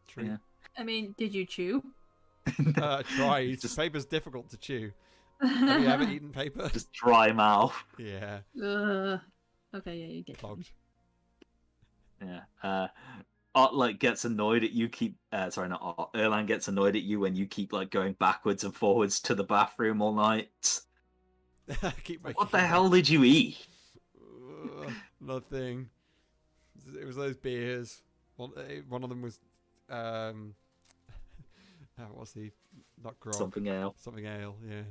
treat. Yeah. I mean, did you chew? Tried. Just- Paper's difficult to chew. Have you ever eaten paper? Just dry mouth. Yeah. Okay, yeah, you get Clogged. Yeah. Art like gets annoyed at you. Sorry, not Art. Erlan gets annoyed at you when you keep like going backwards and forwards to the bathroom all night. Keep making What the it hell did you eat? Nothing. It was those beers. One of them was what's the not grog, Something ale. something ale. Yeah.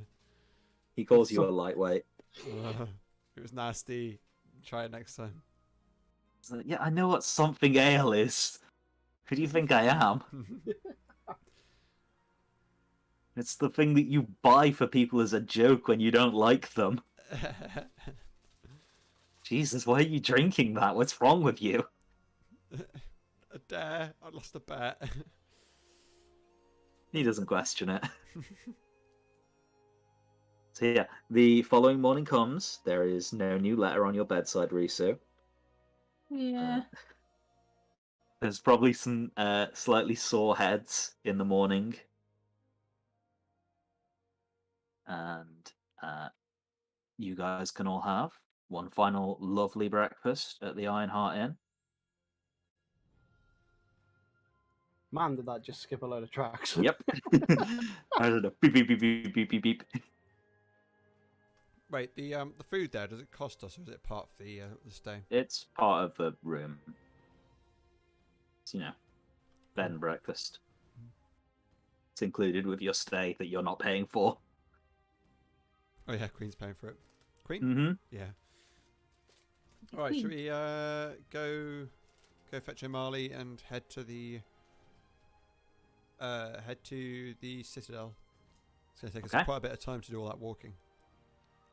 He calls you a lightweight. It was nasty. Try it next time. It's like, yeah, I know what something ale is. Who do you think I am? It's the thing that you buy for people as a joke when you don't like them. Jesus, why are you drinking that? What's wrong with you? A dare. I lost a bet. He doesn't question it. So yeah, the following morning comes. There is no new letter on your bedside, Risu. Yeah. There's probably some slightly sore heads in the morning. And you guys can all have one final lovely breakfast at the Ironheart Inn. Man, did that just skip a load of tracks? Yep. I don't know. Beep beep beep beep beep beep beep. Wait, the food there, does it cost us, or is it part of the stay? It's part of the room. It's, bed and breakfast. It's included with your stay that you're not paying for. Oh yeah, Queen's paying for it. Queen? Mm-hmm. Yeah. All right, should we go fetch O'Malley and head to the citadel? It's gonna take us quite a bit of time to do all that walking.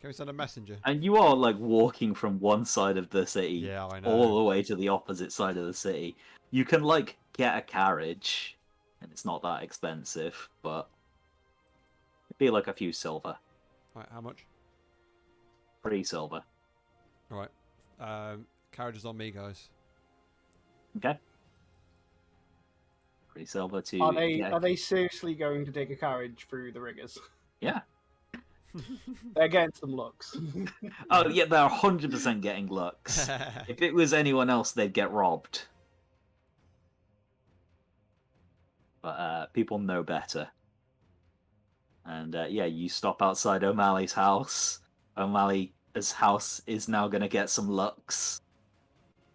Can we send a messenger? And you are walking from one side of the city Yeah, I know. all the way to the opposite side of the city. You can get a carriage, and it's not that expensive, but it'd be a few silver. Right, how much? 3 silver. All right. Carriage is on me, guys. Okay. 3 silver to. Are they seriously going to take a carriage through the riggers? Yeah. They're getting some looks. Oh yeah, they're 100% getting looks. If it was anyone else, they'd get robbed. But people know better. And you stop outside O'Malley's house. O'Malley's house is now going to get some looks.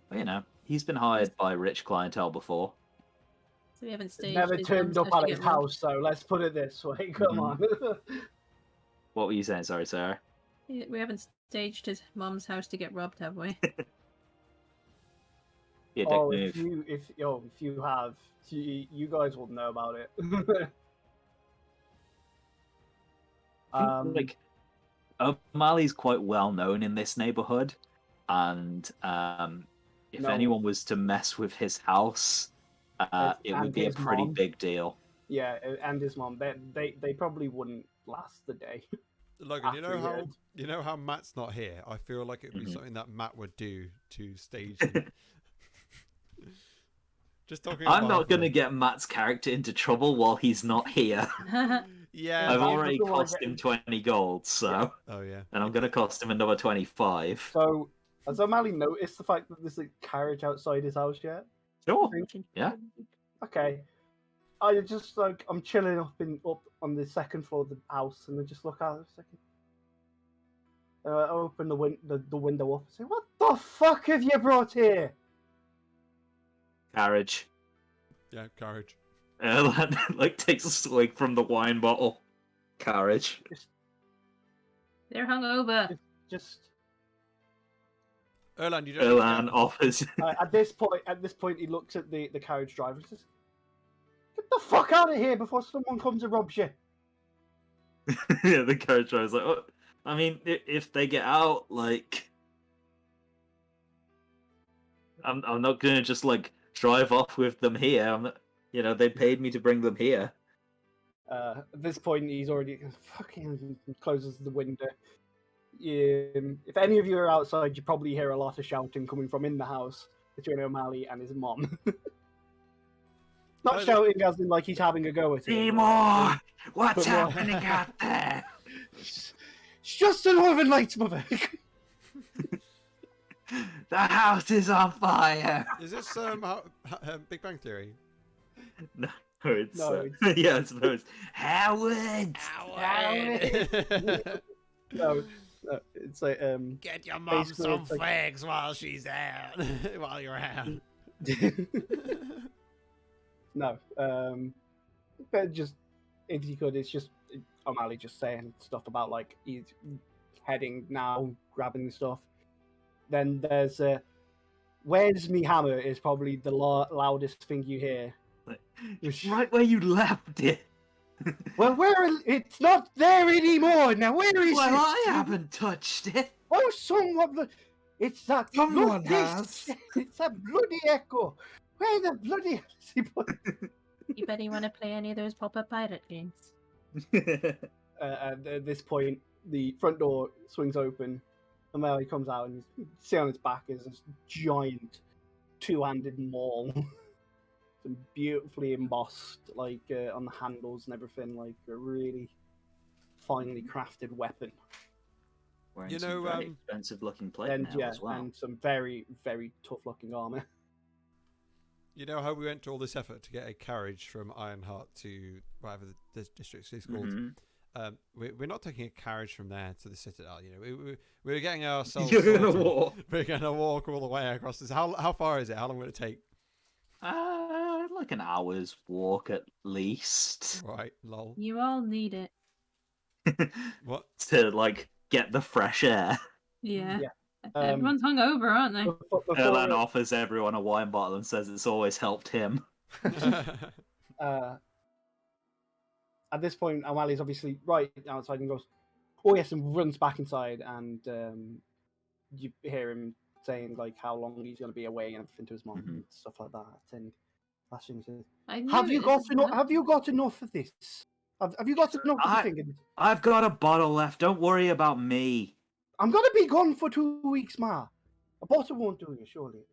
But, he's been hired by rich clientele before. So we haven't staged. Never his turned mum's up house at to his get robbed. house, so let's put it this way. Come on. What were you saying? Sorry, Sarah. We haven't staged his mum's house to get robbed, have we? Yeah, Oh, dick if move. you have, you guys will know about it. I think, O'Malley's quite well known in this neighborhood, and if No. anyone was to mess with his house, it would And be a his pretty mom. big deal. Yeah, and his mom. They probably wouldn't last the day. Logan, After you know how Matt's not here. I feel like it would be Mhm. something that Matt would do to stage him. Just talking. I'm on not behalf going to of him. get Matt's character into trouble while he's not here. Yeah. I've Matt already doesn't wanna cost get- him 20 gold, so... Oh yeah. And I'm going to cost him another 25. So, has O'Malley noticed the fact that there's a carriage outside his house yet? Sure. Yeah. Okay. I just I'm chilling up on the second floor of the house, and I just look out a second. I open the window up and say, "What the fuck have you brought here?" Carriage. Yeah, carriage. Erland, takes a swig from the wine bottle. Carriage. They're hungover. Just Erland, you don't. Erland offers... at this point, he looks at the carriage driver and says, "Get the fuck out of here before someone comes and robs you." Yeah, the carriage driver's like, oh, I mean, if they get out, I'm not gonna just drive off with them here. I'm not, they paid me to bring them here. At this point, he's already fucking closes the window. If any of you are outside, you probably hear a lot of shouting coming from in the house between O'Malley and his mom. Not But- shouting as in he's having a go at him. Seymour, what's But more- happening out there? It's just the Northern Lights, mother. The house is on fire. Is this Big Bang Theory? No, it's No, yeah, I suppose. Howard. No, it's like Get your mum Basically, some it's fags while she's there, while you're out. no. But just if you could, it's just O'Malley just saying stuff about he's heading now, grabbing the stuff. Then there's "Where's me hammer?" is probably the loudest thing you hear. It's right where you left it. Well, it's not there anymore. Now where is Well, it? I haven't touched it. Oh, it's that Someone bloody- has. It's a bloody echo. Where the bloody is he put? You bet you want to play any of those pop-up pirate games? And at this point, the front door swings open. O'Malley comes out, and you see on his back is this giant two-handed maul. And beautifully embossed, on the handles and everything, a really finely crafted weapon. Wearing You some know, very expensive-looking plate And mail yeah, as well. and some very, very tough-looking armor. You know how we went to all this effort to get a carriage from Ironheart to whatever the district is called? Mhm. We're not taking a carriage from there to the Citadel. You know, we're getting ourselves. You're gonna sorted. walk. We're gonna walk all the way across this. How far is it? How long will it take? Like an hour's walk at least. Right, lol. You all need it. What? To like get the fresh air. Yeah. Yeah. Everyone's hungover, aren't they? Erlan offers everyone a wine bottle and says it's always helped him. At this point, Awali's obviously right outside and goes, "Oh yes," and runs back inside, and you hear him saying like how long he's going to be away and everything to his mom and stuff like that. And last thing he says, "Have you got enough? Have you got enough of this? Have you got enough of the thing?" I've got a bottle left. Don't worry about me. I'm going to be gone for 2 weeks, Ma. A bottle won't do you, surely.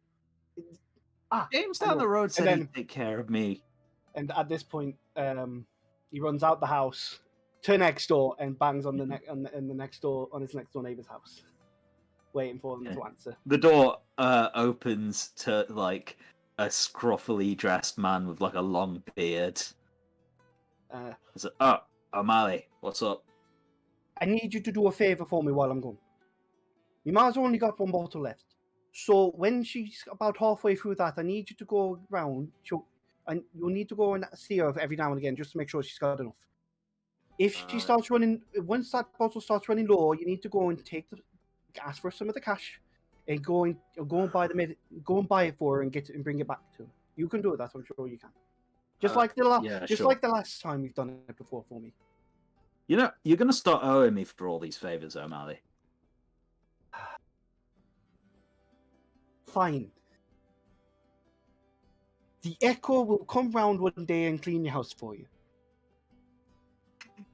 James down the road said he'd take care of me. And at this point, he runs out the house to next door and bangs on the next door on his next door neighbor's house, waiting for them to answer. The door opens to like a scruffily dressed man with like a long beard. It's like, "Oh, O'Malley, what's up?" "I need you to do a favor for me while I'm gone. My ma's only got one bottle left. So when she's about halfway through that, I need you to go around. And you'll need to go and see her every now and again just to make sure she's got enough. If she starts running, once that bottle starts running low, you need to go and ask for some of the cash, and go and buy it for her and bring it back to her. You can do that, I'm sure you can. Just like the last time we've done it before for me. You know, you're gonna start owing me for all these favors, O'Malley. Fine. The Echo will come round one day and clean your house for you."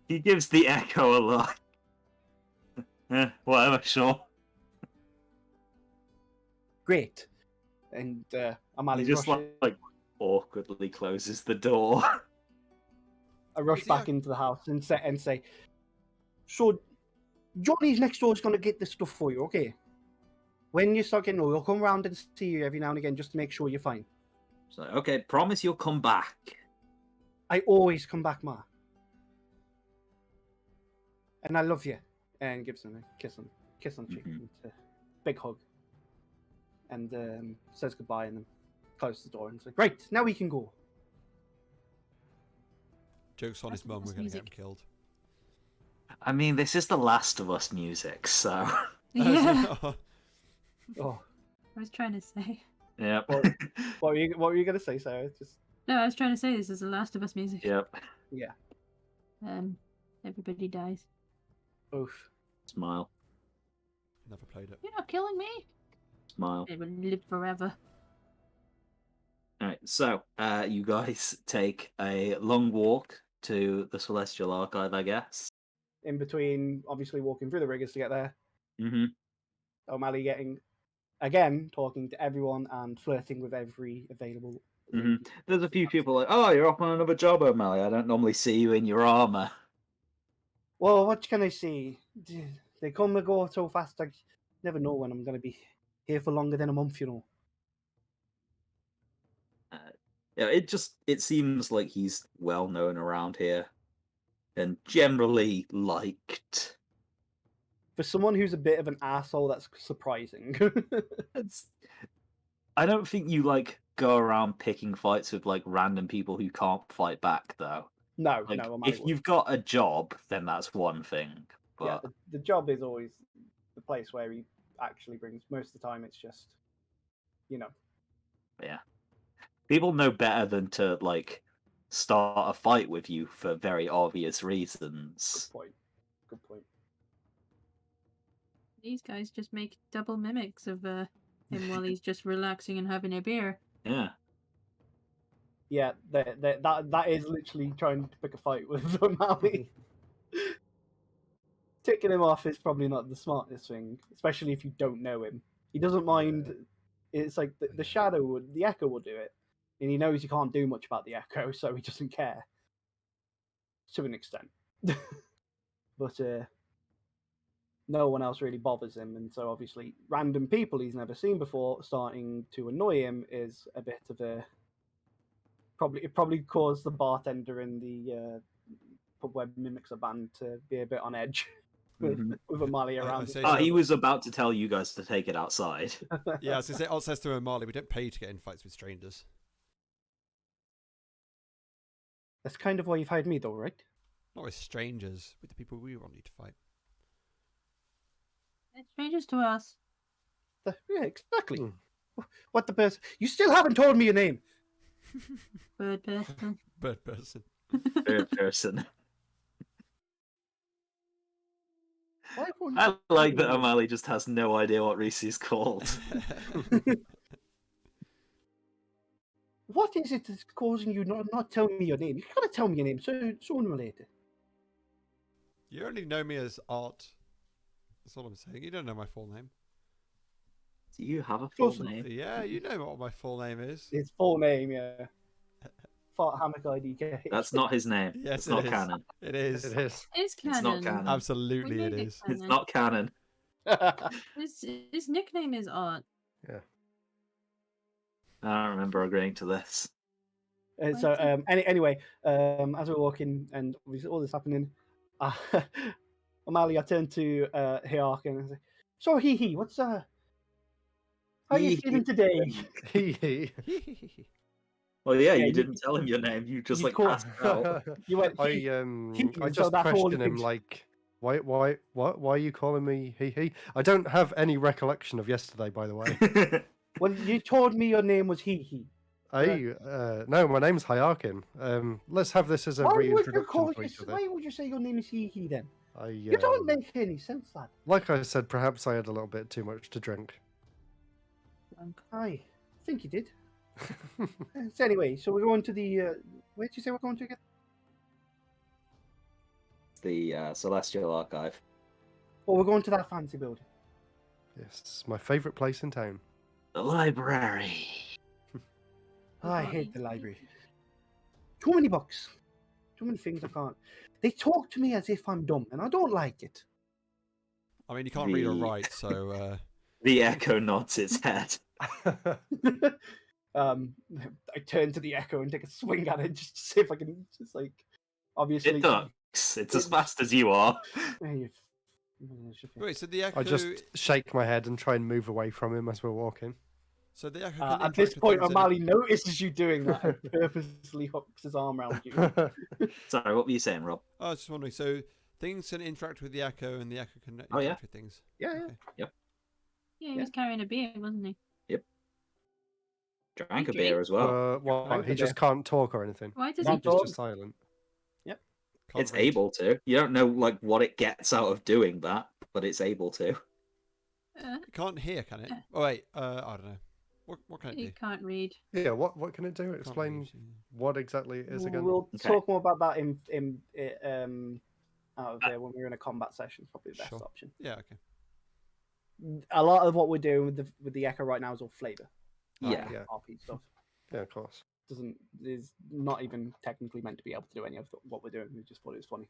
He gives the Echo a look. Whatever, sure. Great. And Amali He just like awkwardly closes the door. I rush back into the house and say, "So Johnny's next door is going to get this stuff for you, okay? When you start getting old, he'll come round and see you every now and again just to make sure you're fine." So, okay, promise you'll come back. "I always come back, Ma. And I love you." And gives him a kiss on the cheek, and a big hug. And says goodbye and then closes the door and says, "Right, now we can go." Jokes on his mum, we're going to get him killed. I mean, this is the Last of Us music, so... Yeah. Oh. I was trying to say. Yep. What were you going to say, Sarah? No, I was trying to say this is the Last of Us music. Yep. Yeah. Everybody dies. Oof. Smile. Never played it. You're not killing me. Smile. It will live forever. Alright, so, you guys take a long walk to the Celestial Archive, I guess. In between, obviously, walking through the riggers to get there. Mm-hmm. O'Malley talking to everyone and flirting with every available. Mm-hmm. There's a few people like, "Oh, you're off on another job, O'Malley. I don't normally see you in your armor." Well, what can I say? They come and go so fast. I never know when I'm going to be here for longer than a month, you know. Yeah, it seems like he's well known around here and generally liked. For someone who's a bit of an asshole, that's surprising. I don't think you like go around picking fights with like random people who can't fight back, though. No, like, no. If you've got a job, then that's one thing. But yeah, the job is always the place where he actually brings. Most of the time, it's just, you know. Yeah, people know better than to like start a fight with you for very obvious reasons. Good point. These guys just make double mimics of him while he's just relaxing and having a beer. Yeah. Yeah, that is literally trying to pick a fight with O'Malley. Ticking him off is probably not the smartest thing, especially if you don't know him. He doesn't mind. It's like the Echo will do it, and he knows he can't do much about the Echo, so he doesn't care to an extent. But no one else really bothers him, and so obviously random people he's never seen before starting to annoy him is a bit of a it probably caused the bartender in the pub where mimics are banned to be a bit on edge with O'Malley around. say Oh, so. he was about to tell you guys to take it outside. Yeah, I was going to say, Alt says to O'Malley, we don't pay to get in fights with strangers. That's kind of why you've hired me, though, right? Not with strangers, with the people we want you to fight. It's strangers to us. Yeah, exactly. What the person? You still haven't told me your name. Bird person. Bird person. Third person. Why won't I you like that tell me? O'Malley just has no idea what Reese is called. What is it that's causing you not telling me your name? You gotta tell me your name. Sooner or later. You only know me as Art. That's all I'm saying. You don't know my full name. Do you have a full Close enough. name? Yeah, you know what my full name is. His full name, yeah. Fart Hammock IDK. That's not his name. Yes, it's it not is. canon. It is. It is. It's canon. It's not canon. Absolutely, We it made it is. It's canon. not canon. His nickname is Art. I don't remember agreeing to this. So anyway, as we're walking and obviously all this happening, O'Malley, I turned to Hierarch and I say, "So what's how are you feeling today?" Well, yeah, Yeah, you you- didn't tell him your name. You just you like called- passed out. You went, I "He." I so just that's all question he him thinks. like, why are you calling me he? I don't have any recollection of yesterday, by the way. Well, you told me your name was he. No, my name's Hyarkin. Let's have this as a Why would you reintroduction to each other. Why would you say your name is he then? I, You don't make any sense, lad. like I said, perhaps I had a little bit too much to drink. I think you did. So anyway, so we're going to the. Where did you say we're going to again? The Celestial Archive. Oh, we're going to that fancy building. Yes, it's my favourite place in town. The library. I hate the library. Too many books. Too many things I can't. They talk to me as if I'm dumb, and I don't like it. I mean, you can't read or The- write, so The Echo nods its head. I turn to the Echo and take a swing at it just to see if I can just like obviously It ducks. It's as fast as you are. wait. So the echo. I just shake my head and try and move away from him as we're walking. So the echo. Can At interact this with point, things in it. O'Malley notices you doing that and purposely hooks his arm around you. Sorry, what were you saying, Rob? I was just wondering. So things can interact with the echo, and the echo can interact Oh, yeah. with things. Yeah, Okay. Yeah, he was carrying a beer, wasn't he? Drank a Drink. beer as well. What? Thank He you, just can't talk or anything. Why does Not he? at all. He's just silent. Can't It's read. able to. You don't know like what it gets out of doing that, but it's able to. It can't hear, can it? Oh wait. I don't know. What can it He do? can't read. Yeah. What can it do? Can't Explain read. what exactly it is again. We'll Okay. talk more about that in out of there when we're in a combat session. It's probably the best Sure. option. Yeah. Okay. A lot of what we're doing with the Echo right now is all flavor. Yeah. Yeah. RP stuff Yeah, of course. is not even technically meant to be able to do any of what we're doing. We just thought it was funny.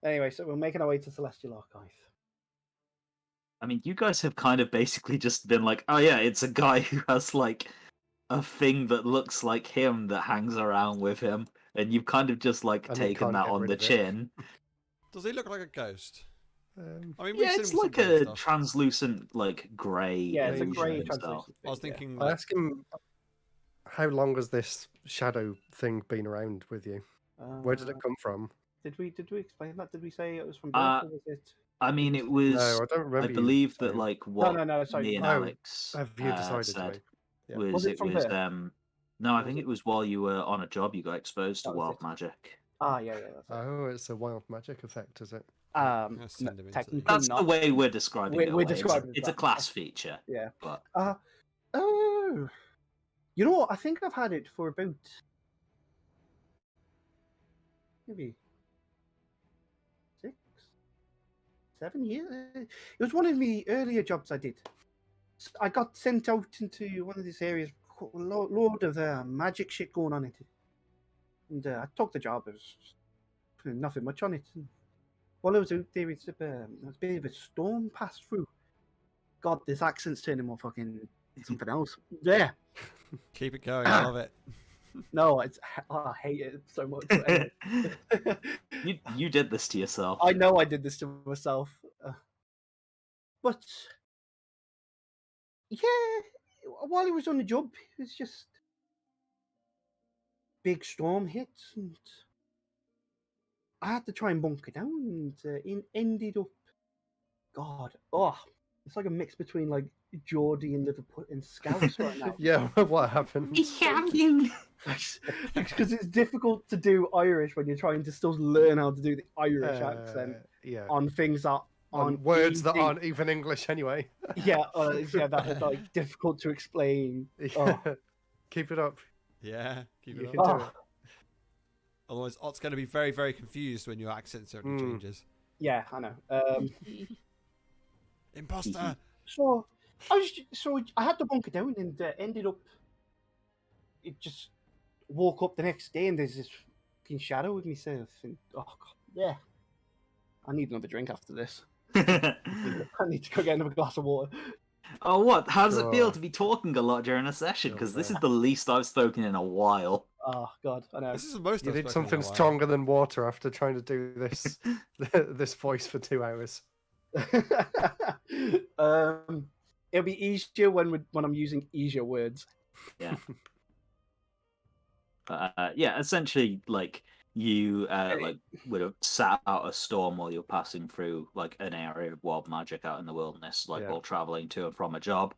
Anyway, so we're making our way to Celestial Archive. I mean, you guys have kind of basically just been like, oh yeah, it's a guy who has like a thing that looks like him that hangs around with him, and you've kind of just like And he taken can't that get on rid the of it. chin. Does he look like a ghost? I mean, we've Yeah, seen it's him with like some grey a stuff. translucent, like grey. Yeah, it's a illusion grey illusion of himself. translucent. I was thing, yeah. thinking. I Like, ask him, how long has this shadow thing been around with you? Where did it come from? Did we explain that? Did we say it was from Uh, birth, or was it? I mean, it was. No, I don't remember. I you believe that saying. like what No, sorry. me and Oh, Alex have you decided to said me? Yeah. was Was it it from was birth? no, I Was think it- it was while you were on a job. You got exposed to That was wild it. magic. Yeah, that's it. Oh, it's a wild magic effect, is it? Let's send him into Technically That's not. the way we're describing We're it. away. describing it It's a that. class feature, Yeah. but Oh, you know what? I think I've had it for about maybe 6, 7 years. It was one of the earlier jobs I did. I got sent out into one of these areas, a load of magic shit going on in it, and I took the job. There was nothing much on it. while I was out there, it's a bit of a storm passed through. God, this accent's turning more fucking something else. Yeah. Keep it going. I love it. No, I hate it so much. But anyway. You did this to yourself. I know I did this to myself. But yeah, while he was on the job, it was just big storm hits, and I had to try and bunker down, and it ended up. God, it's like a mix between like Geordie and Liverpool and Scouse right now. Yeah, what happened? Because it's difficult to do Irish when you're trying to still learn how to do the Irish accent Yeah. on things that On aren't words that easy. aren't even English anyway. Yeah, that's like difficult to explain. Oh. Keep it up. Yeah, keep You it can up. do it. Otherwise, Ott's going to be very, very confused when your accent suddenly changes. Yeah, I know. Imposter! So I had to bunker down and ended up. It just woke up the next day and there's this fucking shadow with myself, and oh god, yeah. I need another drink after this. I need to go get another glass of water. Oh, what? How does it feel God. to be talking a lot during a session? Because this is God. the least I've spoken in a while. Oh god, I know. This is the most You I've need spoken in something a while. stronger than water after trying to do this this voice for 2 hours. It'll be easier when I'm using easier words. Yeah. Yeah, essentially, like you like would have sat out a storm while you're passing through like an area of wild magic out in the wilderness, like Yeah. while traveling to and from a job.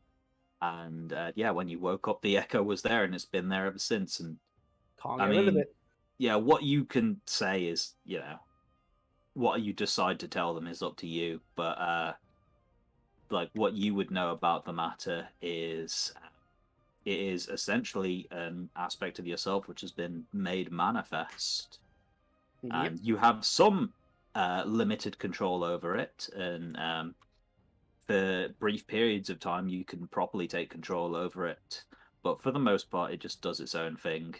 And yeah, when you woke up, the echo was there, and it's been there ever since. And Can't I get rid of mean, it. yeah, what you can say is, what you decide to tell them is up to you. But like what you would know about the matter is it is essentially an aspect of yourself which has been made manifest. Yep. And you have some limited control over it, and for brief periods of time you can properly take control over it, but for the most part it just does its own thing.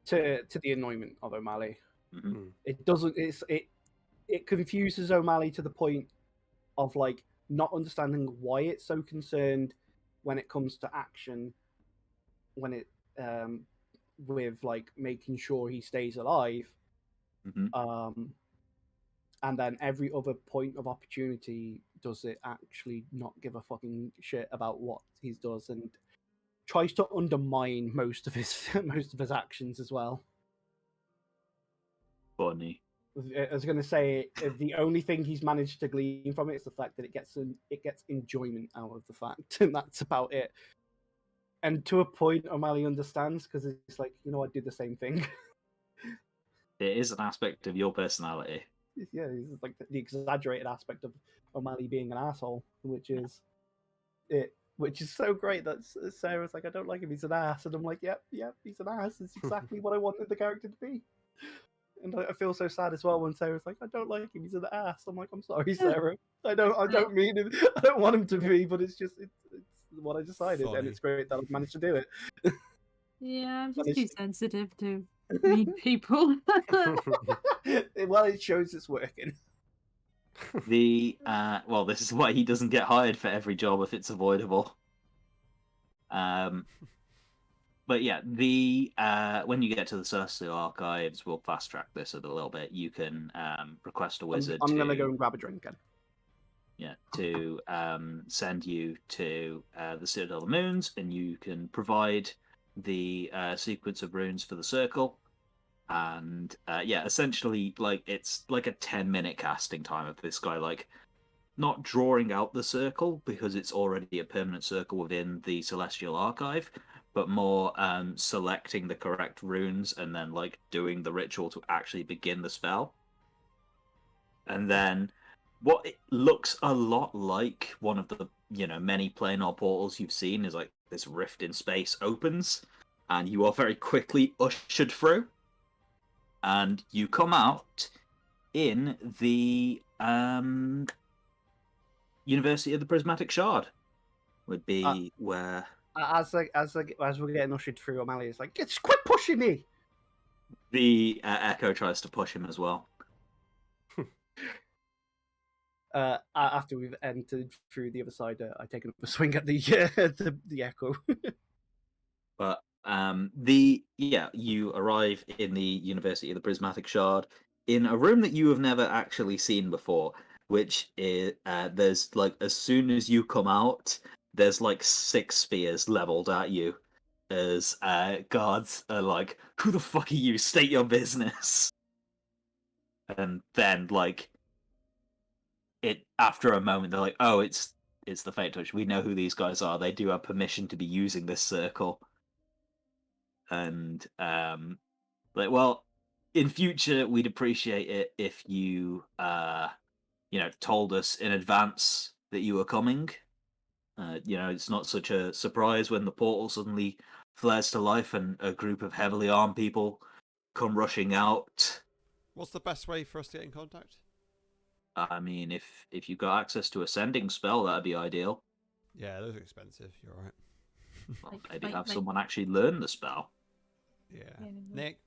To the annoyment of O'Malley. Mhm. It doesn't. It confuses O'Malley to the point of like not understanding why it's so concerned when it comes to action. When it with like making sure he stays alive, Mhm. and then every other point of opportunity does it actually not give a fucking shit about what he does, and tries to undermine most of his actions as well. Funny. I was going to say the only thing he's managed to glean from it is the fact that it gets enjoyment out of the fact, and that's about it. And to a point, O'Malley understands because it's like, I do the same thing. It is an aspect of your personality. Yeah, it's like the exaggerated aspect of O'Malley being an asshole, which is it. Which is so great that Sarah's like, I don't like him, he's an ass. And I'm like, yep, he's an ass. It's exactly what I wanted the character to be. And I feel so sad as well when Sarah's like, I don't like him, he's an ass. I'm like, I'm sorry, Sarah. I don't mean him. I don't want him to be, but it's just, it's what I decided. Funny. And it's great that I've managed to do it. Yeah, I'm just Honestly. too sensitive to read people. Well, it shows it's working. Well, this is why he doesn't get hired for every job if it's avoidable. But yeah, when you get to the Celestial Archives, we'll fast track this a little bit. You can request a wizard. I'm gonna go and grab a drink again. Yeah, to send you to the Citadel of the Moons, and you can provide the sequence of runes for the circle. And yeah, essentially, like it's like a 10-minute casting time of this guy, like not drawing out the circle because it's already a permanent circle within the Celestial Archive, but more selecting the correct runes and then like doing the ritual to actually begin the spell. And then what it looks a lot like one of the many planar portals you've seen is like this rift in space opens, and you are very quickly ushered through. And you come out in the University of the Prismatic Shard. Would be where As we're getting ushered through, O'Malley is like, quit pushing me! the Echo tries to push him as well. After we've entered through the other side, I take another swing at the the echo. But you arrive in the University of the Prismatic Shard in a room that you have never actually seen before, which is there's like as soon as you come out, there's like 6 spears leveled at you as guards are like, "Who the fuck are you? State your business." And then like it after a moment they're like, "Oh, it's the Fate Touch. We know who these guys are. They do have permission to be using this circle." And like, well, in future we'd appreciate it if you told us in advance that you were coming. It's not such a surprise when the portal suddenly flares to life and a group of heavily armed people come rushing out. What's the best way for us to get in contact? I mean, if you got access to a sending spell, that'd be ideal. Yeah, those are expensive. You're right. Well, Like- maybe like- have like- someone actually learn the spell. Yeah. Yeah. Nick.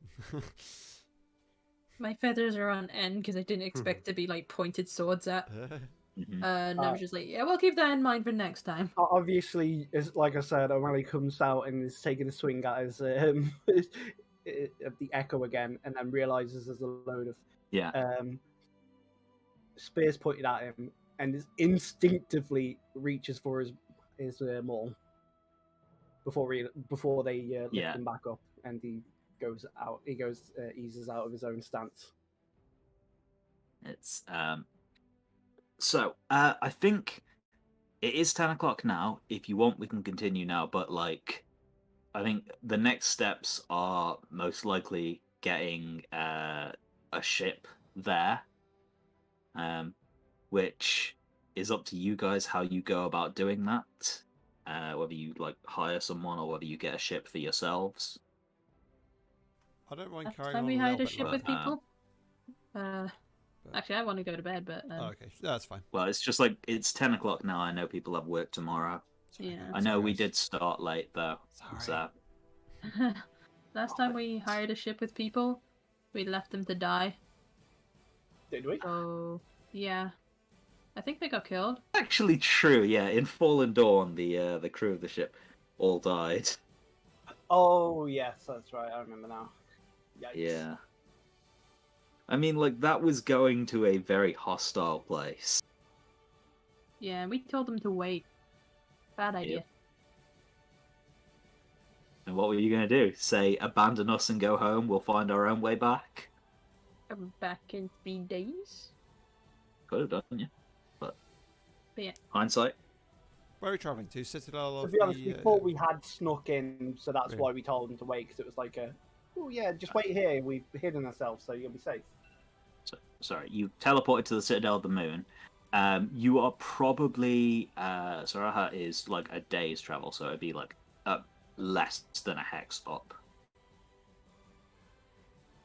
My feathers are on end because I didn't expect to be like pointed swords at. Mhm. And I was just like, yeah, we'll keep that in mind for next time. Obviously, as like I said, O'Malley comes out and is taking a swing at his the echo again, and then realizes there's a load of Yeah. spears pointed at him, and is instinctively reaches for his maul before they lift Yeah. him back up, and he goes out. He eases out of his own stance. It's so I think it is 10 o'clock now. If you want, we can continue now. But like, I think the next steps are most likely getting a ship there, which is up to you guys how you go about doing that. Whether you like hire someone or whether you get a ship for yourselves. I don't mind Last carrying time on we a hired little a bit ship longer. with people. Actually, I want to go to bed, but Oh, okay, that's fine. Well, it's just like it's 10 o'clock now. I know people have work tomorrow. Sorry, Yeah. guys. I know Sorry, we guys. did start late though. Sorry. So last time we hired a ship with people, we left them to die. Did we? So yeah, I think they got killed. actually true. Yeah, in Fallen Dawn, the crew of the ship all died. Oh yes, that's right. I remember now. Yikes. Yeah. I mean, like, that was going to a very hostile place. Yeah, we told them to wait. Bad idea. And what were you going to do? Say, abandon us and go home, we'll find our own way back? I'm back in 3 days. Could have done, yeah. But yeah. Hindsight. Where are we travelling to? Citadel To of be honest, the... we thought we had snuck in, so that's Really? why we told them to wait, because it was like oh yeah, just wait here. We've hidden ourselves, so you'll be safe. Sorry, you teleported to the Citadel of the Moon. You are probably... Saraha is like a day's travel, so it'd be like less than a hex up.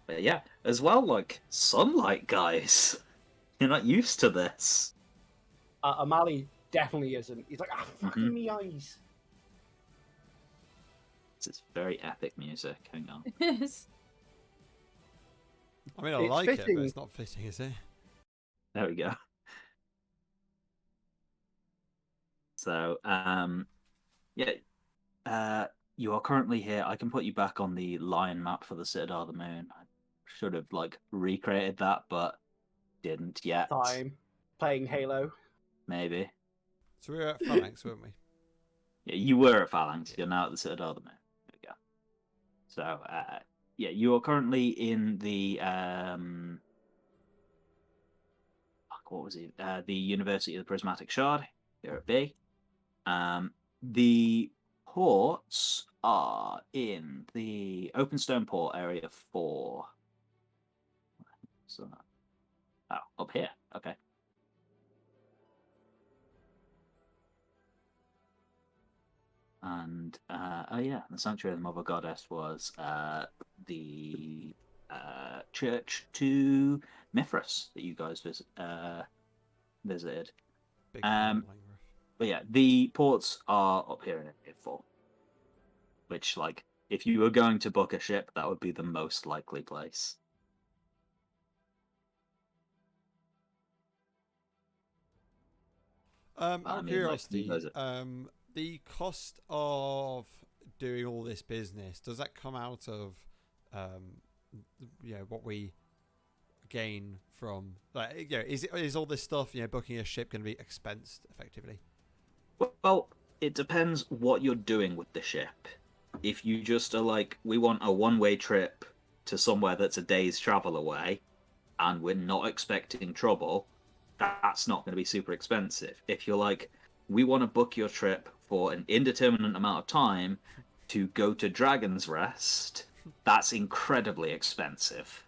But yeah, as well, like, sunlight, guys. You're not used to this. O'Malley definitely isn't. He's like, fucking me eyes. It's very epic music. Hang on. Yes. I mean, I It's like it, fitting. but it's not fitting, is it? There we go. So, you are currently here. I can put you back on the lion map for the Citadel of the Moon. I should have, like, recreated that, but didn't yet. Time playing Halo. Maybe. So we were at Phalanx, weren't we? Yeah, you were at Phalanx. You're now at the Citadel of the Moon. There we go. So, yeah, you are currently in the, what was it? The University of the Prismatic Shard. Here at B. The ports are in the Openstone Port area 4. So, up here. Okay. And the Sanctuary of the Mother Goddess was the church to Mithras that you guys visited. Big fan of Langruff. But yeah, the ports are up here in Area 4. Which, like, if you were going to book a ship, that would be the most likely place. Out I of mean, like, you curiosity, guys the cost of doing all this business, does that come out of, what we gain from, like, is all this stuff, booking a ship going to be expensed effectively? Well, it depends what you're doing with the ship. If you just are like, we want a one-way trip to somewhere that's a day's travel away, and we're not expecting trouble, that's not going to be super expensive. If you're like, we want to book your trip for an indeterminate amount of time to go to Dragon's Rest, that's incredibly expensive.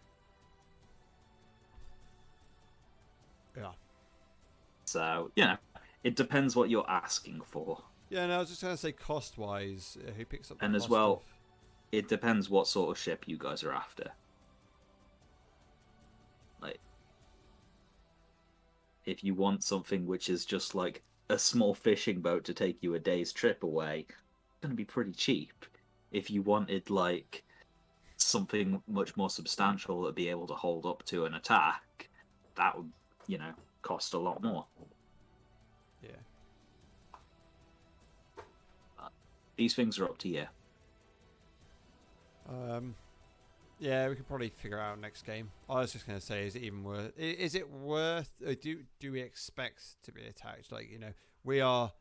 Yeah. So, it depends what you're asking for. Yeah, no, I was just going to say cost-wise, who picks up the And as cost well, of... it depends what sort of ship you guys are after. Like, if you want something which is just like a small fishing boat to take you a day's trip away, it's going to be pretty cheap. If you wanted like something much more substantial that'd be able to hold up to an attack, that would, cost a lot more. Yeah. These things are up to you. Yeah, we could probably figure out next game. I was just going to say, is it even worth? Is it worth? Do we expect to be attacked? Like, we are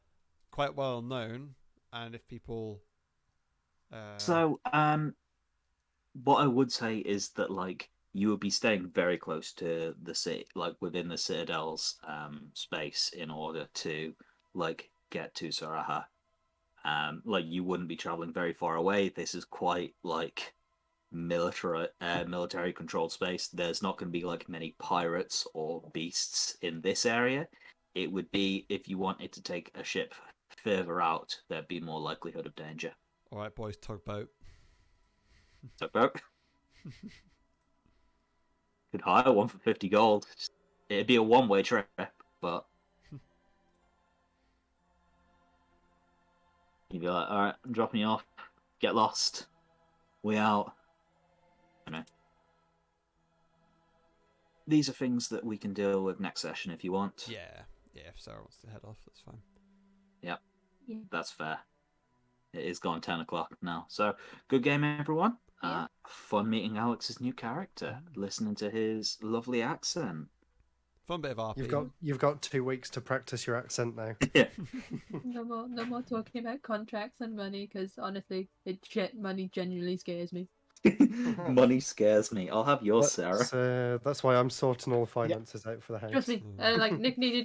quite well known, and if people. So, what I would say is that like you would be staying very close to the city, like within the Citadel's space, in order to like get to Saraha. Like you wouldn't be traveling very far away. This is quite like military controlled space. There's not going to be like many pirates or beasts in this area. It would be if you wanted to take a ship further out, there'd be more likelihood of danger. All right, boys, tugboat. Tugboat. Could hire one for 50 gold. It'd be a one-way trip, but you'd be like, all right, I'm dropping you off. Get lost. We out. These are things that we can deal with next session if you want. Yeah, if Sarah wants to head off, that's fine. Yep, Yeah. that's fair. It is gone 10 o'clock now. So, good game, everyone. Yeah. Fun meeting Alex's new character, listening to his lovely accent. Fun bit of RP. You've got 2 weeks to practice your accent now. Yeah. No more talking about contracts and money, because honestly, money genuinely scares me. Money scares me. I'll have yours, Sarah. That's why I'm sorting all the finances out for the house. Trust me, like Nick needed